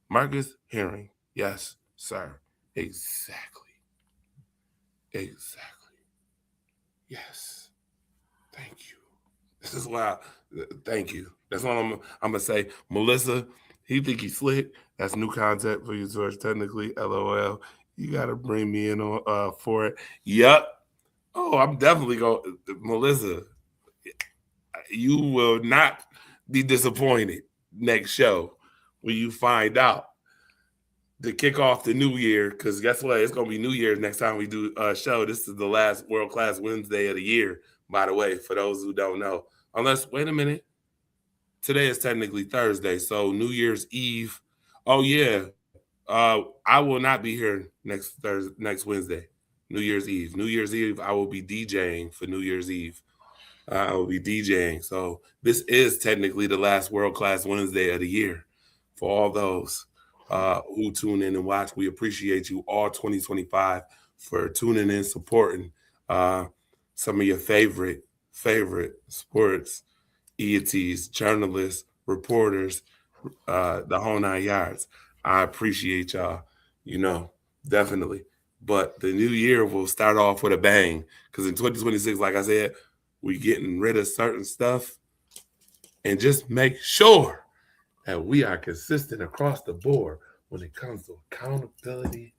Marcus Herring. Yes, sir. Exactly. Yes. Thank you. This is why. Thank you. That's what I'm gonna say. Melissa, he think he's slick. That's new content for you, George. Technically, LOL. You gotta bring me in on for it. Yep. Oh, I'm definitely going. Melissa, you will not be disappointed next show when you find out to kick off the new year, because guess what? It's going to be New Year's next time we do a show. This is the last World Class Wednesday of the year, by the way, for those who don't know. Unless, wait a minute. Today is technically Thursday, so New Year's Eve. Oh, yeah. I will not be here next Wednesday, New Year's Eve. New Year's Eve, I will be DJing for New Year's Eve. I will be DJing. So this is technically the last World Class Wednesday of the year. For all those who tune in and watch, we appreciate you all 2025 for tuning in, supporting some of your favorite sports entities, journalists, reporters, the whole 9 yards. I appreciate y'all, definitely. But the new year will start off with a bang, because in 2026, like I said, we getting rid of certain stuff and just make sure that we are consistent across the board when it comes to accountability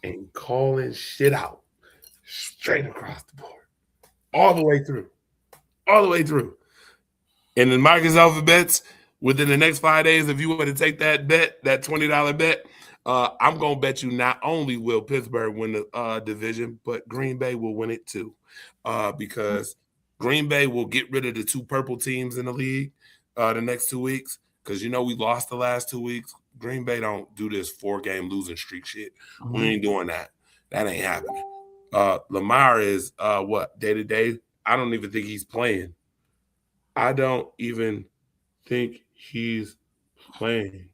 and calling shit out straight across the board, all the way through. And then Marcus Alphabets, within the next 5 days, if you want to take that bet, that $20 bet, I'm going to bet you not only will Pittsburgh win the division, but Green Bay will win it too, because Green Bay will get rid of the two purple teams in the league the next 2 weeks, because, we lost the last 2 weeks. Green Bay don't do this 4-game losing streak shit. We ain't doing that. That ain't happening. Lamar is, day-to-day? I don't even think he's playing. I don't even think he's playing.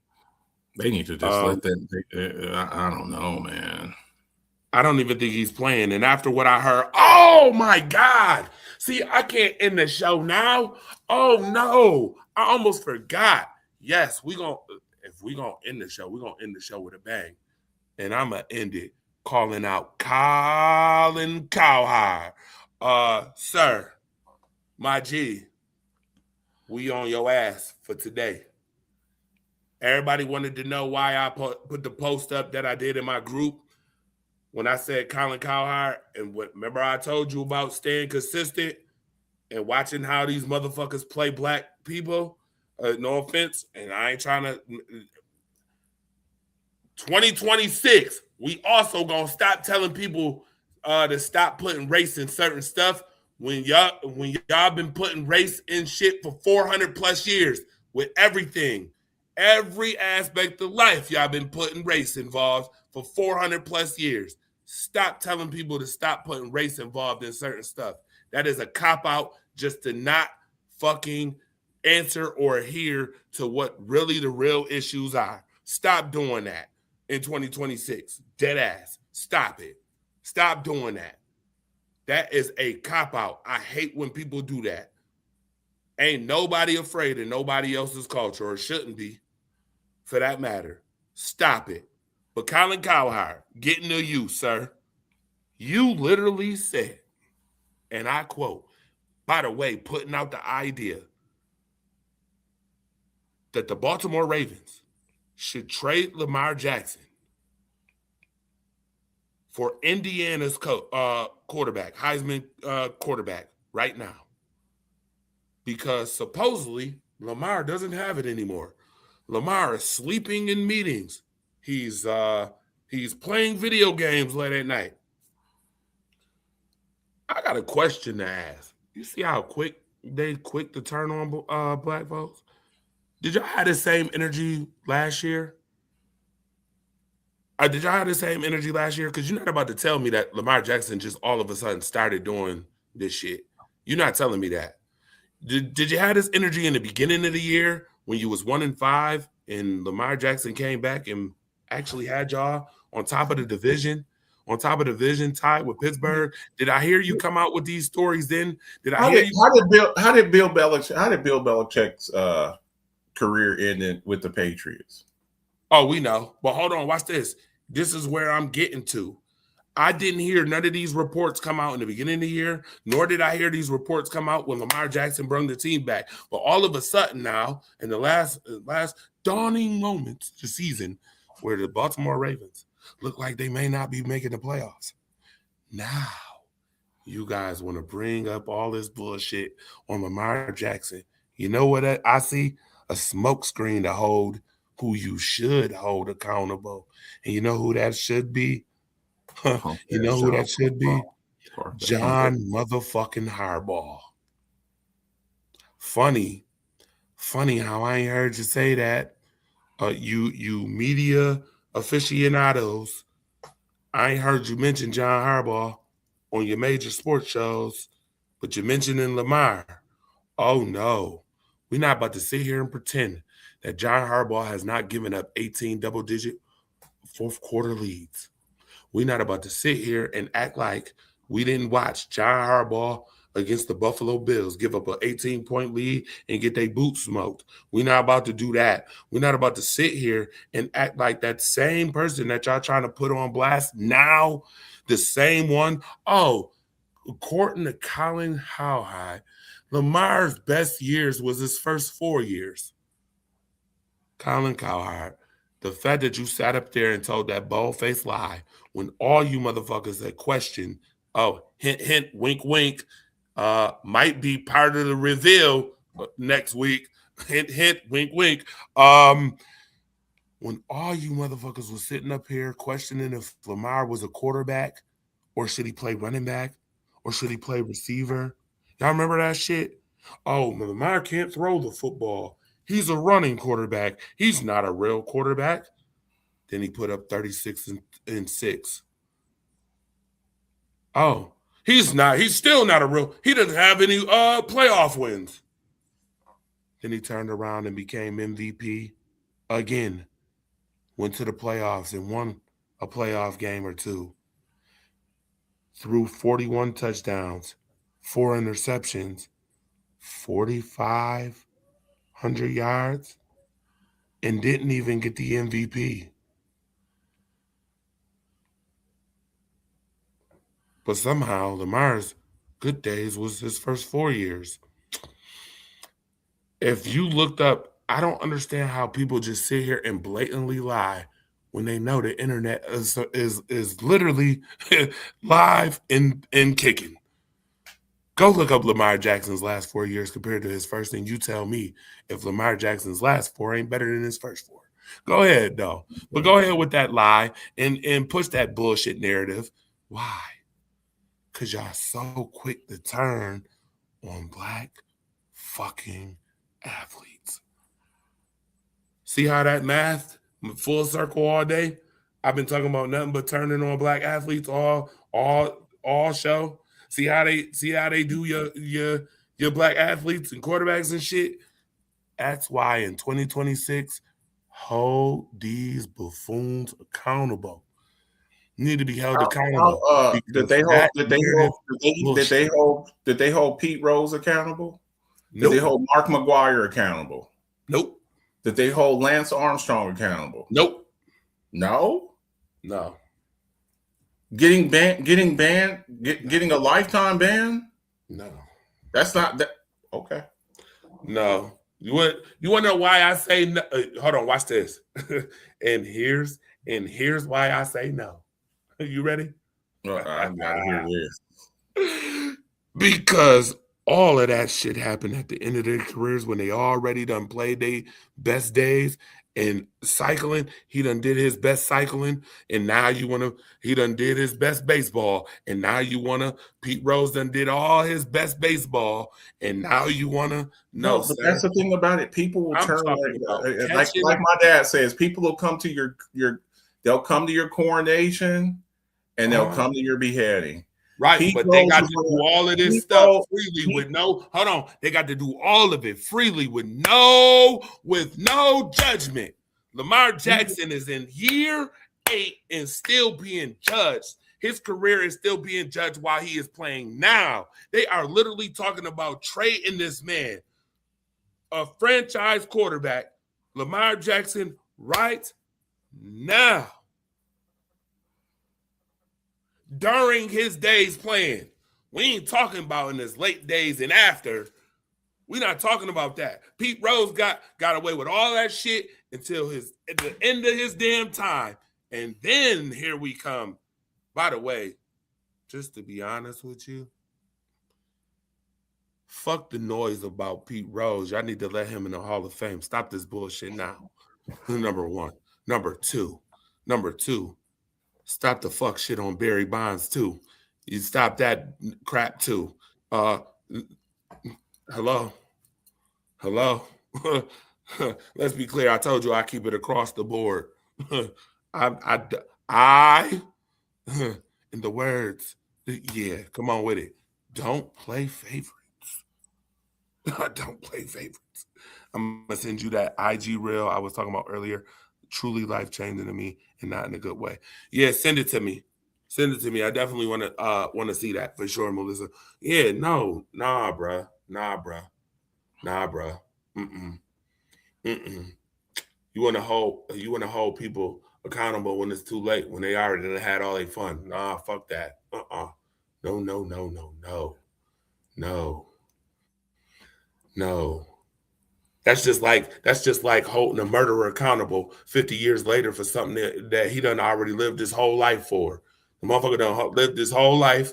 They need to just let that. I don't know, man. I don't even think he's playing. And after what I heard, oh my God. See, I can't end the show now. Oh no. I almost forgot. Yes, if we're gonna end the show, we're gonna end the show with a bang. And I'm gonna end it calling out Colin Cowherd. Sir, my G, we on your ass for today. Everybody wanted to know why I put the post up that I did in my group when I said Colin Cowherd. And remember I told you about staying consistent and watching how these motherfuckers play black people? No offense. And I ain't trying to. 2026, we also going to stop telling people to stop putting race in certain stuff when y'all been putting race in shit for 400 plus years with everything. Every aspect of life, y'all been putting race involved for 400 plus years. Stop telling people to stop putting race involved in certain stuff. That is a cop-out just to not fucking answer or adhere to what really the real issues are. Stop doing that. in 2026. Dead ass. Stop it. Stop doing that. That is a cop-out. I hate when people do that. Ain't nobody afraid of nobody else's culture, or shouldn't be, for that matter. Stop it. But Colin Cowherd, getting to you, sir. You literally said, and I quote, by the way, putting out the idea that the Baltimore Ravens should trade Lamar Jackson for Indiana's quarterback, Heisman quarterback, right now. Because supposedly Lamar doesn't have it anymore. Lamar is sleeping in meetings. He's playing video games late at night. I got a question to ask. You see how quick to turn on black folks? Did y'all have the same energy last year? Did y'all have the same energy last year? Because you're not about to tell me that Lamar Jackson just all of a sudden started doing this shit. You're not telling me that. Did you have this energy in the beginning of the year when you was 1-5 and Lamar Jackson came back and actually had y'all on top of the division, tied with Pittsburgh? Did I hear you come out with these stories then? How did Bill Belichick's career ended with the Patriots? Oh, we know. But hold on, watch this. This is where I'm getting to. I didn't hear none of these reports come out in the beginning of the year, nor did I hear these reports come out when Lamar Jackson brought the team back. But all of a sudden now, in the last dawning moments of the season, where the Baltimore Ravens look like they may not be making the playoffs. Now, you guys want to bring up all this bullshit on Lamar Jackson. You know what I see? A smoke screen to hold who you should hold accountable. And you know who that should be? You know who that should be? John motherfucking Harbaugh. Funny how I ain't heard you say that. You media aficionados, I ain't heard you mention John Harbaugh on your major sports shows, but you're mentioning Lamar. Oh no, we're not about to sit here and pretend that John Harbaugh has not given up 18 double-digit fourth quarter leads. We're not about to sit here and act like we didn't watch John Harbaugh against the Buffalo Bills give up an 18-point lead and get their boots smoked. We're not about to do that. We're not about to sit here and act like that same person that y'all trying to put on blast now, the same one. Oh, according to Colin Cowherd, Lamar's best years was his first 4 years. Colin Cowherd, the fact that you sat up there and told that bold-faced lie when all you motherfuckers that questioned, oh, hint, hint, wink, wink, might be part of the reveal next week, hint, hint, wink, wink. When all you motherfuckers was sitting up here questioning if Lamar was a quarterback or should he play running back or should he play receiver, y'all remember that shit? Oh, Lamar can't throw the football. He's a running quarterback. He's not a real quarterback. Then he put up 36 and 6. Oh, he's not. He's still not a real. He doesn't have any playoff wins. Then he turned around and became MVP again. Went to the playoffs and won a playoff game or two. Threw 41 touchdowns, 4 interceptions, 4,500 yards, and didn't even get the MVP. But somehow Lamar's good days was his first 4 years. If you looked up, I don't understand how people just sit here and blatantly lie when they know the internet is literally live and kicking. Go look up Lamar Jackson's last 4 years compared to his first, and you tell me if Lamar Jackson's last 4 ain't better than his first 4. Go ahead, though. But go ahead with that lie and push that bullshit narrative. Why? Because y'all so quick to turn on black fucking athletes. See how that math full circle all day? I've been talking about nothing but turning on black athletes all show. See how they do your black athletes and quarterbacks and shit? That's why in 2026, hold these buffoons accountable. Need to be held accountable. Did they hold Pete Rose accountable? Did they hold Mark McGwire accountable? Nope. Did they hold Lance Armstrong accountable? Nope. No. No. Getting a lifetime ban? No. That's not that. Okay. No. You want to know why I say no? Hold on, watch this. and here's why I say no. Are you ready? I gotta hear this. Because all of that shit happened at the end of their careers when they already done played their best days. And cycling, he done did his best cycling, and now he done did his best baseball, and now Pete Rose done did all his best baseball, and now you wanna no, but that's the thing about it. People will turn like my dad says, people will come to they'll come to your coronation and they'll come to your beheading. Right, but they got to do all of this stuff freely with no. Hold on, they got to do all of it freely with no judgment. Lamar Jackson is in year 8 and still being judged. His career is still being judged while he is playing now. They are literally talking about trading this man, a franchise quarterback, Lamar Jackson, right now. During his days playing. We ain't talking about in his late days and after. We're not talking about that. Pete Rose got away with all that shit until at the end of his damn time. And then here we come. By the way, just to be honest with you, fuck the noise about Pete Rose. Y'all need to let him in the Hall of Fame. Stop this bullshit now. Number one. Number two. Stop the fuck shit on Barry Bonds, too. You stop that crap, too. Hello? Let's be clear. I told you I keep it across the board. I in the words, yeah, come on with it. Don't play favorites. Don't play favorites. I'm going to send you that IG reel I was talking about earlier. Truly life-changing to me and not in a good way. Yeah, send it to me. I definitely want to see that for sure, Melissa. Yeah, nah, bruh. Mm-mm. You want to hold people accountable when it's too late, when they already had all their fun. Nah, fuck that. No. That's just like holding a murderer accountable 50 years later for something that he done already lived his whole life for. The motherfucker done lived his whole life,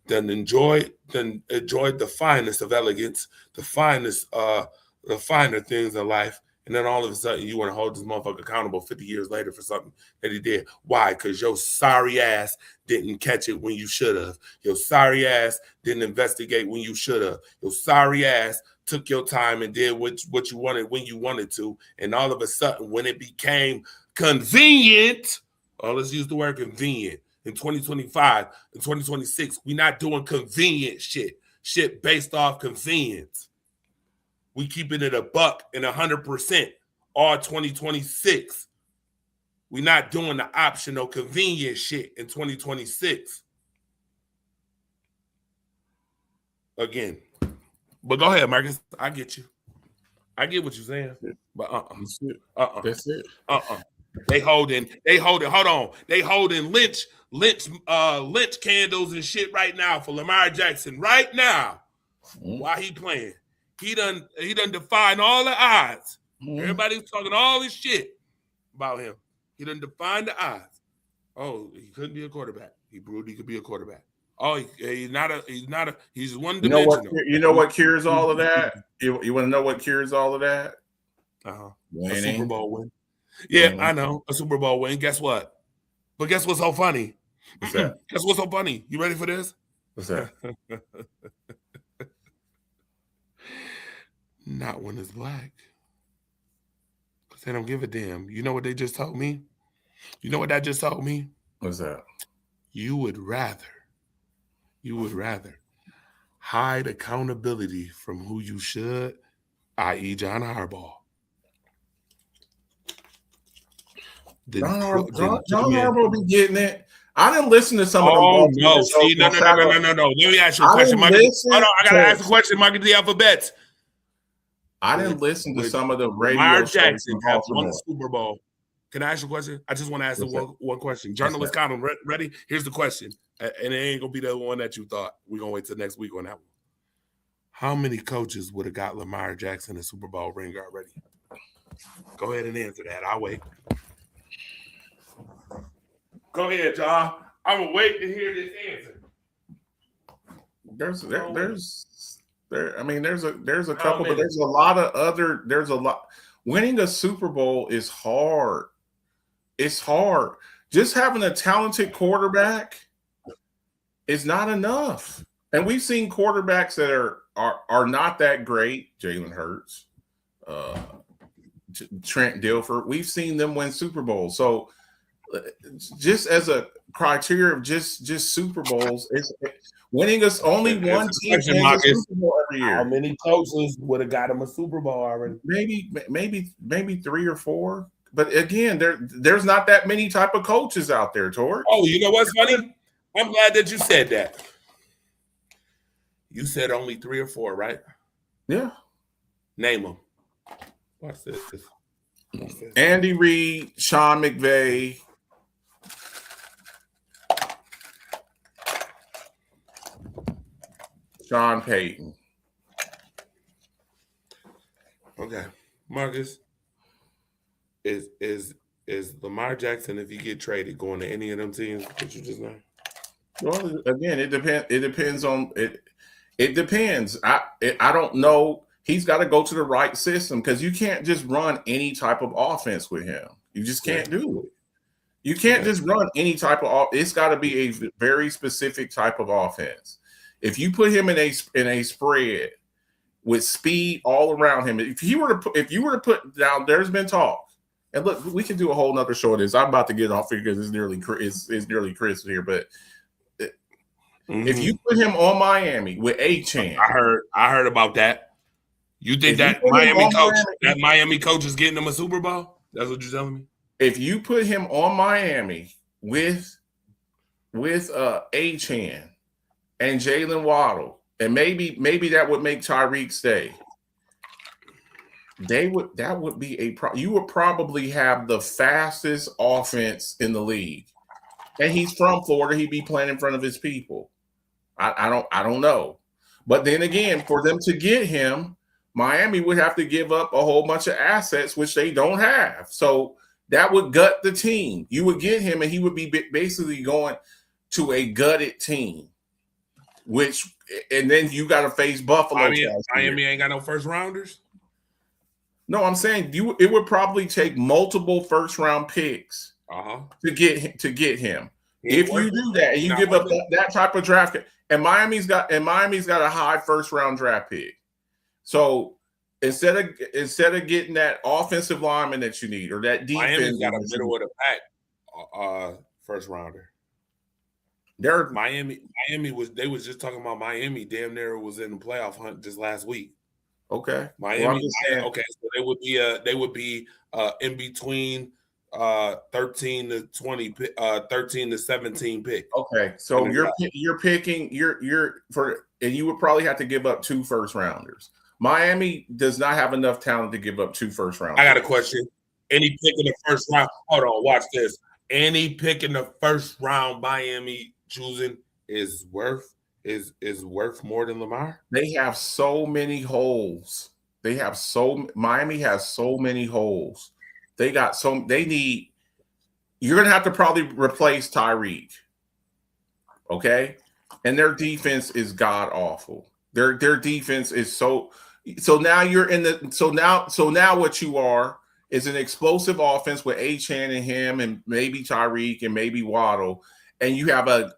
then enjoyed the finest of elegance, the finer things in life, and then all of a sudden you want to hold this motherfucker accountable 50 years later for something that he did. Why? Because your sorry ass didn't catch it when you should have. Your sorry ass didn't investigate when you should have. Your sorry ass took your time and did what you wanted when you wanted to. And all of a sudden, when it became convenient, let's use the word convenient, in 2025, in 2026, we're not doing convenient shit based off convenience. We keeping it $100% and 100% all 2026. We're not doing the optional convenient shit in 2026. Again. But go ahead, Marcus. I get you. I get what you're saying. But That's it. They holding, hold on. They holding lynch candles and shit right now for Lamar Jackson right now. While he playing. He done defied all the odds. Everybody's talking all this shit about him. He done defined the odds. Oh, he couldn't be a quarterback. He proved he could be a quarterback. Oh, he's one dimensional. You know what cures all of that? You want to know what cures all of that? A Super Bowl win. Yeah, I know. A Super Bowl win. Guess what? But guess what's so funny? What's that? Guess what's so funny? You ready for this? What's that? Not when it's black. Because they don't give a damn. You know what they just told me? You know what that just told me? What's that? You would rather hide accountability from who you should, i.e. John Harbaugh. John Harbaugh be getting it. I didn't listen to some of them. Oh no! See, no. Let me ask you a question, Michael. Hold on, I gotta ask a question, Michael the Alphabets. I didn't listen to some of the radio. Lamar Jackson has won the Super Bowl. Can I ask you a question? I just want to ask one question. Journalist Colin, ready? Here's the question, and it ain't gonna be the one that you thought. We're gonna wait till next week on that one. How many coaches would have got Lamar Jackson a Super Bowl ring already? Go ahead and answer that. I'll wait. Go ahead, y'all. I'm gonna wait to hear this answer. There's a couple, but there's a lot of other. There's a lot. Winning a Super Bowl is hard. It's hard. Just having a talented quarterback is not enough. And we've seen quarterbacks that are not that great. Jalen Hurts, Trent Dilfer. We've seen them win Super Bowls. So just as a criteria of just Super Bowls, winning us only one team wins a Super Bowl every year. How many coaches would have got him a Super Bowl already? Maybe 3 or 4. But again, there's not that many type of coaches out there, Tor. Oh, you know what's funny? I'm glad that you said that. You said only 3 or 4, right? Yeah. Name them. What's this? Andy Reid, Sean McVay. Sean Payton. Okay. Marcus, is Lamar Jackson, if he get traded, going to any of them teams that you just named? Well, again, it depends on it. It depends. I don't know. He's got to go to the right system because you can't just run any type of offense with him. You just can't do it. You can't just run any type of. It's got to be a very specific type of offense. If you put him in a spread with speed all around him, if you were to put down, there's been talk. And look, we can do a whole nother show of this. I'm about to get off here because it's nearly Chris here, but. If you put him on Miami with Achane, I heard about that. You think that Miami coach is getting him a Super Bowl? That's what you're telling me? If you put him on Miami with Achane and Jalen Waddle, and maybe that would make Tyreek stay. That would be you would probably have the fastest offense in the league. And he's from Florida, he'd be playing in front of his people. I don't know. But then again, for them to get him, Miami would have to give up a whole bunch of assets, which they don't have. So that would gut the team. You would get him, and he would be basically going to a gutted team, and then you got to face Buffalo. Miami ain't got no first rounders? No, I'm saying it would probably take multiple first round picks to get him. If you do that and you give up that type of draft, and Miami's got a high first round draft pick, so instead of getting that offensive lineman that you need or that defense, Miami's got a middle of the pack first rounder. Miami was just talking about Miami. Damn near was in the playoff hunt just last week. Okay, Miami. Okay, so they would be in between 13 to 20, 13 to 17 pick. Okay, so you're picking and you would probably have to give up 2 first rounders. Miami does not have enough talent to give up 2 first rounders. I got a question. Any pick in the first round? Hold on, watch this. Any pick in the first round Miami choosing is worth more than Lamar? They have so many holes. Miami has so many holes. You're going to have to probably replace Tyreek. Okay? And their defense is god awful. Their defense is so now now what you are is an explosive offense with Achane and him and maybe Tyreek and maybe Waddle, and you have a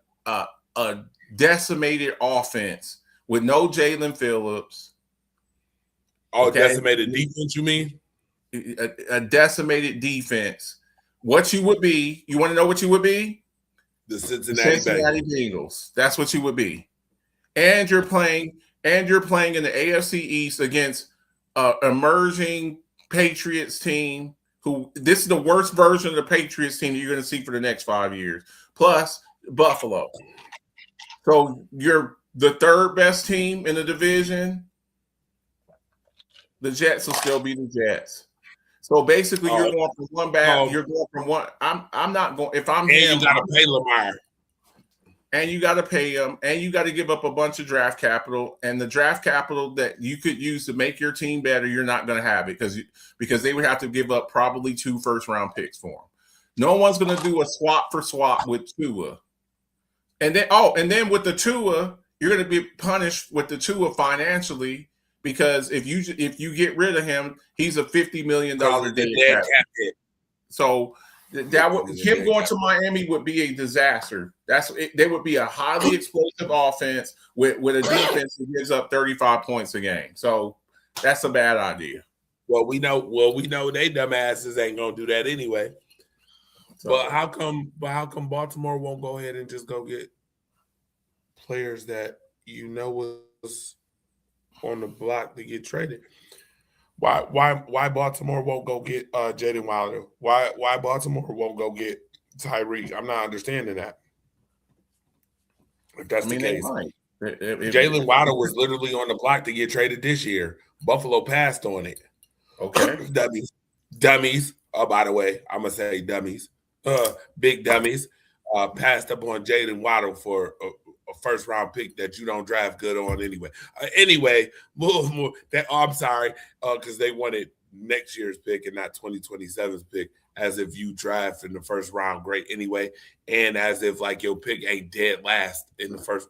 decimated offense with no Jalen Phillips. Oh, okay? Decimated defense, you mean? A decimated defense. What you would be? You want to know what you would be? The Cincinnati Bengals. That's what you would be. And you're playing in the AFC East against an emerging Patriots team who this is the worst version of the Patriots team you're going to see for the next 5 years, plus Buffalo. So you're the third best team in the division. The Jets will still be the Jets. So basically, you're going from one bad. You're going from one. I'm not going. If I'm him, you got to pay Lamar. And you got to pay him, and you got to give up a bunch of draft capital, and the draft capital that you could use to make your team better, you're not going to have it because they would have to give up probably 2 first-round picks for him. No one's going to do a swap for swap with Tua, and then with the Tua, you're going to be punished with the Tua financially because if you get rid of him, he's a $50 million dead cap hit. So. That would him going to Miami would be a disaster. They would be a highly explosive offense with a defense that gives up 35 points a game. So that's a bad idea. Well, we know they dumbasses ain't gonna do that anyway. So, but how come Baltimore won't go ahead and just go get players that was on the block to get traded? Why Baltimore won't go get Jaylen Wilder? Why Baltimore won't go get Tyreek? I'm not understanding that. If that's the case, Jaylen Wilder was literally on the block to get traded this year. Buffalo passed on it. Okay, dummies. Oh, by the way, I'm gonna say dummies. Big dummies. Passed up on Jaylen Wilder for a first-round pick that you don't draft good on anyway. I'm sorry, because they wanted next year's pick and not 2027's pick, as if you draft in the first round great anyway, and as if like your pick ain't dead last in the first.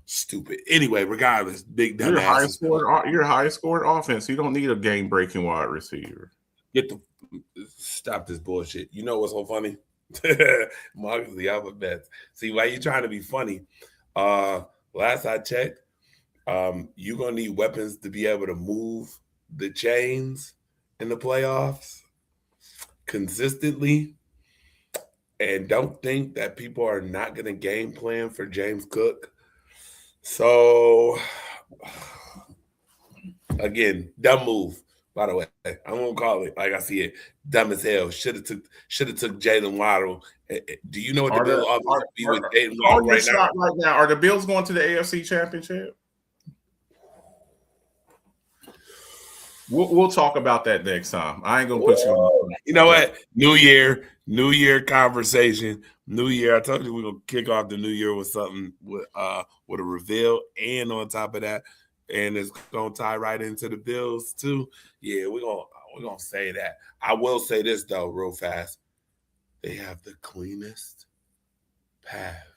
Stupid. Anyway, regardless, big dumb. You're highest scored offense. You don't need a game-breaking wide receiver. Stop this bullshit. You know what's so funny? Marcus the alphabet. See, why you trying to be funny? Last I checked, you're gonna need weapons to be able to move the chains in the playoffs consistently. And don't think that people are not gonna game plan for James Cook. So again, dumb move. By the way, I'm gonna call it like I see it. Dumb as hell. Should have took Jaylen Waddle. Do you know what the Bills offense be with Jaylen Waddle right now? Are the Bills going to the AFC Championship? We'll talk about that next time. I ain't gonna put you on. You know what? New Year conversation. New Year. I told you we're gonna kick off the new year with something with a reveal, and on top of that. And it's gonna tie right into the Bills too. Yeah, we're gonna say that. I will say this though, real fast. They have the cleanest path.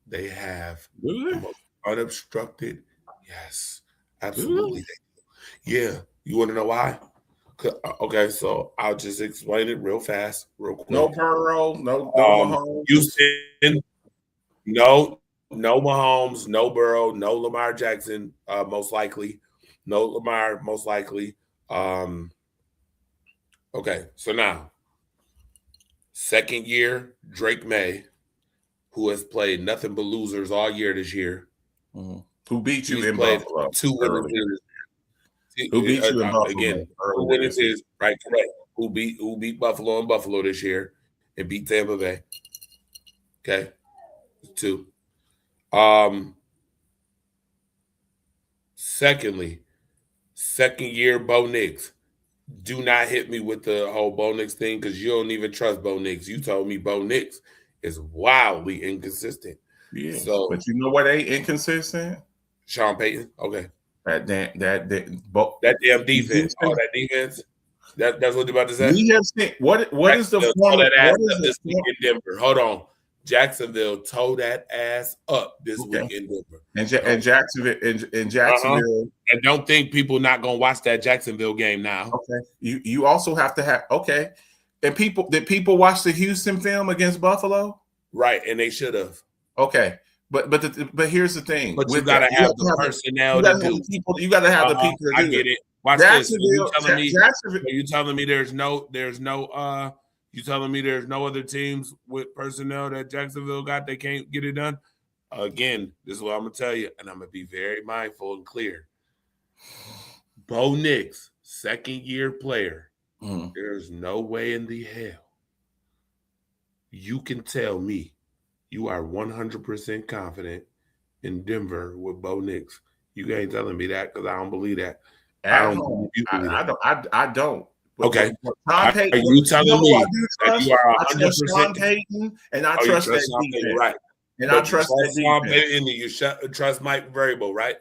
They have the most unobstructed. Yes, absolutely. Yeah. You want to know why? Okay, so I'll just explain it real fast, real quick. No Burrow, no Mahomes. Houston, no Mahomes, no Burrow, no Lamar Jackson, most likely. No Lamar, most likely. Okay, so now, second year, Drake May, who has played nothing but losers all year this year. Mm-hmm. Who beat you in Buffalo? Two winners. Who beat you in Buffalo? Again, who winners is right, correct. Who beat Buffalo in Buffalo this year and beat Tampa Bay. Okay, 2. Secondly, second year Bo Nix. Do not hit me with the whole Bo Nix thing because you don't even trust Bo Nix. You told me Bo Nix is wildly inconsistent. Yeah. So, but you know what ain't inconsistent? Sean Payton. Okay. That damn defense. All that defense. That's what you're about to say. We have seen what is the form that ass up this week in Denver? Hold on. Jacksonville tore that ass up this week in Denver. And Jacksonville. And don't think people not gonna watch that Jacksonville game now. Okay. You also have to have And did people watch the Houston film against Buffalo? Right, and they should have. Okay. But here's the thing. But you gotta have the personnel to do. You gotta have the people to do. I get it. Watch this. You telling me there's no you telling me there's no other teams with personnel that Jacksonville got they can't get it done? Again, this is what I'm gonna tell you, and I'm gonna be very mindful and clear. Bo Nix second-year player. There's no way in the hell you can tell me you are 100% confident in Denver with Bo Nix. You ain't telling me that because I don't believe that. I don't. Okay. Sean Payton, are you telling me that you are 100% I trust Sean Payton and I trust that defense. Right. And I trust that Sean defense. Payton and you trust Mike Vrabel, right?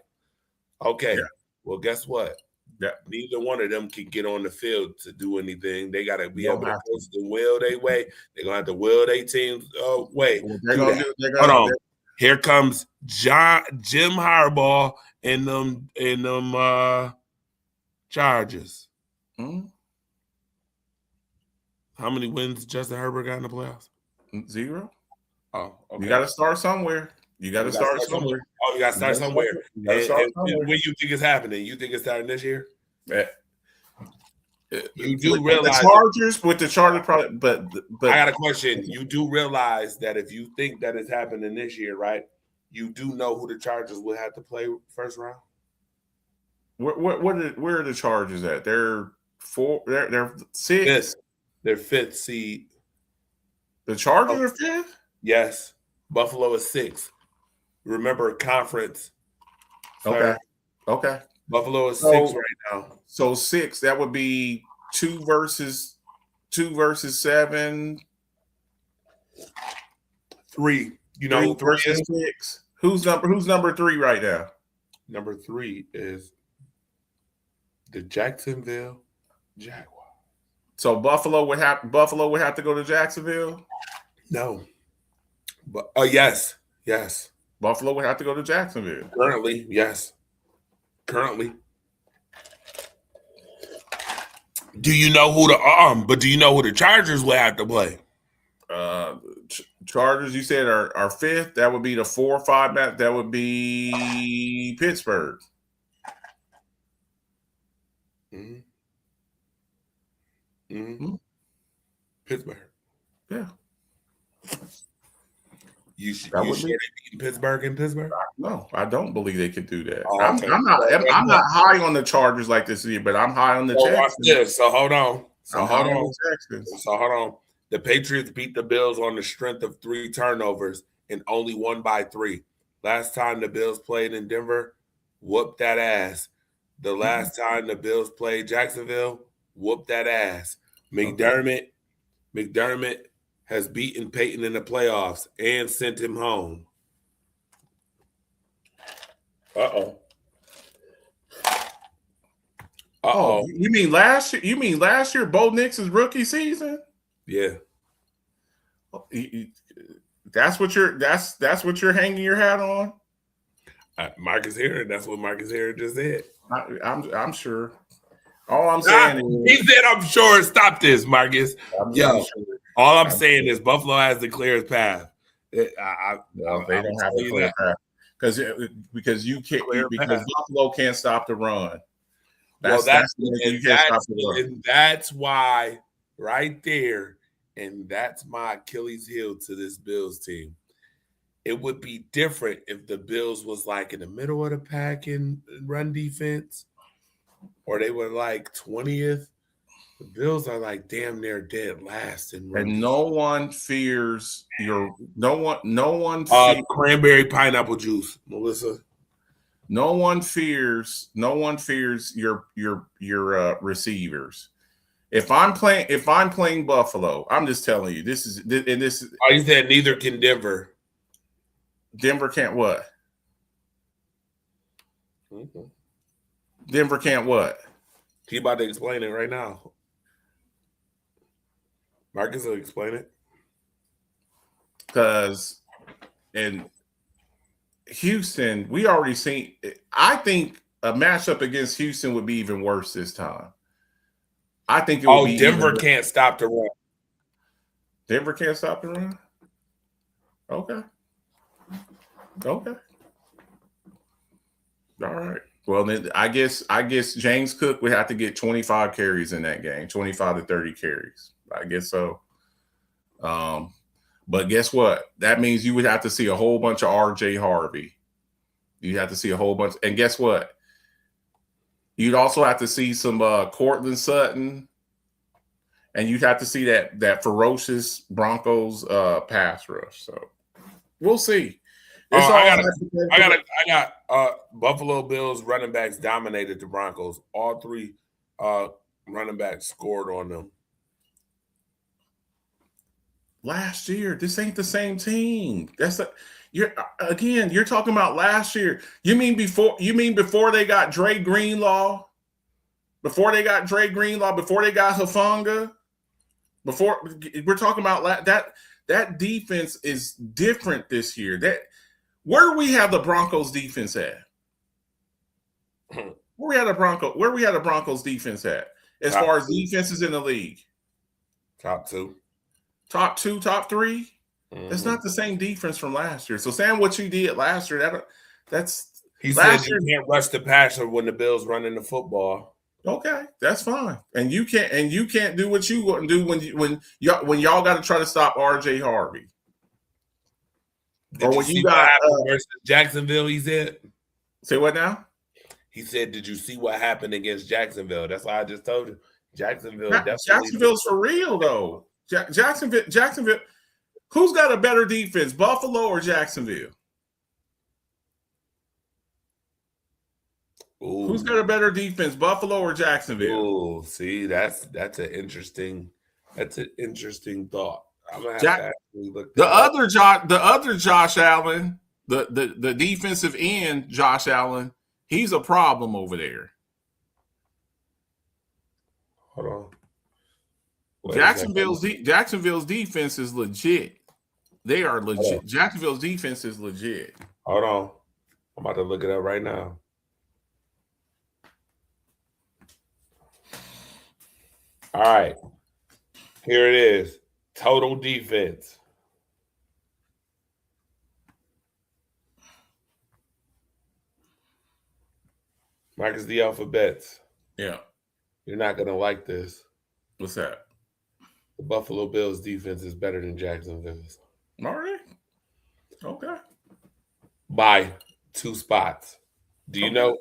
Okay. Yeah. Well, guess what? Yeah. Neither one of them can get on the field to do anything. They got to be able to coach the will they way. They're going to have to will their team's way. Hold on. Here comes Jim Harbaugh and them Chargers. How many wins Justin Herbert got in the playoffs? 0. Oh, okay. You got to start somewhere. You got to start somewhere. Oh, you got to start somewhere. When you think it's happening? You think it's starting this year? Yeah. You do realize with the Chargers probably, but I got a question. You do realize that if you think that it's happening this year, right? You do know who the Chargers will have to play first round. Where are the Chargers at? They're 4. They're 6. They're 5th seed. The Chargers are 5th. Yes. Buffalo is 6th. Remember conference. Okay. Okay. Buffalo is 6 right now. So 6. That would be 2 versus 7. 3. You know, 3 versus 6. Who's number 3 right now? Number 3 is the Jacksonville Jaguars. So Buffalo would have to go to Jacksonville? No. But yes. Buffalo would have to go to Jacksonville. Currently, yes. Currently. Do you know who the Chargers will have to play? Chargers, you said are 5th. That would be the 4 or 5 match. That would be Pittsburgh. Pittsburgh. Yeah. You sure they beat Pittsburgh in Pittsburgh? No, I don't believe they could do that. Oh, okay. I'm not high on the Chargers like this year, but I'm high on the Texans. So hold on. Hold on. The Patriots beat the Bills on the strength of 3 turnovers and only won by 3. Last time the Bills played in Denver, whooped that ass. The last time the Bills played Jacksonville, whooped that ass. McDermott has beaten Peyton in the playoffs and sent him home. Uh-oh. You mean last year, Bo Nix's rookie season? Yeah. That's what you're hanging your hat on? Marcus Herring, that's what Marcus Herring just said. I'm sure. All I'm saying is he said, "I'm sure." Stop this, Marcus. All I'm saying is Buffalo has the clearest path. They don't have a clear path because Buffalo can't stop the run. That's why right there, and that's my Achilles heel to this Bills team. It would be different if the Bills was like in the middle of the pack in run defense, or they were like 20th. The Bills are like damn near dead last in run. And no one fears cranberry pineapple juice, Melissa. No one fears your receivers. If I'm playing Buffalo, I'm just telling you, this is. Oh, you said neither can Denver. Denver can't what? Mm-hmm. Denver can't what? He about to explain it right now. Marcus will explain it. Because in Houston, we already seen. I think a matchup against Houston would be even worse this time. I think it would be. Denver can't stop the run. Denver can't stop the run? Okay. All right. Well, then I guess James Cook would have to get 25 carries in that game, 25 to 30 carries. I guess so. But guess what? That means you would have to see a whole bunch of RJ Harvey. You have to see a whole bunch. And guess what? You'd also have to see some Cortland Sutton, and you'd have to see that ferocious Broncos pass rush. So we'll see. I got Buffalo Bills running backs dominated the Broncos. All three running backs scored on them. Last year, this ain't the same team. You're talking about last year. You mean before they got Dre Greenlaw? Before they got Hufanga? Before we're talking about that defense is different this year. Where do we have the Broncos defense at? Where we had the Broncos defense at as far as defenses in the league? Top two, top three. Mm-hmm. That's not the same defense from last year. So, Sam, what you did last year, that's he said you can't rush the passer when the Bills running the football. Okay, that's fine. And you can't do what you want to do when y'all got to try to stop RJ Harvey. Or when you got versus Jacksonville, he said. Say what now? He said, "Did you see what happened against Jacksonville?" That's why I just told you. Jacksonville's for real though. Jacksonville. Who's got a better defense, Buffalo or Jacksonville? Ooh. Who's got a better defense, Buffalo or Jacksonville? Oh, see, that's an interesting thought. I'm gonna have to actually look. The other Josh Allen, the defensive end, Josh Allen, he's a problem over there. Hold on. Jacksonville's defense is legit. They are legit. Jacksonville's defense is legit. Hold on. I'm about to look it up right now. All right. Here it is. Total defense. Marcus the alphabets. Yeah. You're not going to like this. What's that? The Buffalo Bills defense is better than Jacksonville's. All right. Okay. By 2 spots. Do you know?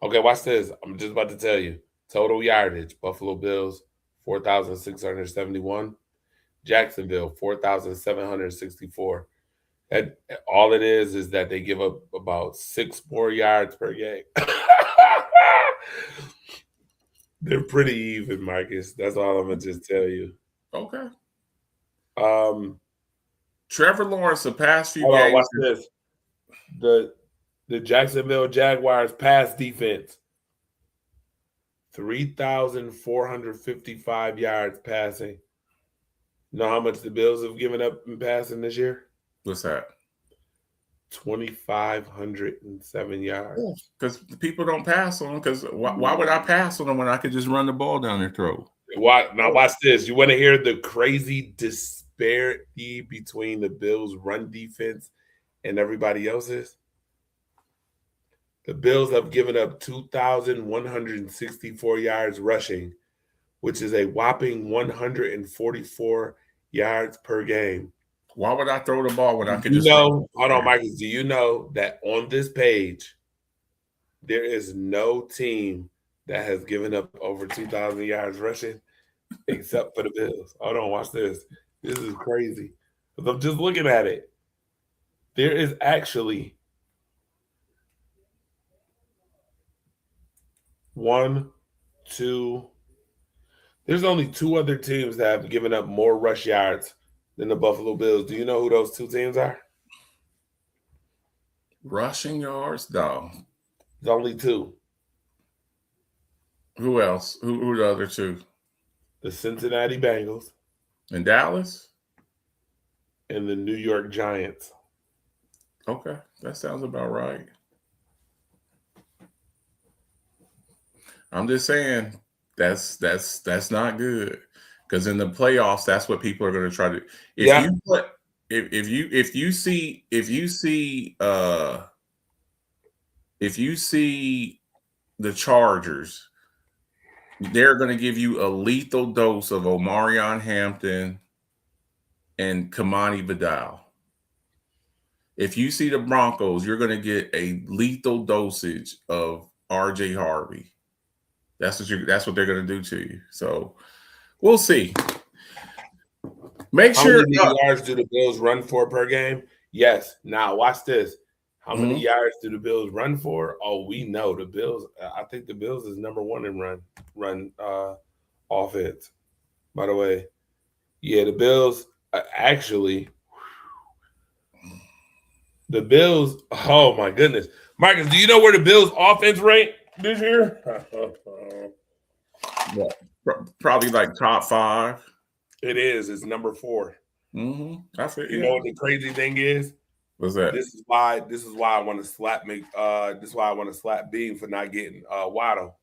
Okay, watch this. I'm just about to tell you. Total yardage. Buffalo Bills, 4,671. Jacksonville, 4,764. And all it is that they give up about 6 more yards per game. They're pretty even, Marcus. That's all I'm going to just tell you. Okay. Trevor Lawrence, the past few games. Watch this. The Jacksonville Jaguars pass defense, 3,455 yards passing. You know how much the Bills have given up in passing this year? What's that? 2,507 yards. Because people don't pass on them. Because why would I pass on them when I could just run the ball down their throat? Now watch this. You want to hear the crazy disparity between the Bills' run defense and everybody else's? The Bills have given up 2,164 yards rushing, which is a whopping 144 yards per game. Why would I throw the ball when I could just hold on, Marcus. Do you know that on this page, there is no team that has given up over 2,000 yards rushing except for the Bills? Hold on, watch this. This is crazy. Because I'm just looking at it. There is actually 1, 2. There's only 2 other teams that have given up more rush yards than the Buffalo Bills. Do you know who those 2 teams are? Rushing yards? No. There's only 2. Who else? Who are the other 2? The Cincinnati Bengals. And Dallas? And the New York Giants. Okay. That sounds about right. I'm just saying that's not good. Because in the playoffs, that's what people are going to try to. If you see the Chargers, they're going to give you a lethal dose of Omarion Hampton and Kamani Vidal. If you see the Broncos, you're going to get a lethal dosage of RJ Harvey. That's what they're going to do to you. So we'll see. Make How sure. many yards do the Bills run for per game? Yes. Now watch this. How many yards do the Bills run for? Oh, we know the Bills. I think the Bills is number one in run offense. By the way, yeah, the Bills actually. The Bills. Oh my goodness, Marcus, do you know where the Bills' offense rank this year? Probably like top 5. It is. It's number 4. Mm-hmm. That's it. You know what the crazy thing is? What's that? This is why I want to slap this is why I want to slap Bean for not getting Waddle.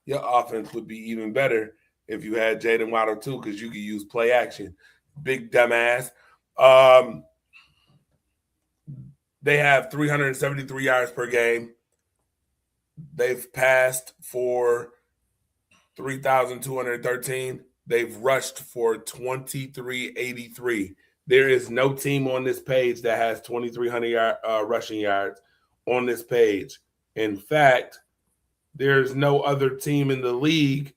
Your offense would be even better if you had Jaden Waddle too, because you could use play action. Big dumbass. They have 373 yards per game. They've passed for 3,213. They've rushed for 2,383. There is no team on this page that has 2,300 rushing yards on this page. In fact, there's no other team in the league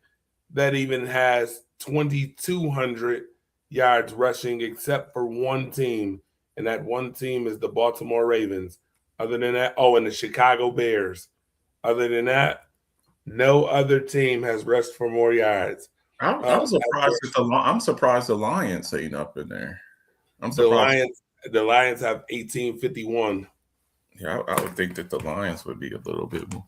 that even has 2,200 yards rushing except for one team, and that one team is the Baltimore Ravens. Other than that, and the Chicago Bears. Other than that, no other team has rushed for more yards. I'm surprised I'm surprised the Lions ain't up in there. I'm surprised. The Lions have 1851. Yeah, I would think that the Lions would be a little bit more.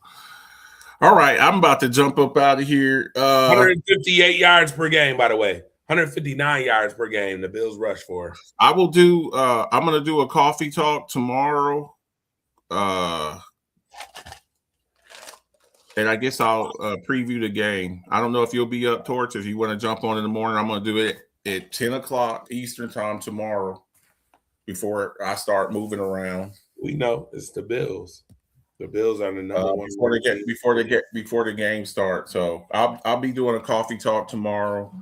All right, I'm about to jump up out of here. 158 yards per game, by the way. 159 yards per game the Bills rush for. I will do I'm going to do a coffee talk tomorrow. And I guess I'll preview the game. I don't know if you'll be up, Torch. If you want to jump on in the morning, I'm going to do it at 10 o'clock Eastern time tomorrow before I start moving around. We know it's the Bills. The Bills are the number one before the game starts. So I'll be doing a coffee talk tomorrow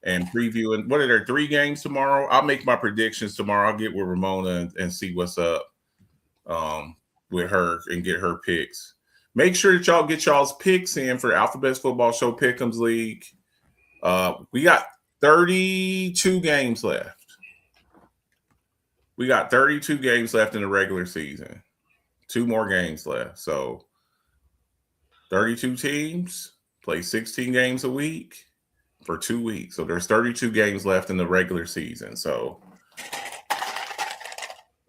and previewing. What are there 3 games tomorrow? I'll make my predictions tomorrow. I'll get with Ramona and see what's up with her and get her picks. Make sure that y'all get y'all's picks in for the Alphabet Football Show Pick'ems League. We got 32 games left. We got 32 games left in the regular season. 2 more games left. So 32 teams play 16 games a week for 2 weeks. So there's 32 games left in the regular season. So,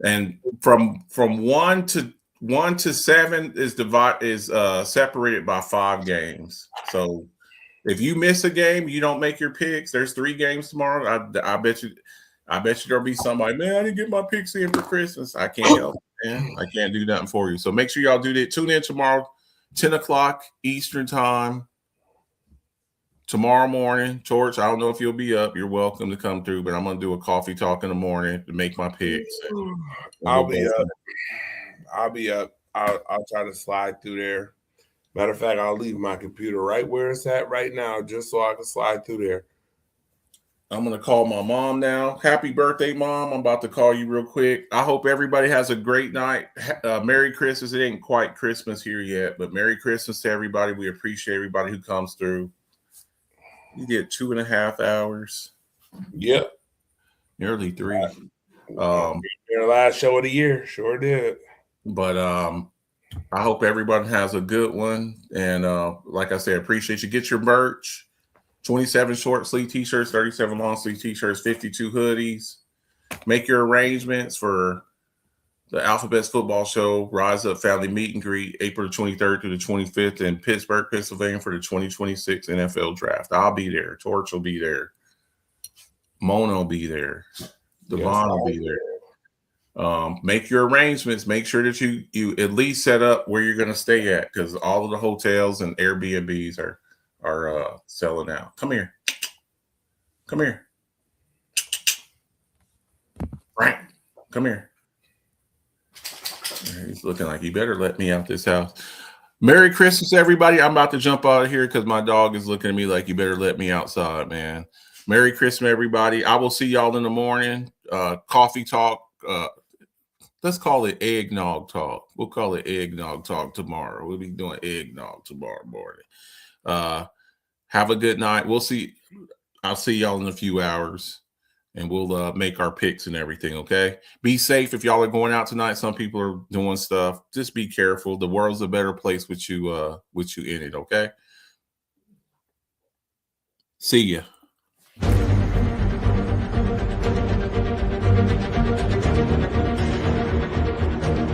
and from 1 to 7 is separated by 5 games. So if you miss a game, you don't make your picks. There's 3 games tomorrow. I bet you there'll be somebody, man, I didn't get my picks in for Christmas. I can't help it, man. I can't do nothing for you. So make sure y'all do that. Tune in tomorrow, 10 o'clock Eastern time. Tomorrow morning, George, I don't know if you'll be up. You're welcome to come through, but I'm going to do a coffee talk in the morning to make my picks. I'll be up. I'll try to slide through there. Matter of fact, I'll leave my computer right where it's at right now just so I can slide through there. I'm going to call my mom now. Happy birthday, Mom. I'm about to call you real quick. I hope everybody has a great night. Merry Christmas. It ain't quite Christmas here yet, but Merry Christmas to everybody. We appreciate everybody who comes through. You did 2.5 hours. Yep. Nearly 3. Your last show of the year. Sure did. But I hope everyone has a good one. And like I said, appreciate you. Get your merch. 27 short sleeve t-shirts, 37 long sleeve t-shirts, 52 hoodies. Make your arrangements for the Alphabet Football Show Rise Up Family Meet and Greet, April 23rd through the 25th in Pittsburgh, Pennsylvania for the 2026 NFL Draft. I'll be there. Torch will be there. Mona will be there. Devon will be there. Make your arrangements. Make sure that you at least set up where you're going to stay at, because all of the hotels and Airbnbs are selling out. Come here. Come here. Frank, come here. He's looking like he better let me out this house. Merry Christmas, everybody. I'm about to jump out of here because my dog is looking at me like you better let me outside, man. Merry Christmas, everybody. I will see y'all in the morning. Coffee talk. let's call it eggnog talk. We'll call it eggnog talk tomorrow. We'll be doing eggnog tomorrow morning. Have a good night. We'll see. I'll see y'all in a few hours, and we'll make our picks and everything. Okay. Be safe if y'all are going out tonight. Some people are doing stuff. Just be careful. The world's a better place with you in it. Okay. See ya.